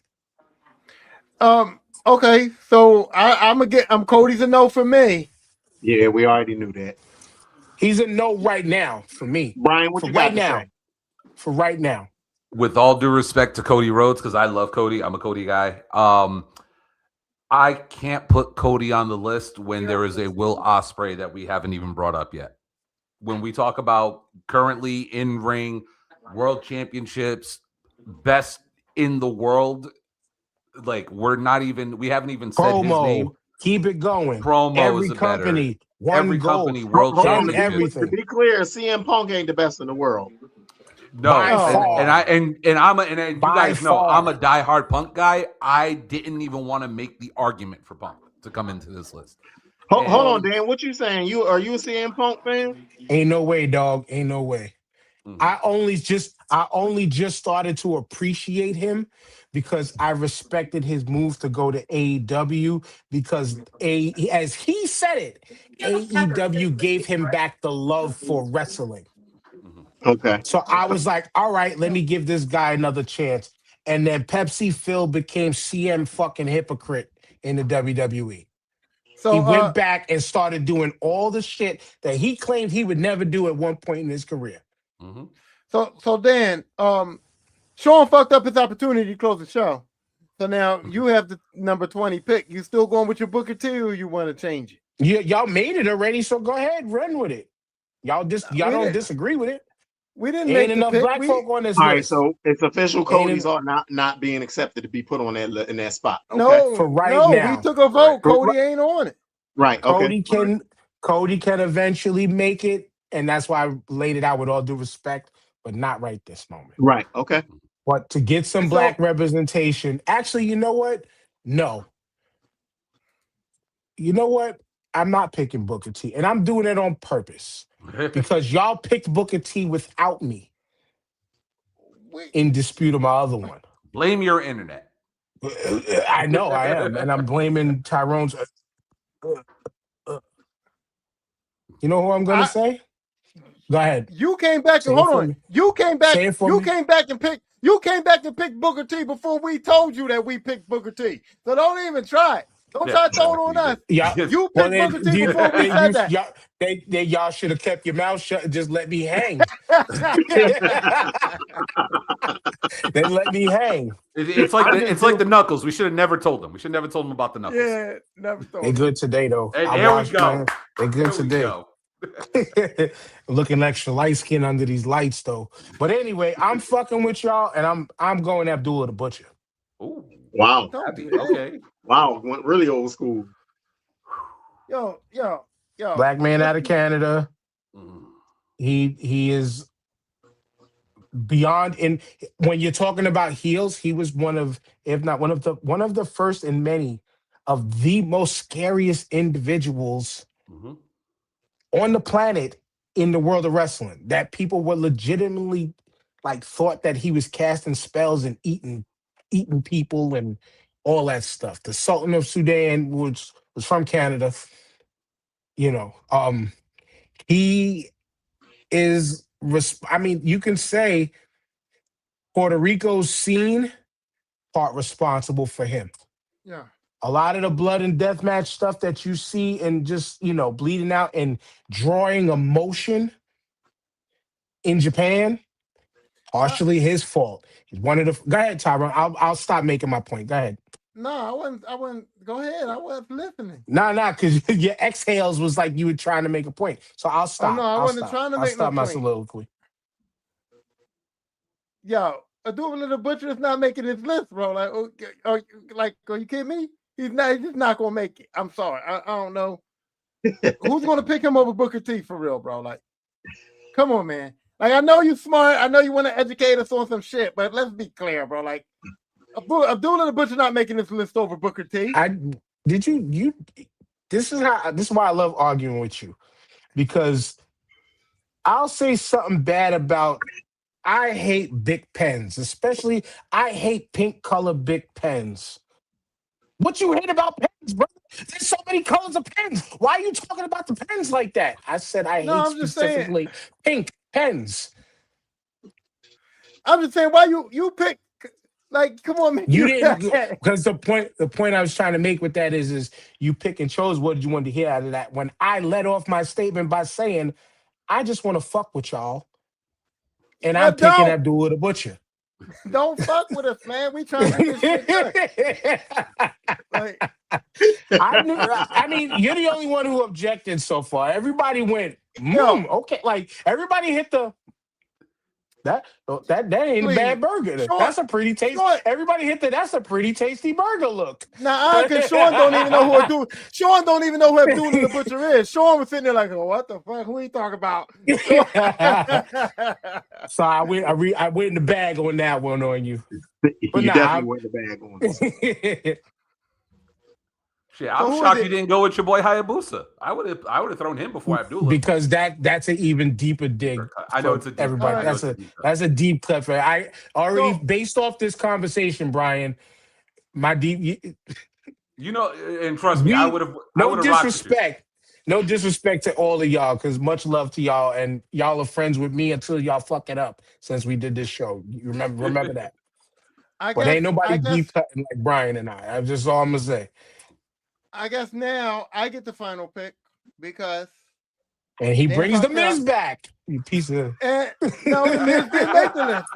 Okay, so I'm Cody's a no for me. Yeah, we already knew that. He's a no right now for me. Brian, what for you got right to now. say? For right now. With all due respect to Cody Rhodes, because I love Cody, I'm a Cody guy. I can't put Cody on the list when there is a Will Ospreay that we haven't even brought up yet. When we talk about currently in ring, world championships, best in the world, like we haven't even said his name. Keep it going. Promo every is a company, better. one Every goal, company, world Hold on, championship. everything. To be clear, CM Punk ain't the best in the world. No, By far. and you By guys know far. I'm a diehard Punk guy. I didn't even want to make the argument for Punk to come into this list. Hold on, Dan. What you saying? Are you a CM Punk fan? Ain't no way, dog. Ain't no way. Mm-hmm. I only just started to appreciate him because I respected his move to go to AEW because as he said it, AEW gave him back the love for wrestling. Okay. So I was like, all right, let me give this guy another chance. And then Pepsi Phil became CM fucking hypocrite in the WWE. So he went back and started doing all the shit that he claimed he would never do at one point in his career. Mm-hmm. So Dan, Sean fucked up his opportunity to close the show. So now you have the number 20 pick. You still going with your Booker T, or you want to change it? Yeah, y'all made it already, so go ahead, run with it. Y'all don't disagree with it. We didn't Ain't make enough pick. black folk on this all list. All right, so it's official. Cody's not being accepted to be put on that in that spot. Okay? No, for now. We took a vote. Cody ain't on it. Right. Okay. Cody can eventually make it, and that's why I laid it out with all due respect, but not right this moment. Right. Okay. But to get some black representation, actually, you know what? No. You know what? I'm not picking Booker T, and I'm doing it on purpose because y'all picked Booker T without me in dispute of my other one. Blame your internet. I know I am, and I'm blaming Tyrone's. You know who I'm going to say? Go ahead. You came back and hold on. You came back and picked. You came back and picked Booker T before we told you that we picked Booker T. So don't even try it. Don't try to throw it on us. You picked Booker T before we said that. Y'all should have kept your mouth shut and just let me hang. They let me hang. It's like the Knuckles. We should have never told them. We should have never told them about the Knuckles. Yeah, never told them. They good today though. Hey, there we go. They good today. Looking extra light skin under these lights though. But anyway, I'm fucking with y'all, and I'm going Abdullah the Butcher. Ooh. Wow. Okay. Wow. Went really old school. Yo. Black man out of Canada. He is beyond. In when you're talking about heels, he was one of, if not one of the first and many of the most scariest individuals on the planet in the world of wrestling. That people were legitimately thought that he was casting spells and eating people and all that stuff. The Sultan of Sudan, which was from Canada, he is. You can say Puerto Rico's scene part responsible for him. Yeah. A lot of the blood and deathmatch stuff that you see and just, bleeding out and drawing emotion in Japan, partially his fault. He's one of the. Go ahead, Tyrone. I'll stop making my point. Go ahead. No, I wasn't. Go ahead. I wasn't listening. Nah, because your exhales was like you were trying to make a point. So I'll stop. Oh, no, I wasn't trying to make no point. My soliloquy. Yo, Abdullah the Butcher is not making his list, bro. Are you kidding me? He's just not gonna make it. I'm sorry. I don't know. Who's gonna pick him over Booker T for real, bro? Come on, man. I know you're smart. I know you want to educate us on some shit, but let's be clear, bro. Abdullah the Butcher not making this list over Booker T. This is why I love arguing with you, because I'll say something bad about. I hate big pens, especially I hate pink color big pens. What you hate about pens, bro? There's so many colors of pens. Why are you talking about the pens like that? I said I hate specifically pink pens. I'm just saying, why you pick Like, come on, man. You didn't, because the point I was trying to make with that is you pick and chose what you wanted to hear out of that. When I let off my statement by saying, I just want to fuck with y'all, and I'm picking Abdullah the Butcher. Don't fuck with us, man. We trying to get this shit done. Like, I mean, you're the only one who objected so far. Everybody went, okay. Like, everybody hit the that ain't please. a bad burger. Sean, that's a pretty tasty. Sean. Everybody hit that's a pretty tasty burger look. Nah, because Sean don't even know who Abdullah. Sean don't even know who Abdullah the Butcher is. Sean was sitting there like, oh, what the fuck? Who he talking about? So I went in the bag on that one on you. But you definitely went in the bag on it. Shit, I'm shocked you didn't go with your boy Hayabusa. I would have thrown him before Abdullah. Because that's an even deeper dig. I know it's a deep everybody. That's a deep cut for I already based off this conversation, Brian. My deep, and trust me, I would have. No disrespect to all of y'all, because much love to y'all, and y'all are friends with me until y'all fuck it up. Since we did this show, you remember that. But ain't nobody deep cutting like Brian and I. That's just all I'm gonna say. I guess now I get the final pick because. And he brings the Miz back. You piece of. No, the Miz didn't make the list.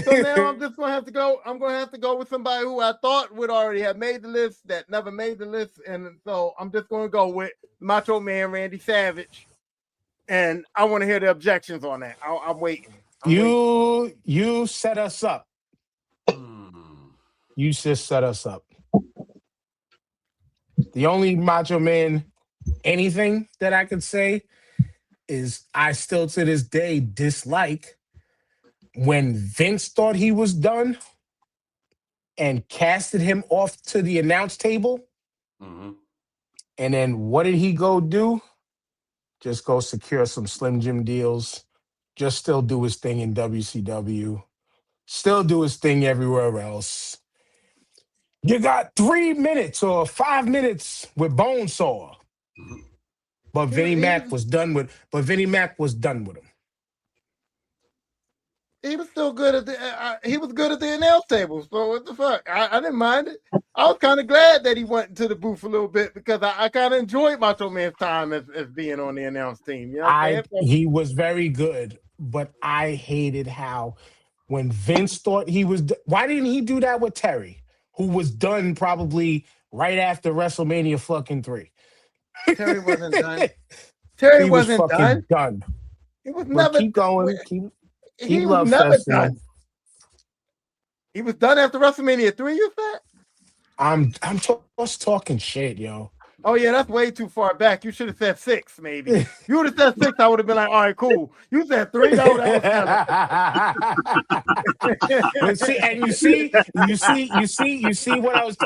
So now I'm just gonna have to go. I'm gonna have to go with somebody who I thought would already have made the list that never made the list, and so I'm just gonna go with Macho Man Randy Savage. And I want to hear the objections on that. I'm waiting. You set us up. You just set us up. The only Macho Man anything that I could say is I still to this day dislike when Vince thought he was done and casted him off to the announce table. Mm-hmm. And then what did he go do? Just go secure some Slim Jim deals. Just still do his thing in WCW. Still do his thing everywhere else. You got 3 minutes or 5 minutes with Bonesaw. But Vinnie Mac was done with him. He was still good at the announce table. So what the fuck? I didn't mind it. I was kind of glad that he went to the booth a little bit because I kind of enjoyed Macho Man's time as being on the announce team. You know he was very good, but I hated how when Vince thought he was. Why didn't he do that with Terry, who was done probably right after WrestleMania fucking 3? Terry wasn't done. Terry wasn't done. He was never. Keep going. He was never done. He was done after WrestleMania 3. You said? I'm just talking shit, yo. Oh yeah, that's way too far back. You should have said 6, maybe. You would have said 6, I would have been like, all right, cool. You said 3, no, that was you see what I was.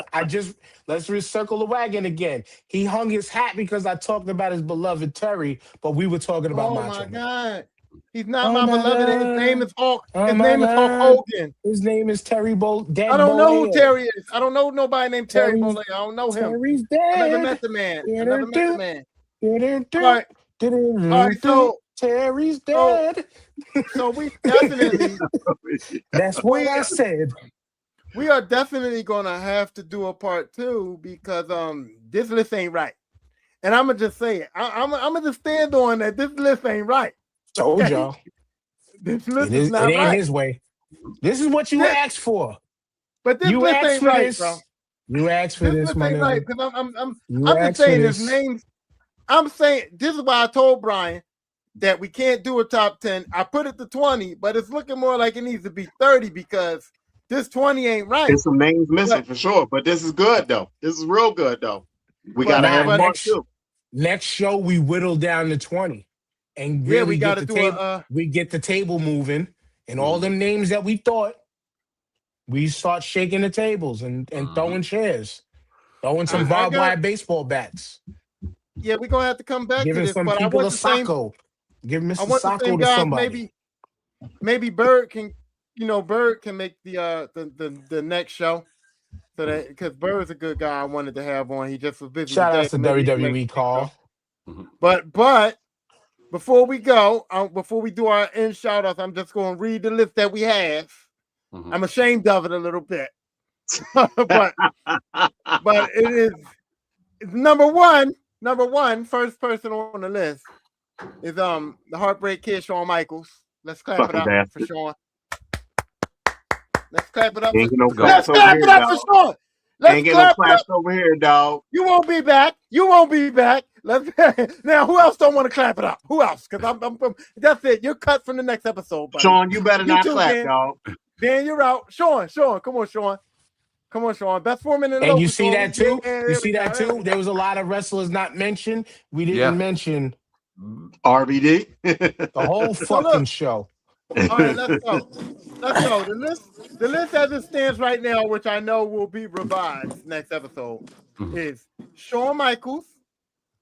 Let's recircle the wagon again. He hung his hat because I talked about his beloved Terry, but we were talking about Macho Man. Oh my God. He's not my beloved. His name is Hulk. His name is Hulk Hogan. His name is Terry Bolt. I don't know who Terry is. I don't know nobody named Terry Bolt. I don't know him. Terry's dead. I never met the man. All right, so Terry's dead. So we definitely. That's what I said. We are definitely gonna have to do a part 2 because this list ain't right, and I'm gonna just say it. I'm gonna just stand on that. This list ain't right. Told y'all. This list is not right. It ain't his way. This is what you asked for. But this list ain't right, bro. You asked for this, my nigga. Because I'm just saying his names. I'm saying this is why I told Brian that we can't do a top 10. I put it to 20, but it's looking more like it needs to be 30 because this 20 ain't right. There's some names missing for sure, but this is good though. This is real good though. We gotta have next show. We whittle down to 20. And really we got to do we get the table moving, and all them names that we thought, we start shaking the tables and throwing chairs, throwing some barbed wire baseball bats. Yeah, we're gonna have to come back to this. Some but people I want a Sacco. Give Mr. Sacco to somebody. Maybe Bird can, Bird can make the next show. So that because Bird's a good guy, I wanted to have on. He just was busy. Shout out to WWE call. But before we go, before we do our end shout outs, I'm just going to read the list that we have. Mm-hmm. I'm ashamed of it a little bit, but it is number one. First person on the list is the Heartbreak Kid, Shawn Michaels. Let's clap it up for Shawn. Let's clap it up. Let's clap it up for Shawn. Ain't get no claps over here, dog. You won't be back. Let's now. Who else don't want to clap it up? Who else? Because I'm that's it. You're cut from the next episode, buddy. Sean, you better not clap, dog. Dan, you're out. Sean, come on, Sean. Best woman in the And you see that too? You see that too? There was a lot of wrestlers not mentioned. We didn't mention RVD. The whole fucking show. All right, let's go. The list as it stands right now, which I know will be revised next episode, is Shawn Michaels,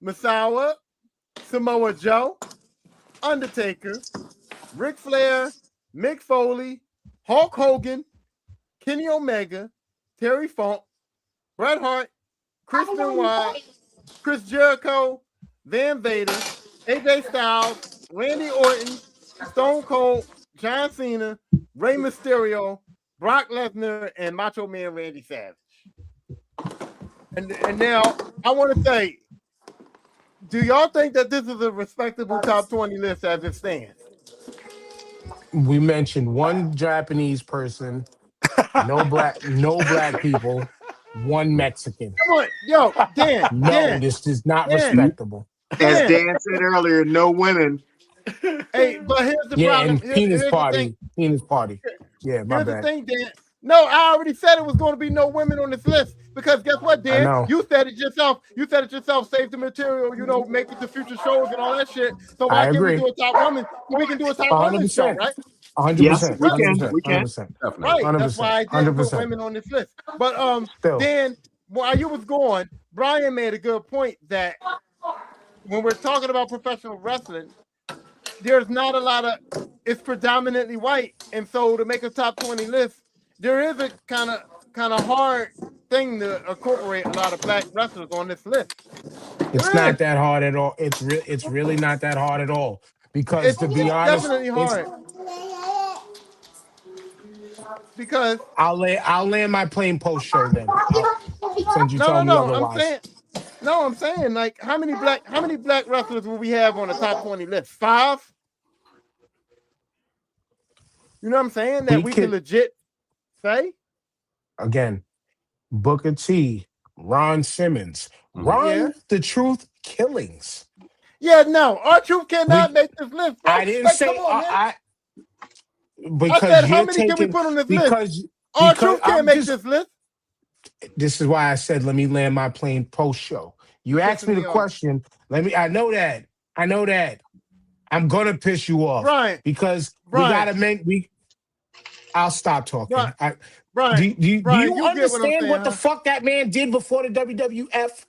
Misawa, Samoa Joe, Undertaker, Ric Flair, Mick Foley, Hulk Hogan, Kenny Omega, Terry Funk, Bret Hart, Chris Benoit, Chris Jericho, Van Vader, AJ Styles, Randy Orton, Stone Cold, John Cena, Rey Mysterio, Brock Lesnar, and Macho Man Randy Savage. And now I want to say, do y'all think that this is a respectable top 20 list as it stands? We mentioned one Japanese person, no black people, one Mexican. Come on, yo, Dan. This is not respectable. As Dan said earlier, no women. Hey, but here's the problem. And penis party. Yeah, my here's bad. the thing, Dan. No, I already said it was going to be no women on this list because guess what, Dan? You said it yourself. Save the material, make it to future shows and all that shit. So why can't we do a top woman? We can do a top woman show, right? 100%. Yes, we can. 100%. Right. 100%. That's why I did put women on this list. But Dan, while you was going, Brian made a good point that when we're talking about professional wrestling, there's not a lot of, it's predominantly white. And so to make a top 20 list, there is a kind of hard thing to incorporate a lot of black wrestlers on this list. It's not that hard at all. It's really not that hard at all. Because to be honest, definitely hard. Because I'll land my plane post show then. Since you told me otherwise. I'm saying like how many black wrestlers will we have on the top 20 list? 5? You know what I'm saying? That we can legit say? Again, Booker T, Ron Simmons, The Truth Killings. Yeah, no, R-Truth cannot make this list. Bro. I didn't say because I said how many can we put on this list? R-Truth can't make this list. This is why I said let me land my plane post show. You asked me the question. I know that. I'm gonna piss you off, Brian, because we gotta make I'll stop talking. Brian, do you understand what the saying, fuck that man did before the WWF?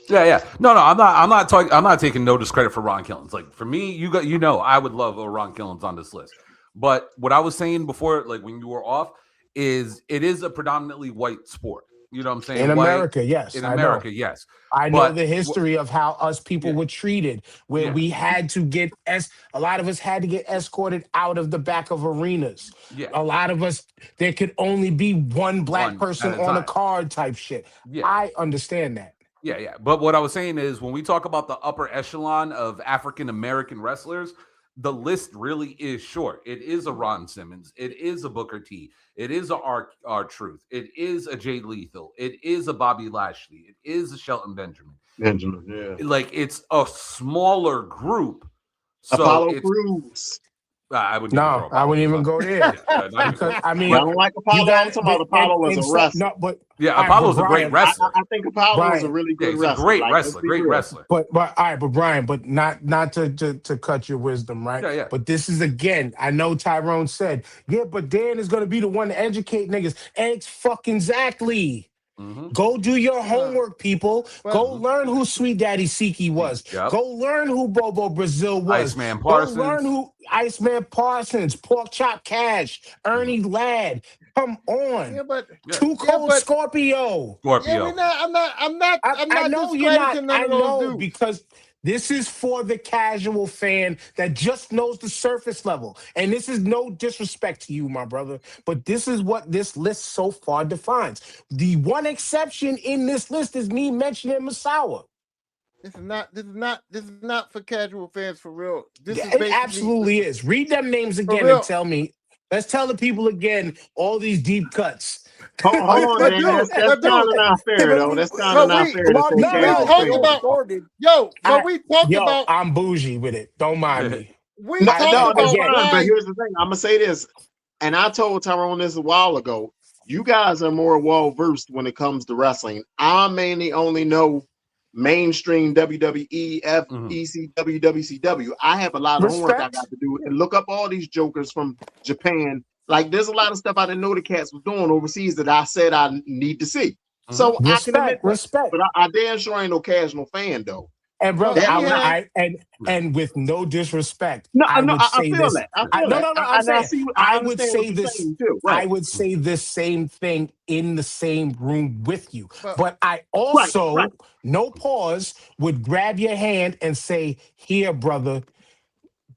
Yeah. No, I'm not taking no discredit for Ron Killings. Like for me, I would love a Ron Killings on this list. But what I was saying before, like when you were off, is it is a predominantly white sport. You know what I'm saying? In America, yes. Yes. I know the history of how us people were treated, where we had to get a lot of us had to get escorted out of the back of arenas. Yeah. A lot of us, there could only be one black person on a card type shit. Yeah. I understand that. Yeah. But what I was saying is when we talk about the upper echelon of African American wrestlers, the list really is short. It is a Ron Simmons. It is a Booker T. It is a R-Truth. It is a Jay Lethal. It is a Bobby Lashley. It is a Shelton Benjamin. Like it's a smaller group. So Apollo Crews. I wouldn't even go there. Because, I don't like Apollo. I'm talking about Apollo was a wrestler. Apollo's a great wrestler. I think Apollo is a really good wrestler. Great wrestler. But all right, but Brian, not to cut your wisdom, right? Yeah. But this is again, I know Tyrone said, but Dan is gonna be the one to educate niggas. Exactly. Mm-hmm. Go do your homework, people. Go learn who Sweet Daddy Siki was. Yep. Go learn who Bobo Brazil was. Iceman Parsons. Go learn who Iceman Parsons, Pork Chop Cash, Ernie Ladd. Come on. Too Cold Scorpio. Yeah, I'm not discrediting none of those dudes. Because This is for the casual fan that just knows the surface level. And this is no disrespect to you, my brother, but this is what this list so far defines. The one exception in this list is me mentioning Misawa. This is not for casual fans for real. It absolutely is. Read them names again and tell me. Let's tell the people again all these deep cuts. Hold on, man. That's kind of not fair, though. That's kind of not fair. We talked about. I'm bougie with it. Don't mind me. But here's the thing. I'm gonna say this, and I told Tyrone this a while ago. You guys are more well versed when it comes to wrestling. I mainly only know mainstream WWE, ECW, WCW. I have a lot of homework I got to do and look up all these jokers from Japan. Like, there's a lot of stuff I didn't know the cats was doing overseas that I said I need to see. So I can admit that, but I damn sure ain't no casual fan though. And brother, and with no disrespect, I would say the same thing in the same room with you. But I also, no pause, would grab your hand and say, "Here, brother,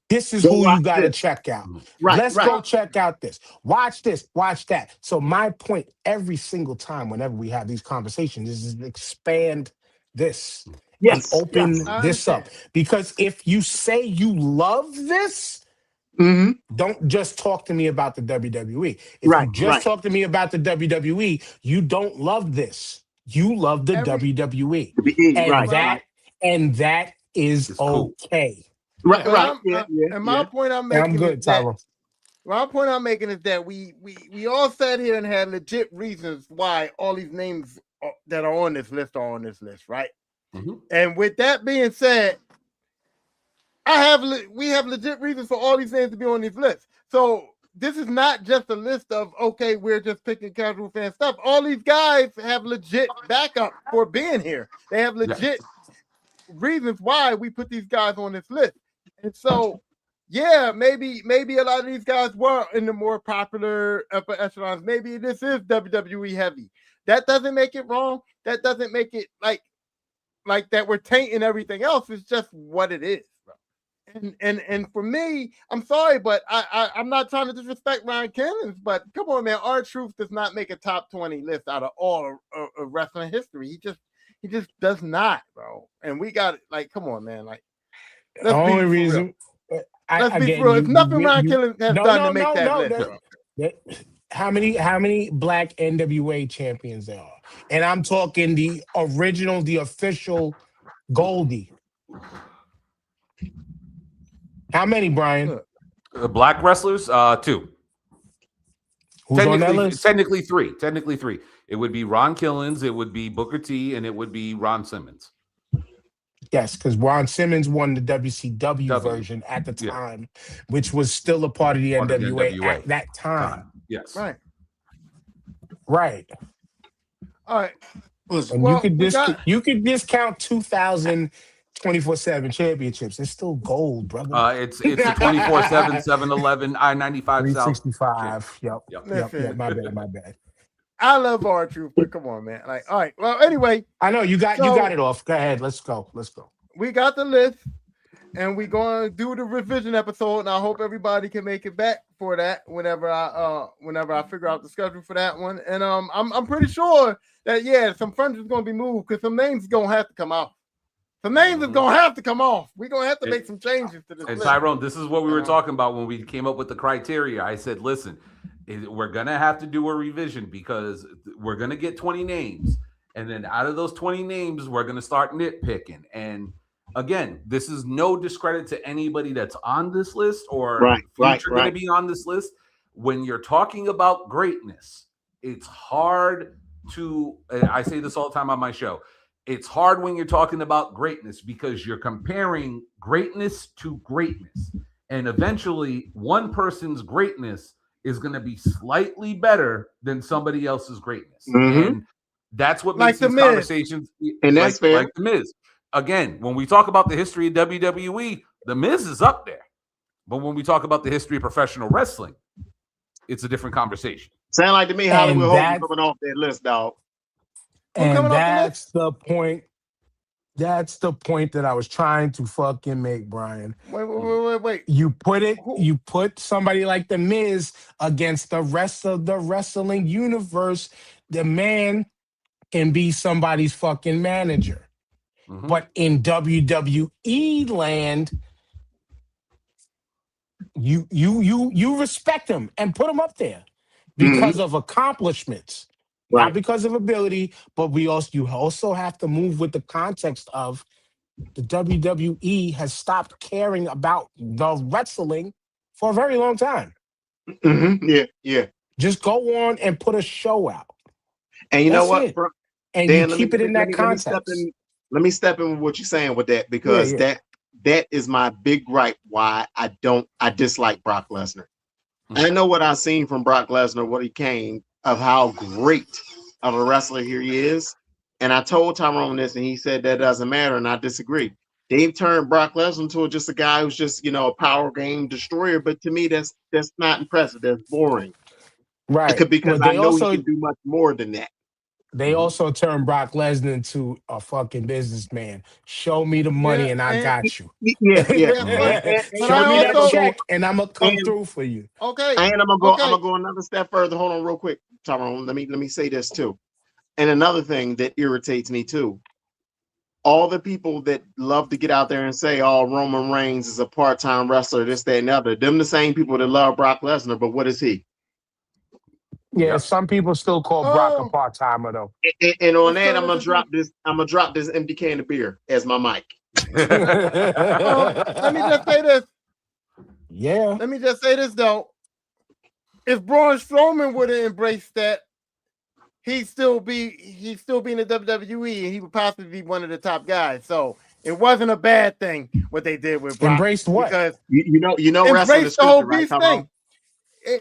this is who you got to check out. Let's go check out this. Watch this, watch that." So my point every single time whenever we have these conversations is expand this. And open this up. Because if you say you love this, don't just talk to me about the WWE. If you just talk to me about the WWE, you don't love this. You love the WWE. And that is okay. And my point I'm making I'm good, Tyler. My point I'm making is that we all sat here and had legit reasons why all these names that are on this list are on this list, right? And with that being said, we have legit reasons for all these names to be on this list. So this is not just a list of, okay, we're just picking casual fan stuff. All these guys have legit backup for being here. They have legit reasons why we put these guys on this list. And so, yeah, maybe a lot of these guys were in the more popular upper echelons. Maybe this is WWE heavy. That doesn't make it wrong. That doesn't make it like that we're tainting everything else. It's just what it is, bro. And for me, I'm sorry, but I'm not trying to disrespect Ryan Cannons, but come on, man. R-Truth does not make a top 20 list out of all of wrestling history. He just does not, bro. And we got it. Come on, man. The only reason. Let's be real. It's nothing Ryan Cannons has done to make that list, bro. How many black NWA champions there are? And I'm talking the original, the official Goldie. How many, Brian? Black wrestlers, 2. Who's on that list? Technically 3. It would be Ron Killens, it would be Booker T, and it would be Ron Simmons. Yes, because Ron Simmons won the WCW version at the time, which was still a part of the NWA at that time. Yes. Right. All right. Listen, you could discount 2,000 24/7 championships. It's still gold, brother. It's a 24/7 7-Eleven I-95 365. Yep. My bad. I love R-Truth, but come on, man. All right. Well, anyway, I know you got it off. Go ahead. Let's go. We got the list, and we're going to do the revision episode, and I hope everybody can make it back for that whenever I figure out the schedule for that one. And I'm pretty sure that some furniture is going to be moved because some names are going to have to come out. Some names are going to have to come off. We're going to have to make some changes to this. And list. Tyrone, this is what we were talking about when we came up with the criteria. I said, listen, we're going to have to do a revision because we're going to get 20 names. And then out of those 20 names, we're going to start nitpicking. And again, this is no discredit to anybody that's on this list or going to be on this list. When you're talking about greatness, it's hard to, I say this all the time on my show, it's hard when you're talking about greatness because you're comparing greatness to greatness. And eventually, one person's greatness is going to be slightly better than somebody else's greatness. And that's what makes these conversations. And that's fair. Like The Miz. Again, when we talk about the history of WWE, The Miz is up there. But when we talk about the history of professional wrestling, it's a different conversation. Sound like to me Hollywood Hogan coming off that list, dog. And that's the point. That's the point that I was trying to fucking make, Brian. Wait. You put somebody like The Miz against the rest of the wrestling universe. The man can be somebody's fucking manager. Mm-hmm. But in WWE land, you respect him and put him up there because of accomplishments, Right. not because of ability. But you also have to move with the context of the WWE has stopped caring about the wrestling for a very long time. Yeah. Just go on and put a show out. And you That's know what, it. bro? And Dan, you keep it in that context. Let me step in with what you're saying with that, because that is my big gripe why I dislike Brock Lesnar. I know what I've seen from Brock Lesnar, what he came, of how great of a wrestler here he is. And I told Tyrone this, and he said that doesn't matter, and I disagree. They've turned Brock Lesnar into just a guy who's just, a power game destroyer. But to me, that's not impressive. That's boring. Right. Because I know he can do much more than that. They also turned Brock Lesnar into a fucking businessman. Show me the money and I got you. Yeah. Show me that check and I'm gonna come through for you. Okay. And I'm gonna go another step further. Hold on real quick, Tyrone. Let me say this too. And another thing that irritates me too. All the people that love to get out there and say, "Oh, Roman Reigns is a part-time wrestler," this, that, and the other. Them the same people that love Brock Lesnar, but what is he? Yeah, some people still call Brock a part-timer though. And on that, I'm gonna drop this empty can of beer as my mic. Let me just say this. Yeah. Let me just say this though. If Braun Strowman would have embraced that, he'd still be in the WWE, and he would possibly be one of the top guys. So it wasn't a bad thing what they did with Brock. Embraced what? Because embrace the whole beast thing.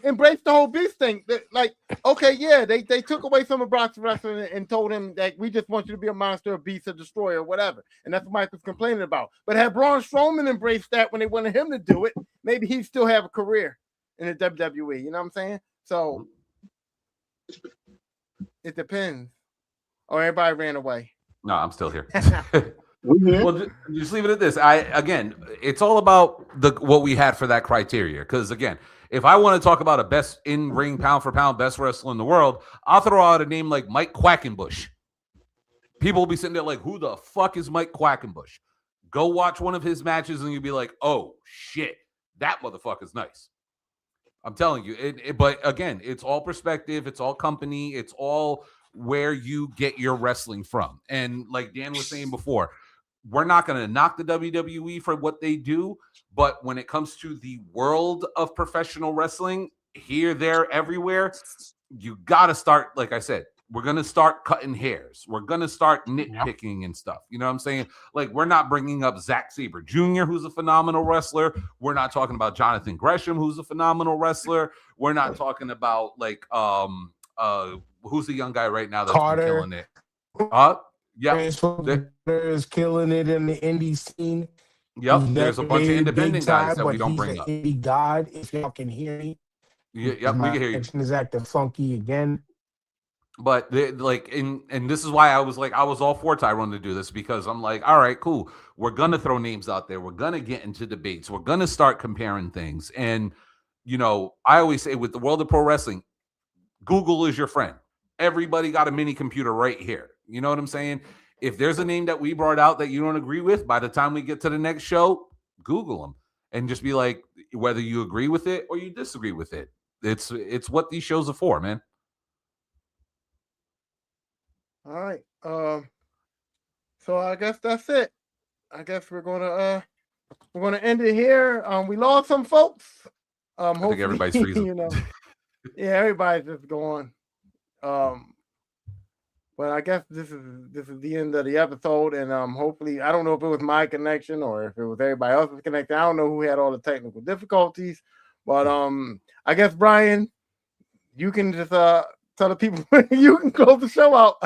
Embrace the whole beast thing. Like, okay, yeah, they took away some of Brock's wrestling and told him that we just want you to be a monster, a beast, a destroyer, or whatever. And that's what Mike was complaining about. But had Braun Strowman embraced that when they wanted him to do it, maybe he'd still have a career in the WWE. You know what I'm saying? So it depends. Or everybody ran away. No, I'm still here. Well, just leave it at this. It's all about what we had for that criteria. Because again, if I want to talk about a best in-ring pound for pound best wrestler in the world, I'll throw out a name like Mike Quackenbush. People will be sitting there like, who the fuck is Mike Quackenbush? Go watch one of his matches and you'll be like, oh shit, that motherfucker's nice. I'm telling you. But again, it's all perspective. It's all company. It's all where you get your wrestling from. And like Dan was saying before, we're not going to knock the WWE for what they do, but when it comes to the world of professional wrestling, here, there, everywhere, you got to start, like I said, we're going to start cutting hairs. We're going to start nitpicking and stuff. You know what I'm saying? Like, we're not bringing up Zack Sabre Jr., who's a phenomenal wrestler. We're not talking about Jonathan Gresham, who's a phenomenal wrestler. We're not talking about, like, who's the young guy right now that's killing it? Yeah, is killing it in the indie scene. Yep, there's a bunch of independent guys that we don't bring up. Indie god, if y'all can hear me. Yep, we can hear you. Is acting funky again. But and this is why I was all for Tyrone to do this, because I'm like, all right, cool. We're gonna throw names out there. We're gonna get into debates. We're gonna start comparing things. And I always say with the world of pro wrestling, Google is your friend. Everybody got a mini computer right here. You know what I'm saying? If there's a name that we brought out that you don't agree with, by the time we get to the next show, Google them and just be like, whether you agree with it or you disagree with it. It's what these shows are for, man. All right. So I guess that's it. I guess we're gonna end it here. We lost some folks. I think everybody's freezing. Yeah, everybody's just going. But I guess this is the end of the episode, and hopefully, I don't know if it was my connection or if it was everybody else's connection. I don't know who had all the technical difficulties, but I guess Brian, you can just tell the people you can close the show out.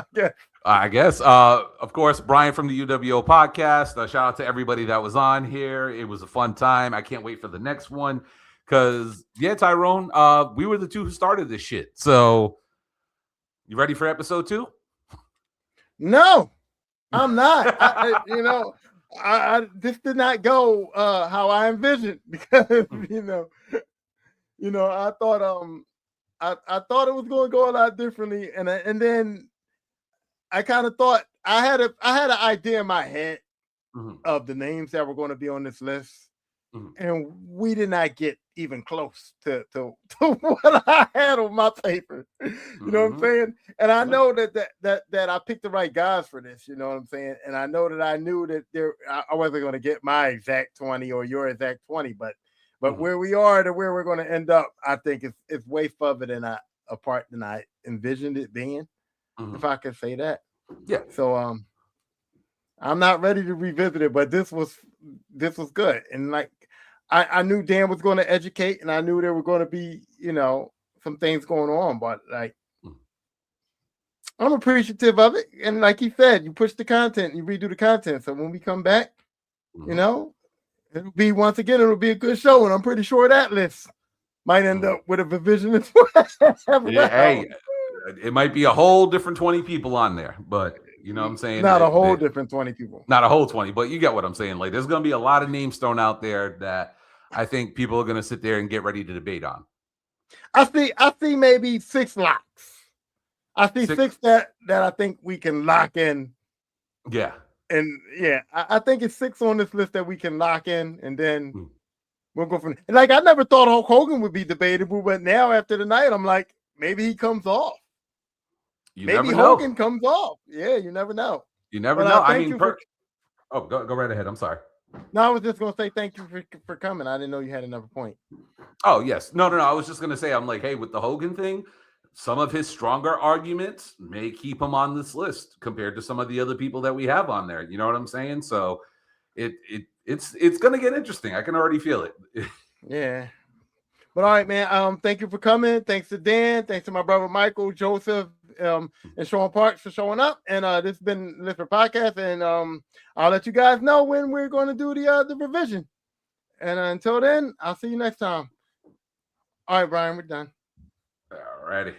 I guess. Of course, Brian from the UWO podcast. Shout out to everybody that was on here. It was a fun time. I can't wait for the next one because Tyrone, we were the two who started this shit. So, you ready for episode 2? No, I'm not. This did not go how I envisioned because I thought I thought it was going to go a lot differently, and then I kind of thought I had an idea in my head of the names that were going to be on this list, and we did not get even close to what I had on my paper. You know what I'm saying? And I know that I picked the right guys for this. You know what I'm saying? And I know that I knew that I wasn't going to get my exact 20 or your exact 20, but where we are to where we're going to end up, I think it's way further than apart than I envisioned it being, if I could say that. Yeah. So I'm not ready to revisit it, but this was good. And like I knew Dan was going to educate, and I knew there were going to be, some things going on, but like I'm appreciative of it. And like he said, you push the content, you redo the content. So when we come back, it'll be it'll be a good show. And I'm pretty sure that list might end up with a revision as well. Yeah, hey, it might be a whole different 20 people on there, but you know what I'm saying? Not a whole different 20 people. Not a whole 20, but you get what I'm saying. Like, there's going to be a lot of names thrown out there that I think people are going to sit there and get ready to debate on. I see maybe 6 locks. I see six that I think we can lock in. Yeah. And yeah, I think it's 6 on this list that we can lock in, and then we'll go from. And like, I never thought Hulk Hogan would be debatable, but now after the night, I'm like, maybe he comes off. Maybe Hogan comes off. Yeah, you never know. You never know. I mean, go right ahead. I'm sorry. No, I was just going to say thank you for coming. I didn't know you had another point. Oh, yes. No. I was just going to say, I'm like, hey, with the Hogan thing, some of his stronger arguments may keep him on this list compared to some of the other people that we have on there. You know what I'm saying? So it's going to get interesting. I can already feel it. Yeah. But all right, man. Thank you for coming. Thanks to Dan. Thanks to my brother Michael, Joseph, and Sean Parks for showing up. And this has been Lister Podcast. And I'll let you guys know when we're going to do the revision. And until then, I'll see you next time. All right, Brian, we're done. All righty.